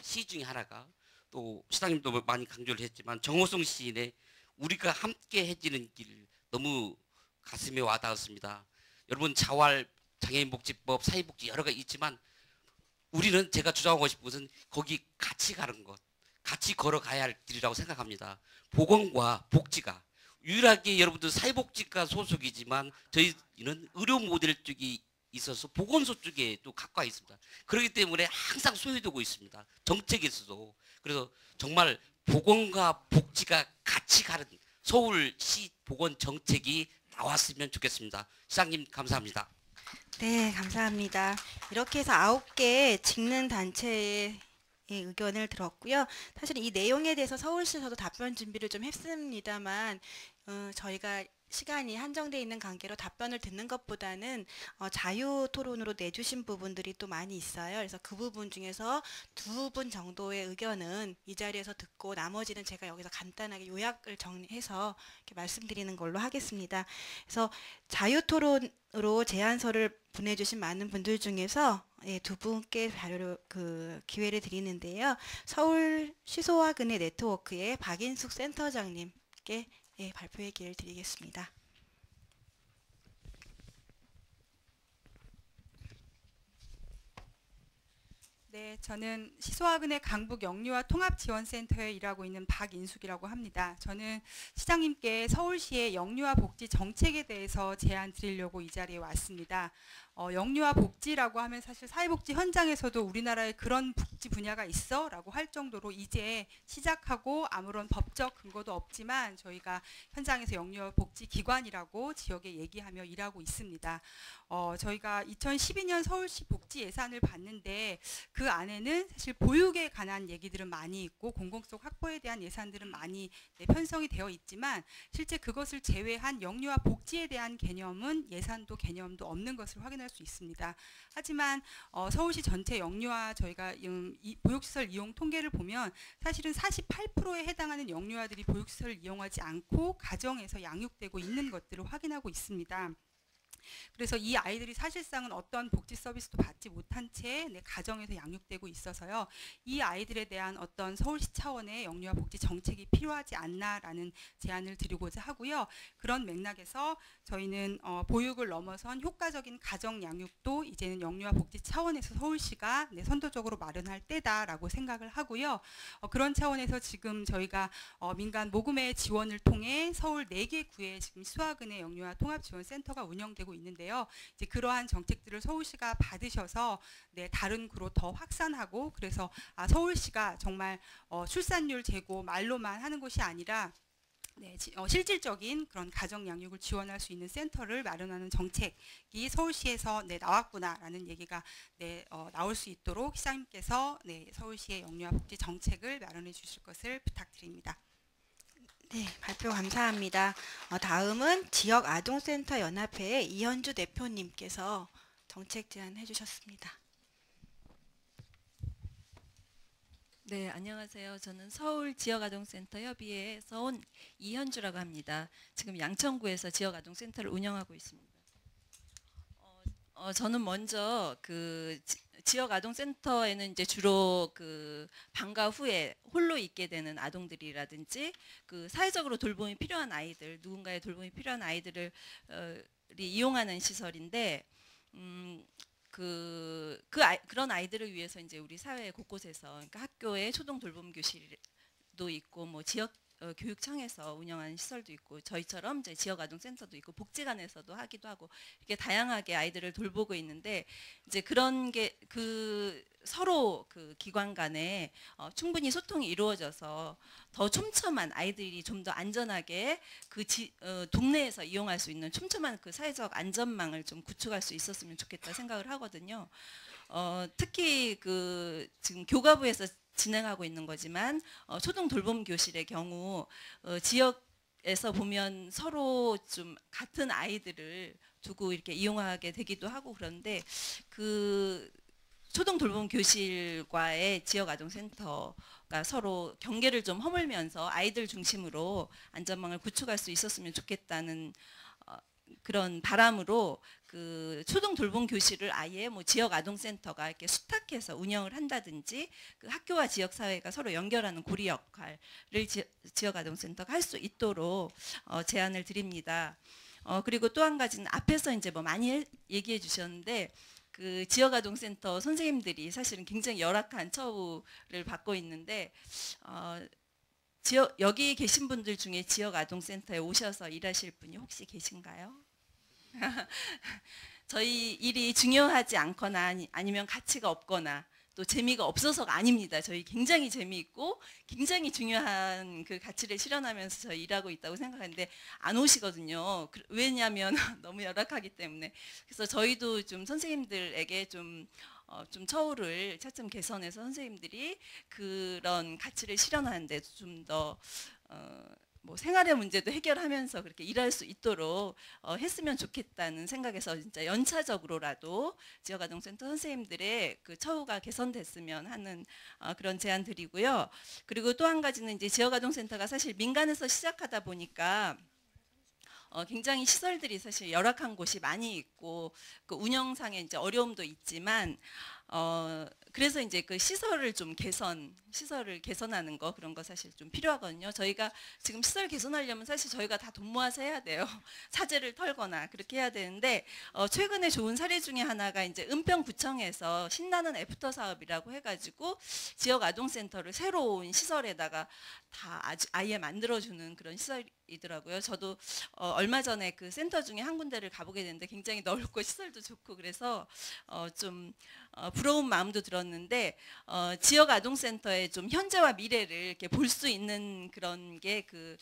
시 중에 하나가, 또 시장님도 많이 강조를 했지만 정호성 시인의 우리가 함께 해지는 길, 너무 가슴에 와닿았습니다. 여러분, 자활, 장애인복지법, 사회복지 여러 가지 있지만 우리는, 제가 주장하고 싶은 것은 거기 같이 가는 것, 같이 걸어가야 할 길이라고 생각합니다. 보건과 복지가 유일하게, 여러분들 사회복지과 소속이지만 저희는 의료 모델 쪽이 있어서 보건소 쪽에 또 가까이 있습니다. 그렇기 때문에 항상 소외되고 있습니다. 정책에서도. 그래서 정말 보건과 복지가 같이 가는 서울시 보건 정책이 나왔으면 좋겠습니다. 시장님 감사합니다. 네, 감사합니다. 이렇게 해서 9개 직능 단체의 의견을 들었고요. 사실 이 내용에 대해서 서울시에서도 답변 준비를 좀 했습니다만 저희가 시간이 한정되어 있는 관계로 답변을 듣는 것보다는 자유 토론으로 내주신 부분들이 또 많이 있어요. 그래서 그 부분 중에서 2분 정도의 의견은 이 자리에서 듣고 나머지는 제가 여기서 간단하게 요약을 정리해서 이렇게 말씀드리는 걸로 하겠습니다. 그래서 자유 토론으로 제안서를 보내주신 많은 분들 중에서 2분께 기회를 드리는데요. 서울 시소화근해 네트워크의 박인숙 센터장님께 발표의 기회를 드리겠습니다. 네, 저는 시소화근해 강북 영유아 통합지원센터에 일하고 있는 박인숙이라고 합니다. 저는 시장님께 서울시의 영유아 복지 정책에 대해서 제안 드리려고 이 자리에 왔습니다. 영유아 복지라고 하면 사실 사회복지 현장에서도 우리나라에 그런 복지 분야가 있어? 라고 할 정도로 이제 시작하고 아무런 법적 근거도 없지만 저희가 현장에서 영유아 복지 기관이라고 지역에 얘기하며 일하고 있습니다. 저희가 2012년 서울시 복지 예산을 봤는데 그 안에는 사실 보육에 관한 얘기들은 많이 있고 공공성 확보에 대한 예산들은 많이 편성이 되어 있지만 실제 그것을 제외한 영유아 복지에 대한 개념은 예산도 개념도 없는 것을 확인할 수 있습니다. 하지만 서울시 전체 영유아 저희가 보육시설 이용 통계를 보면 사실은 48%에 해당하는 영유아들이 보육시설을 이용하지 않고 가정에서 양육되고 있는 것들을 확인하고 있습니다. 그래서 이 아이들이 사실상은 어떤 복지 서비스도 받지 못한 채 가정에서 양육되고 있어서요. 이 아이들에 대한 어떤 서울시 차원의 영유아 복지 정책이 필요하지 않나라는 제안을 드리고자 하고요. 그런 맥락에서 저희는 보육을 넘어선 효과적인 가정 양육도 이제는 영유아 복지 차원에서 서울시가 선도적으로 마련할 때다라고 생각을 하고요. 그런 차원에서 지금 저희가 민간 모금의 지원을 통해 서울 4개 구에 지금 시소화근해 영유아 통합지원센터가 운영되고 있는데요. 이제 그러한 정책들을 서울시가 받으셔서 다른 구로 더 확산하고, 그래서 서울시가 정말 출산율 제고 말로만 하는 것이 아니라 실질적인 그런 가정 양육을 지원할 수 있는 센터를 마련하는 정책이 서울시에서 나왔구나라는 얘기가 나올 수 있도록 시장님께서 서울시의 영유아 복지 정책을 마련해 주실 것을 부탁드립니다. 네, 발표 감사합니다. 다음은 지역아동센터 연합회의 이현주 대표님께서 정책 제안해 주셨습니다. 네, 안녕하세요. 저는 서울 지역아동센터 협의회에서 온 이현주라고 합니다. 지금 양천구에서 지역아동센터를 운영하고 있습니다. 저는 먼저 지역아동센터에는 이제 주로 방과 후에 홀로 있게 되는 아동들이라든지 사회적으로 돌봄이 필요한 아이들, 누군가의 돌봄이 필요한 아이들을 이용하는 시설인데 그런 아이들을 위해서 이제 우리 사회 곳곳에서, 그러니까 학교에 초등 돌봄 교실도 있고 뭐 지역 교육청에서 운영하는 시설도 있고 저희처럼 이제 지역아동센터도 있고 복지관에서도 하기도 하고 이렇게 다양하게 아이들을 돌보고 있는데 이제 그런 게 서로 기관 간에 충분히 소통이 이루어져서 더 촘촘한 아이들이 좀 더 안전하게 동네에서 이용할 수 있는 촘촘한 사회적 안전망을 좀 구축할 수 있었으면 좋겠다 생각을 하거든요. 특히 지금 교가부에서 진행하고 있는 거지만 초등 돌봄 교실의 경우 지역에서 보면 서로 좀 같은 아이들을 두고 이렇게 이용하게 되기도 하고 그런데 초등 돌봄 교실과의 지역아동센터가 서로 경계를 좀 허물면서 아이들 중심으로 안전망을 구축할 수 있었으면 좋겠다는 그런 바람으로 그 초등 돌봄 교실을 아예 뭐 지역 아동센터가 이렇게 수탁해서 운영을 한다든지 그 학교와 지역 사회가 서로 연결하는 고리 역할을 지역 아동센터가 할 수 있도록 제안을 드립니다. 그리고 또 한 가지는 앞에서 이제 뭐 많이 얘기해 주셨는데 그 지역 아동센터 선생님들이 사실은 굉장히 열악한 처우를 받고 있는데 여기 계신 분들 중에 지역 아동센터에 오셔서 일하실 분이 혹시 계신가요? 저희 일이 중요하지 않거나 아니면 가치가 없거나 또 재미가 없어서가 아닙니다. 저희 굉장히 재미있고 굉장히 중요한 그 가치를 실현하면서 저희 일하고 있다고 생각하는데 안 오시거든요. 왜냐하면 너무 열악하기 때문에. 그래서 저희도 좀 선생님들에게 좀 처우를 차츰 개선해서 선생님들이 그런 가치를 실현하는 데 좀 더 뭐 생활의 문제도 해결하면서 그렇게 일할 수 있도록 했으면 좋겠다는 생각에서 진짜 연차적으로라도 지역아동센터 선생님들의 그 처우가 개선됐으면 하는 그런 제안 드리고요. 그리고 또 한 가지는 이제 지역아동센터가 사실 민간에서 시작하다 보니까 굉장히 시설들이 사실 열악한 곳이 많이 있고 그 운영상의 이제 어려움도 있지만 그래서 이제 그 시설을 개선하는 거 그런 거 사실 좀 필요하거든요. 저희가 지금 시설 개선하려면 사실 저희가 다 돈 모아서 해야 돼요. 사재를 털거나 그렇게 해야 되는데 최근에 좋은 사례 중에 하나가 이제 은평구청에서 신나는 애프터 사업이라고 해가지고 지역 아동센터를 새로운 시설에다가 다 아예 만들어주는 그런 시설이더라고요. 저도 얼마 전에 그 센터 중에 한 군데를 가보게 됐는데 굉장히 넓고 시설도 좋고 그래서 좀 부러운 마음도 들었는데 지역 아동센터의 좀 현재와 미래를 이렇게 볼 수 있는 그런 게 그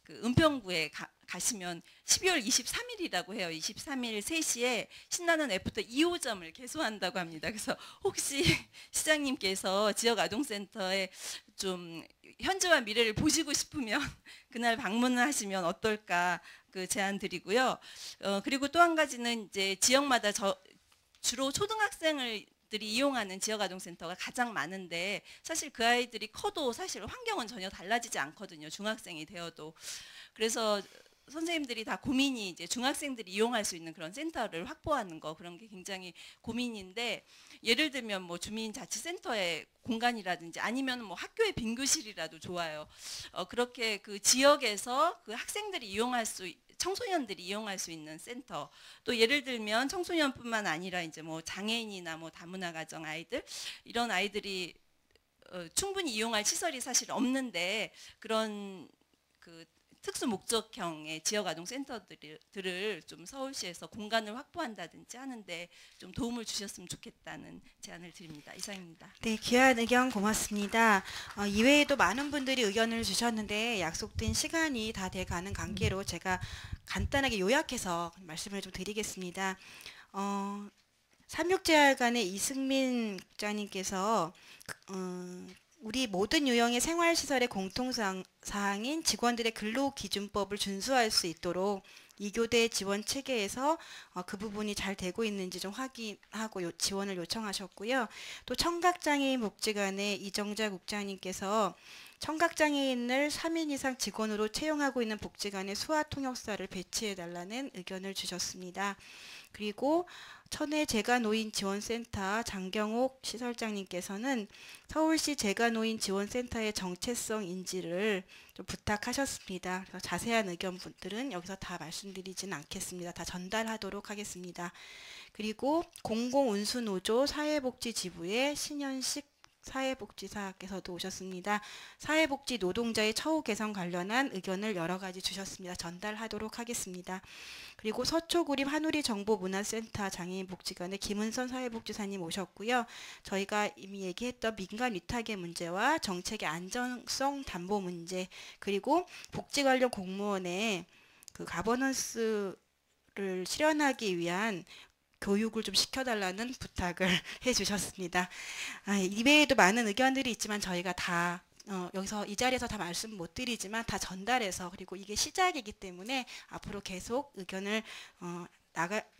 은평구에 가시면 12월 23일이라고 해요. 23일 3시에 신나는 애프터 2호점을 개소한다고 합니다. 그래서 혹시 시장님께서 지역 아동센터에 좀 현재와 미래를 보시고 싶으면 그날 방문을 하시면 어떨까 그 제안 드리고요. 그리고 또 한 가지는 이제 지역마다 주로 초등학생들이 이용하는 지역아동센터가 가장 많은데 사실 그 아이들이 커도 사실 환경은 전혀 달라지지 않거든요. 중학생이 되어도. 그래서 선생님들이 다 고민이 이제 중학생들이 이용할 수 있는 그런 센터를 확보하는 거 그런 게 굉장히 고민인데 예를 들면 뭐 주민자치센터의 공간이라든지 아니면 뭐 학교의 빈교실이라도 좋아요. 그렇게 그 지역에서 그 학생들이 청소년들이 이용할 수 있는 센터 또 예를 들면 청소년뿐만 아니라 이제 뭐 장애인이나 뭐 다문화 가정 아이들 이런 아이들이 충분히 이용할 시설이 사실 없는데 그런 그 특수 목적형의 지역 아동 센터들을 좀 서울시에서 공간을 확보한다든지 하는데 좀 도움을 주셨으면 좋겠다는 제안을 드립니다. 이상입니다. 네, 귀한 의견 고맙습니다. 이외에도 많은 분들이 의견을 주셨는데 약속된 시간이 다 돼가는 관계로 제가 간단하게 요약해서 말씀을 좀 드리겠습니다. 삼육재활관의 이승민 국장님께서 우리 모든 유형의 생활시설의 공통사항인 직원들의 근로기준법을 준수할 수 있도록 2교대 지원 체계에서 그 부분이 잘 되고 있는지 좀 확인하고 지원을 요청하셨고요. 또 청각장애인 복지관의 이정자 국장님께서 청각장애인을 3인 이상 직원으로 채용하고 있는 복지관에 수화통역사를 배치해달라는 의견을 주셨습니다. 그리고 천혜 재가노인지원센터 장경옥 시설장님께서는 서울시 재가노인지원센터의 정체성 인지를 좀 부탁하셨습니다. 그래서 자세한 의견분들은 여기서 다 말씀드리지는 않겠습니다. 다 전달하도록 하겠습니다. 그리고 공공운수노조 사회복지지부의 신현식 사회복지사께서도 오셨습니다. 사회복지 노동자의 처우 개선 관련한 의견을 여러 가지 주셨습니다. 전달하도록 하겠습니다. 그리고 서초구립 한우리 정보문화센터 장애인복지관의 김은선 사회복지사님 오셨고요. 저희가 이미 얘기했던 민간 위탁의 문제와 정책의 안정성 담보 문제 그리고 복지 관련 공무원의 그 가버넌스를 실현하기 위한 교육을 좀 시켜달라는 부탁을 해주셨습니다. 이외에도 많은 의견들이 있지만 저희가 다 여기서 이 자리에서 다 말씀 못 드리지만 다 전달해서 그리고 이게 시작이기 때문에 앞으로 계속 의견을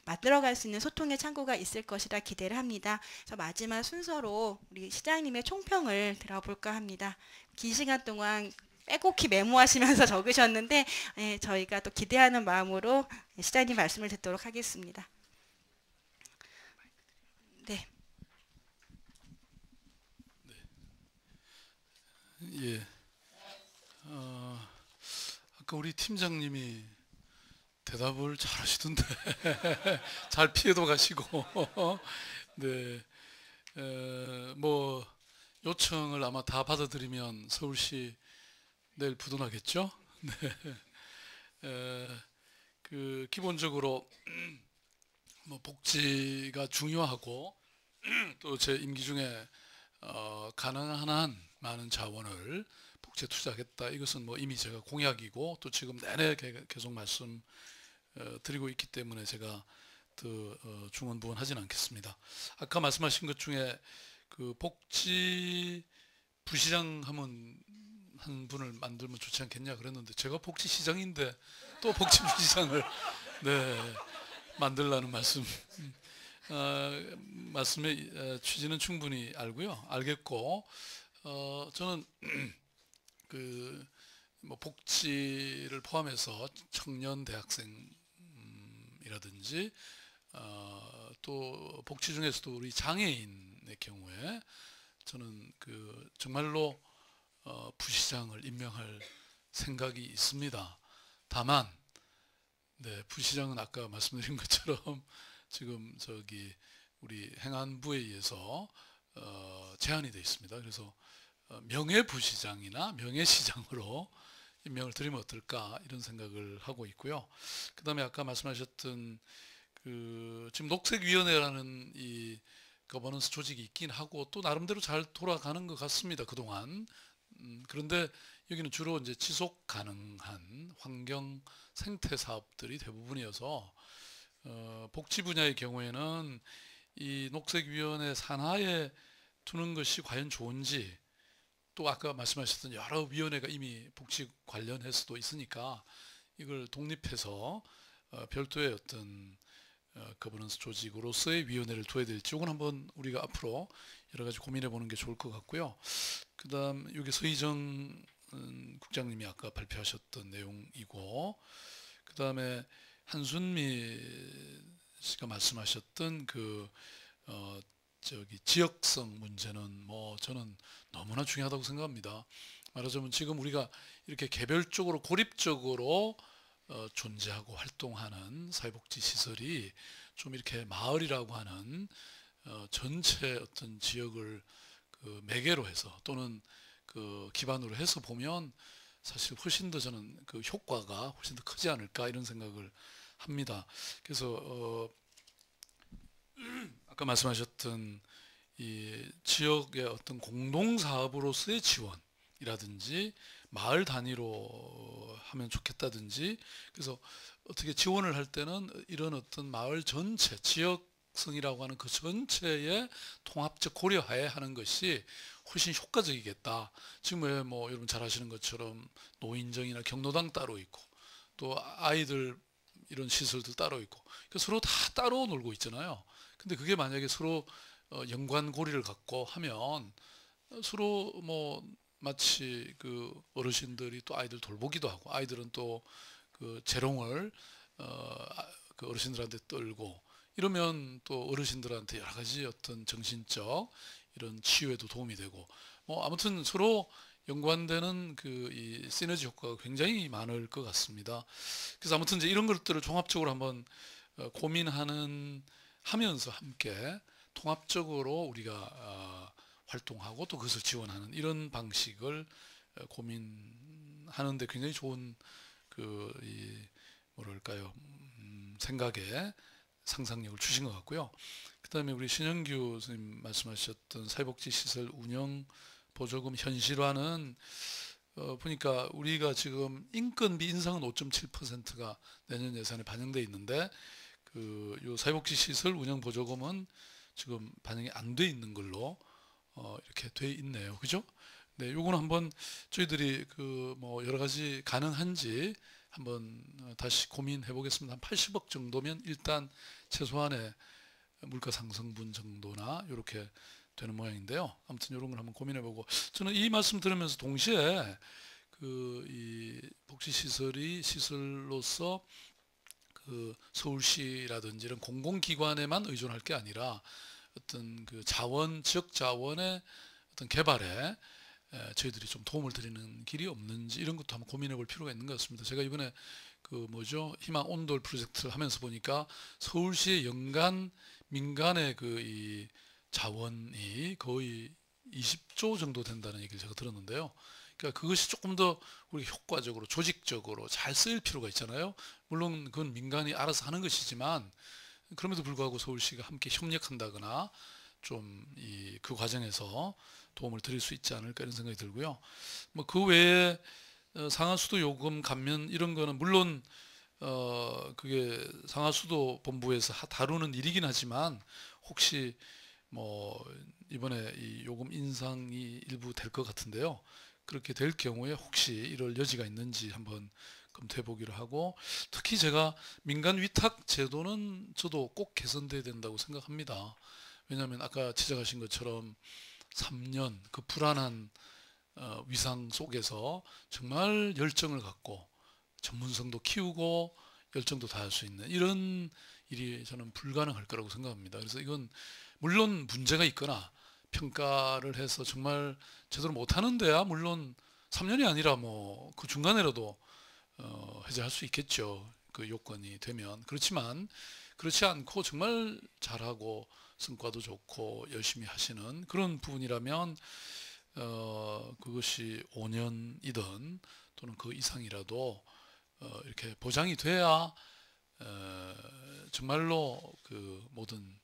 만들어갈 수 있는 소통의 창구가 있을 것이라 기대를 합니다. 그래서 마지막 순서로 우리 시장님의 총평을 들어볼까 합니다. 긴 시간 동안 빼곡히 메모하시면서 적으셨는데 저희가 또 기대하는 마음으로 시장님 말씀을 듣도록 하겠습니다. 네. 예. 아까 우리 팀장님이 대답을 잘 하시던데 잘 피해도 가시고 네. 뭐 요청을 아마 다 받아들이면 서울시 내일 부도나겠죠? 네. 그 기본적으로 뭐 복지가 중요하고 또 제 임기 중에 가능한 한 많은 자원을 복지에 투자하겠다. 이것은 뭐 이미 제가 공약이고 또 지금 내내 계속 말씀 드리고 있기 때문에 제가 더 중언부언하지는 않겠습니다. 아까 말씀하신 것 중에 그 복지 부시장 하면 한 분을 만들면 좋지 않겠냐 그랬는데 제가 복지시장인데 또 복지부시장을 네, 만들라는 말씀의 취지는 충분히 알겠고 저는 그 뭐 복지를 포함해서 청년 대학생이라든지 또 복지 중에서도 우리 장애인의 경우에 저는 그 정말로 부시장을 임명할 생각이 있습니다. 다만 네, 부시장은 아까 말씀드린 것처럼 지금 저기 우리 행안부에 의해서 제한이 되어 있습니다. 그래서 명예부시장이나 명예시장으로 임명을 드리면 어떨까 이런 생각을 하고 있고요. 그 다음에 아까 말씀하셨던 그 지금 녹색위원회라는 이 거버넌스 조직이 있긴 하고 또 나름대로 잘 돌아가는 것 같습니다. 그동안. 그런데 여기는 주로 이제 지속 가능한 환경 생태 사업들이 대부분이어서 복지 분야의 경우에는 이 녹색위원회 산하에 두는 것이 과연 좋은지 또 아까 말씀하셨던 여러 위원회가 이미 복지 관련해서도 있으니까 이걸 독립해서 별도의 어떤 거버넌스 조직으로서의 위원회를 둬야 될지 이건 한번 우리가 앞으로 여러 가지 고민해 보는 게 좋을 것 같고요. 그 다음 여기 서희정 국장님이 아까 발표하셨던 내용이고 그 다음에 한순미 씨가 말씀하셨던 그 저기 지역성 문제는 뭐 저는 너무나 중요하다고 생각합니다. 말하자면 지금 우리가 이렇게 개별적으로 고립적으로 존재하고 활동하는 사회복지 시설이 좀 이렇게 마을이라고 하는 전체 어떤 지역을 그 매개로 해서 또는 그 기반으로 해서 보면 사실 훨씬 더 저는 그 효과가 훨씬 더 크지 않을까 이런 생각을 합니다. 그래서 아까 말씀하셨던 이 지역의 어떤 공동사업으로서의 지원이라든지 마을 단위로 하면 좋겠다든지 그래서 어떻게 지원을 할 때는 이런 어떤 마을 전체 지역성이라고 하는 그 전체의 통합적 고려하에 하는 것이 훨씬 효과적이겠다. 지금 왜 뭐 여러분 잘 아시는 것처럼 노인정이나 경로당 따로 있고 또 아이들 이런 시설들 따로 있고 서로 다 따로 놀고 있잖아요. 근데 그게 만약에 서로 연관고리를 갖고 하면 서로 뭐 마치 그 어르신들이 또 아이들 돌보기도 하고 아이들은 또 그 재롱을 그 어르신들한테 떨고 이러면 또 어르신들한테 여러 가지 어떤 정신적 이런 치유에도 도움이 되고 뭐 아무튼 서로 연관되는 그 이 시너지 효과가 굉장히 많을 것 같습니다. 그래서 아무튼 이제 이런 것들을 종합적으로 한번 고민하는 하면서 함께 통합적으로 우리가 활동하고 또 그것을 지원하는 이런 방식을 고민하는데 굉장히 좋은 그 이 뭐랄까요 생각에 상상력을 주신 것 같고요. 그 다음에 우리 신영규 선생님 말씀하셨던 사회복지시설 운영 보조금 현실화는 보니까 우리가 지금 인건비 인상은 5.7%가 내년 예산에 반영돼 있는데 그 요 사회복지시설 운영 보조금은 지금 반영이 안 돼 있는 걸로 이렇게 돼 있네요. 그죠? 네, 요거는 한번 저희들이 그 뭐 여러 가지 가능한지 한번 다시 고민해 보겠습니다. 한 80억 정도면 일단 최소한의 물가 상승분 정도나 이렇게 되는 모양인데요. 아무튼 이런 걸 한번 고민해 보고, 저는 이 말씀 들으면서 동시에 이 복지시설이 시설로서 그 서울시라든지 이런 공공기관에만 의존할 게 아니라 어떤 그 자원, 지역 자원의 어떤 개발에 저희들이 좀 도움을 드리는 길이 없는지 이런 것도 한번 고민해 볼 필요가 있는 것 같습니다. 제가 이번에 그 희망 온돌 프로젝트를 하면서 보니까 서울시의 연간 민간의 이 자원이 거의 20조 정도 된다는 얘기를 제가 들었는데요. 그러니까 그것이 조금 더 우리 효과적으로, 조직적으로 잘 쓰일 필요가 있잖아요. 물론 그건 민간이 알아서 하는 것이지만 그럼에도 불구하고 서울시가 함께 협력한다거나 좀 그 과정에서 도움을 드릴 수 있지 않을까 이런 생각이 들고요. 뭐 그 외에 상하수도 요금 감면 이런 거는 물론 그게 상하수도 본부에서 다루는 일이긴 하지만 혹시 뭐 이번에 이 요금 인상이 일부 될 것 같은데요. 그렇게 될 경우에 혹시 이럴 여지가 있는지 한번 검토해 보기로 하고, 특히 제가 민간 위탁 제도는 저도 꼭 개선돼야 된다고 생각합니다. 왜냐하면 아까 지적하신 것처럼 3년 그 불안한 위상 속에서 정말 열정을 갖고 전문성도 키우고 열정도 다할 수 있는 이런 일이 저는 불가능할 거라고 생각합니다. 그래서 이건 물론 문제가 있거나 평가를 해서 정말 제대로 못하는 데야 물론 3년이 아니라 뭐 그 중간에라도 해제할 수 있겠죠. 그 요건이 되면. 그렇지만 그렇지 않고 정말 잘하고 성과도 좋고 열심히 하시는 그런 부분이라면 그것이 5년이든 또는 그 이상이라도 이렇게 보장이 돼야 정말로 그 모든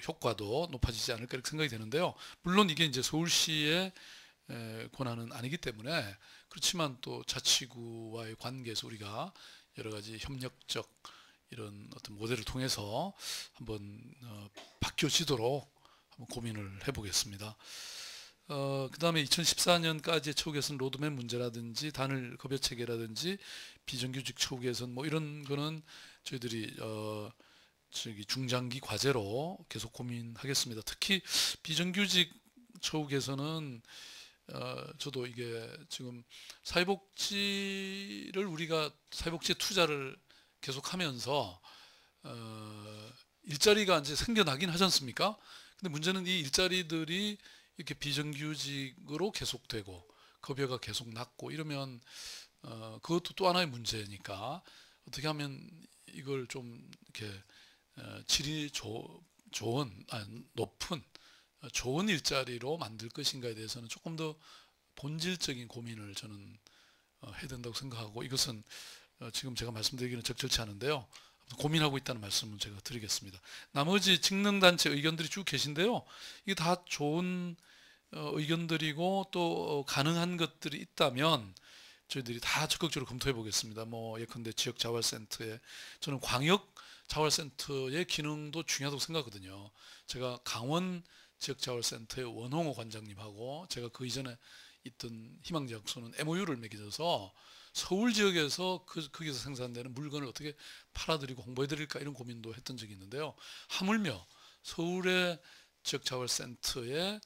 효과도 높아지지 않을까 이렇게 생각이 되는데요. 물론 이게 이제 서울시의 권한은 아니기 때문에, 그렇지만 또 자치구와의 관계에서 우리가 여러 가지 협력적 이런 어떤 모델을 통해서 한번 바뀌어지도록 한번 고민을 해보겠습니다. 그 다음에 2014년까지의 처우 개선 로드맵 문제라든지 단일 급여 체계라든지 비정규직 처우 개선 뭐 이런 거는 저희들이 중장기 과제로 계속 고민하겠습니다. 특히 비정규직 처우 개선은 저도 이게 지금 사회복지를 우리가 사회복지에 투자를 계속하면서 일자리가 이제 생겨나긴 하지 않습니까? 근데 문제는 이 일자리들이 이렇게 비정규직으로 계속되고 급여가 계속 낮고 이러면 그것도 또 하나의 문제니까 어떻게 하면 이걸 좀 이렇게 질이 높은 좋은 일자리로 만들 것인가에 대해서는 조금 더 본질적인 고민을 저는 해야 된다고 생각하고, 이것은 지금 제가 말씀드리기는 적절치 않은데요. 고민하고 있다는 말씀을 제가 드리겠습니다. 나머지 직능단체 의견들이 쭉 계신데요. 이게 다 좋은 의견들이고 또 가능한 것들이 있다면 저희들이 다 적극적으로 검토해 보겠습니다. 뭐 예컨대 지역자활센터에, 저는 광역자활센터의 기능도 중요하다고 생각하거든요. 제가 강원 지역자활센터의 원홍호 관장님하고 제가 그 이전에 있던 희망제약소는 MOU를 맺어서 서울 지역에서 거기서 생산되는 물건을 어떻게 팔아드리고 홍보해드릴까 이런 고민도 했던 적이 있는데요. 하물며 서울의 지역자활센터에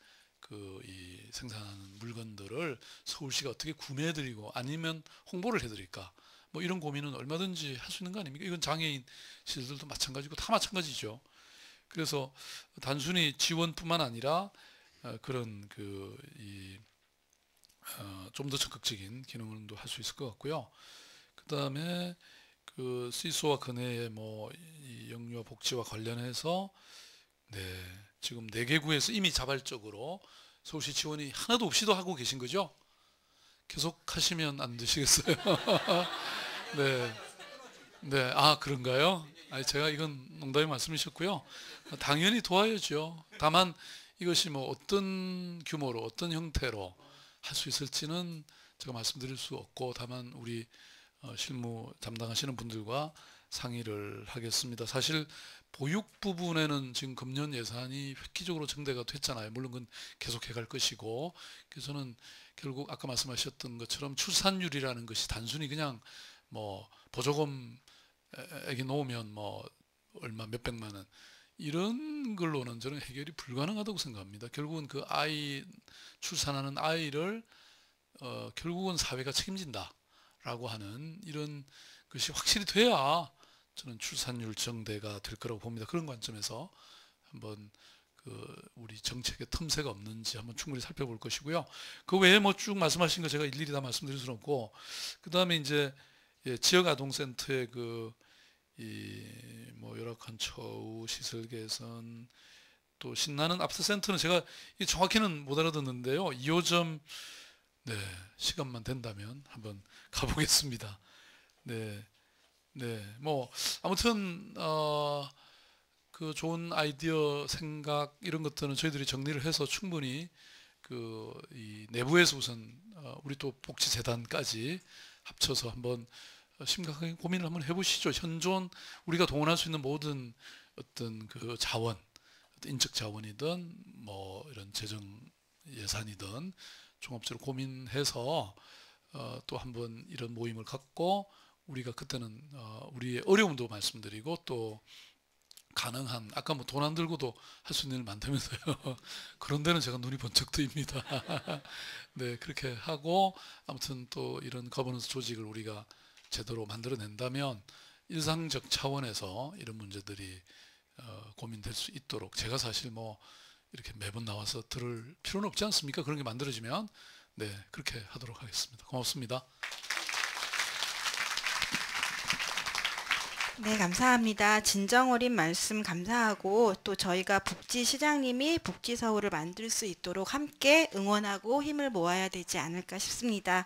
이 생산하는 물건들을 서울시가 어떻게 구매해드리고 아니면 홍보를 해드릴까, 뭐 이런 고민은 얼마든지 할 수 있는 거 아닙니까? 이건 장애인 시설들도 마찬가지고 다 마찬가지죠. 그래서 단순히 지원뿐만 아니라 그런 좀 더 적극적인 기능도 할 수 있을 것 같고요. 그 다음에 그 시소와 근해의 이 영유아 복지와 관련해서 지금 4개 구에서 이미 자발적으로 서울시 지원이 하나도 없이도 하고 계신 거죠? 계속 하시면 안 되시겠어요? 네. 아, 그런가요? 아니, 제가 이건 농담의 말씀이셨고요. 당연히 도와야죠. 다만 이것이 어떤 규모로, 어떤 형태로 할 수 있을지는 제가 말씀드릴 수 없고, 다만 우리 실무 담당하시는 분들과 상의를 하겠습니다. 사실 보육 부분에는 지금 금년 예산이 획기적으로 증대가 됐잖아요. 물론 그건 계속해갈 것이고, 그래서 저는 결국 아까 말씀하셨던 것처럼 출산율이라는 것이 단순히 그냥 뭐 보조금 애기 놓으면 뭐 얼마 몇백만 원 이런 걸로는 저는 해결이 불가능하다고 생각합니다. 결국은 그 아이 출산하는 아이를 결국은 사회가 책임진다라고 하는 이런 것이 확실히 돼야 저는 출산율 정대가 될 거라고 봅니다. 그런 관점에서 한번 우리 정책의 틈새가 없는지 한번 충분히 살펴볼 것이고요. 그 외에 뭐 쭉 말씀하신 거 제가 일일이 다 말씀드릴 수는 없고, 그 다음에 이제 지역 아동센터의 뭐 열악한 처우, 시설 개선, 또 신나는 아프터센터는 제가 정확히는 못 알아듣는데요. 2호점 시간만 된다면 한번 가보겠습니다. 뭐 아무튼 그 좋은 아이디어, 생각 이런 것들은 저희들이 정리를 해서 충분히 이 내부에서 우선 우리 또 복지재단까지 합쳐서 한번 심각하게 고민을 한번 해보시죠. 현존 우리가 동원할 수 있는 모든 어떤 그 자원, 인적 자원이든 뭐 이런 재정 예산이든 종합적으로 고민해서 또 한번 이런 모임을 갖고 우리가 그때는 우리의 어려움도 말씀드리고 또 가능한 아까 뭐 돈 안 들고도 할 수 있는 일 많다면서요. 그런 데는 제가 눈이 번쩍 뜨입니다. 네, 그렇게 하고 아무튼 또 이런 거버넌스 조직을 우리가 제대로 만들어낸다면 일상적 차원에서 이런 문제들이 고민될 수 있도록, 제가 사실 뭐 이렇게 매번 나와서 들을 필요는 없지 않습니까? 그런 게 만들어지면 그렇게 하도록 하겠습니다. 고맙습니다. 네, 감사합니다. 진정 어린 말씀 감사하고, 또 저희가 복지시장님이 복지서울을 만들 수 있도록 함께 응원하고 힘을 모아야 되지 않을까 싶습니다.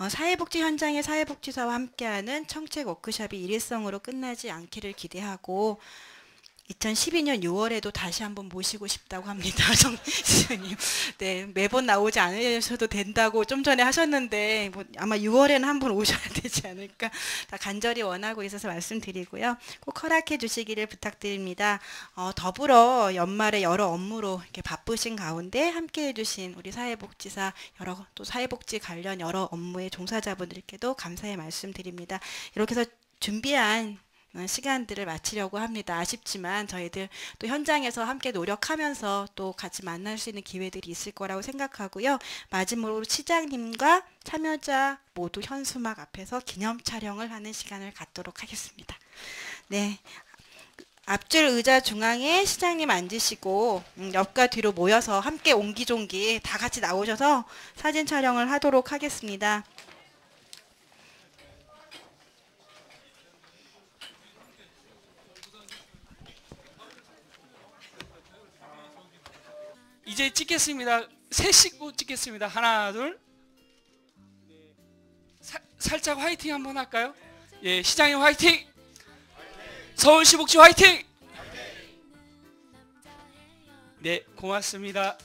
사회복지 현장의 사회복지사와 함께하는 청책 워크숍이 일회성으로 끝나지 않기를 기대하고 2012년 6월에도 다시 한번 모시고 싶다고 합니다. 정 시장님. 네, 매번 나오지 않으셔도 된다고 좀 전에 하셨는데 뭐 아마 6월에는 한번 오셔야 되지 않을까 다 간절히 원하고 있어서 말씀드리고요. 꼭 허락해 주시기를 부탁드립니다. 더불어 연말에 여러 업무로 이렇게 바쁘신 가운데 함께해 주신 우리 사회복지사 또 사회복지 관련 여러 업무의 종사자분들께도 감사의 말씀드립니다. 이렇게 해서 준비한 시간들을 마치려고 합니다. 아쉽지만 저희들 또 현장에서 함께 노력하면서 또 같이 만날 수 있는 기회들이 있을 거라고 생각하고요. 마지막으로 시장님과 참여자 모두 현수막 앞에서 기념 촬영을 하는 시간을 갖도록 하겠습니다. 네. 앞줄 의자 중앙에 시장님 앉으시고 옆과 뒤로 모여서 함께 옹기종기 다 같이 나오셔서 사진 촬영을 하도록 하겠습니다. 이제 찍겠습니다. 세 식구 찍겠습니다. 하나, 둘. 살짝 화이팅 한번 할까요? 예, 시장님 화이팅! 서울시 복지 화이팅! 네, 고맙습니다.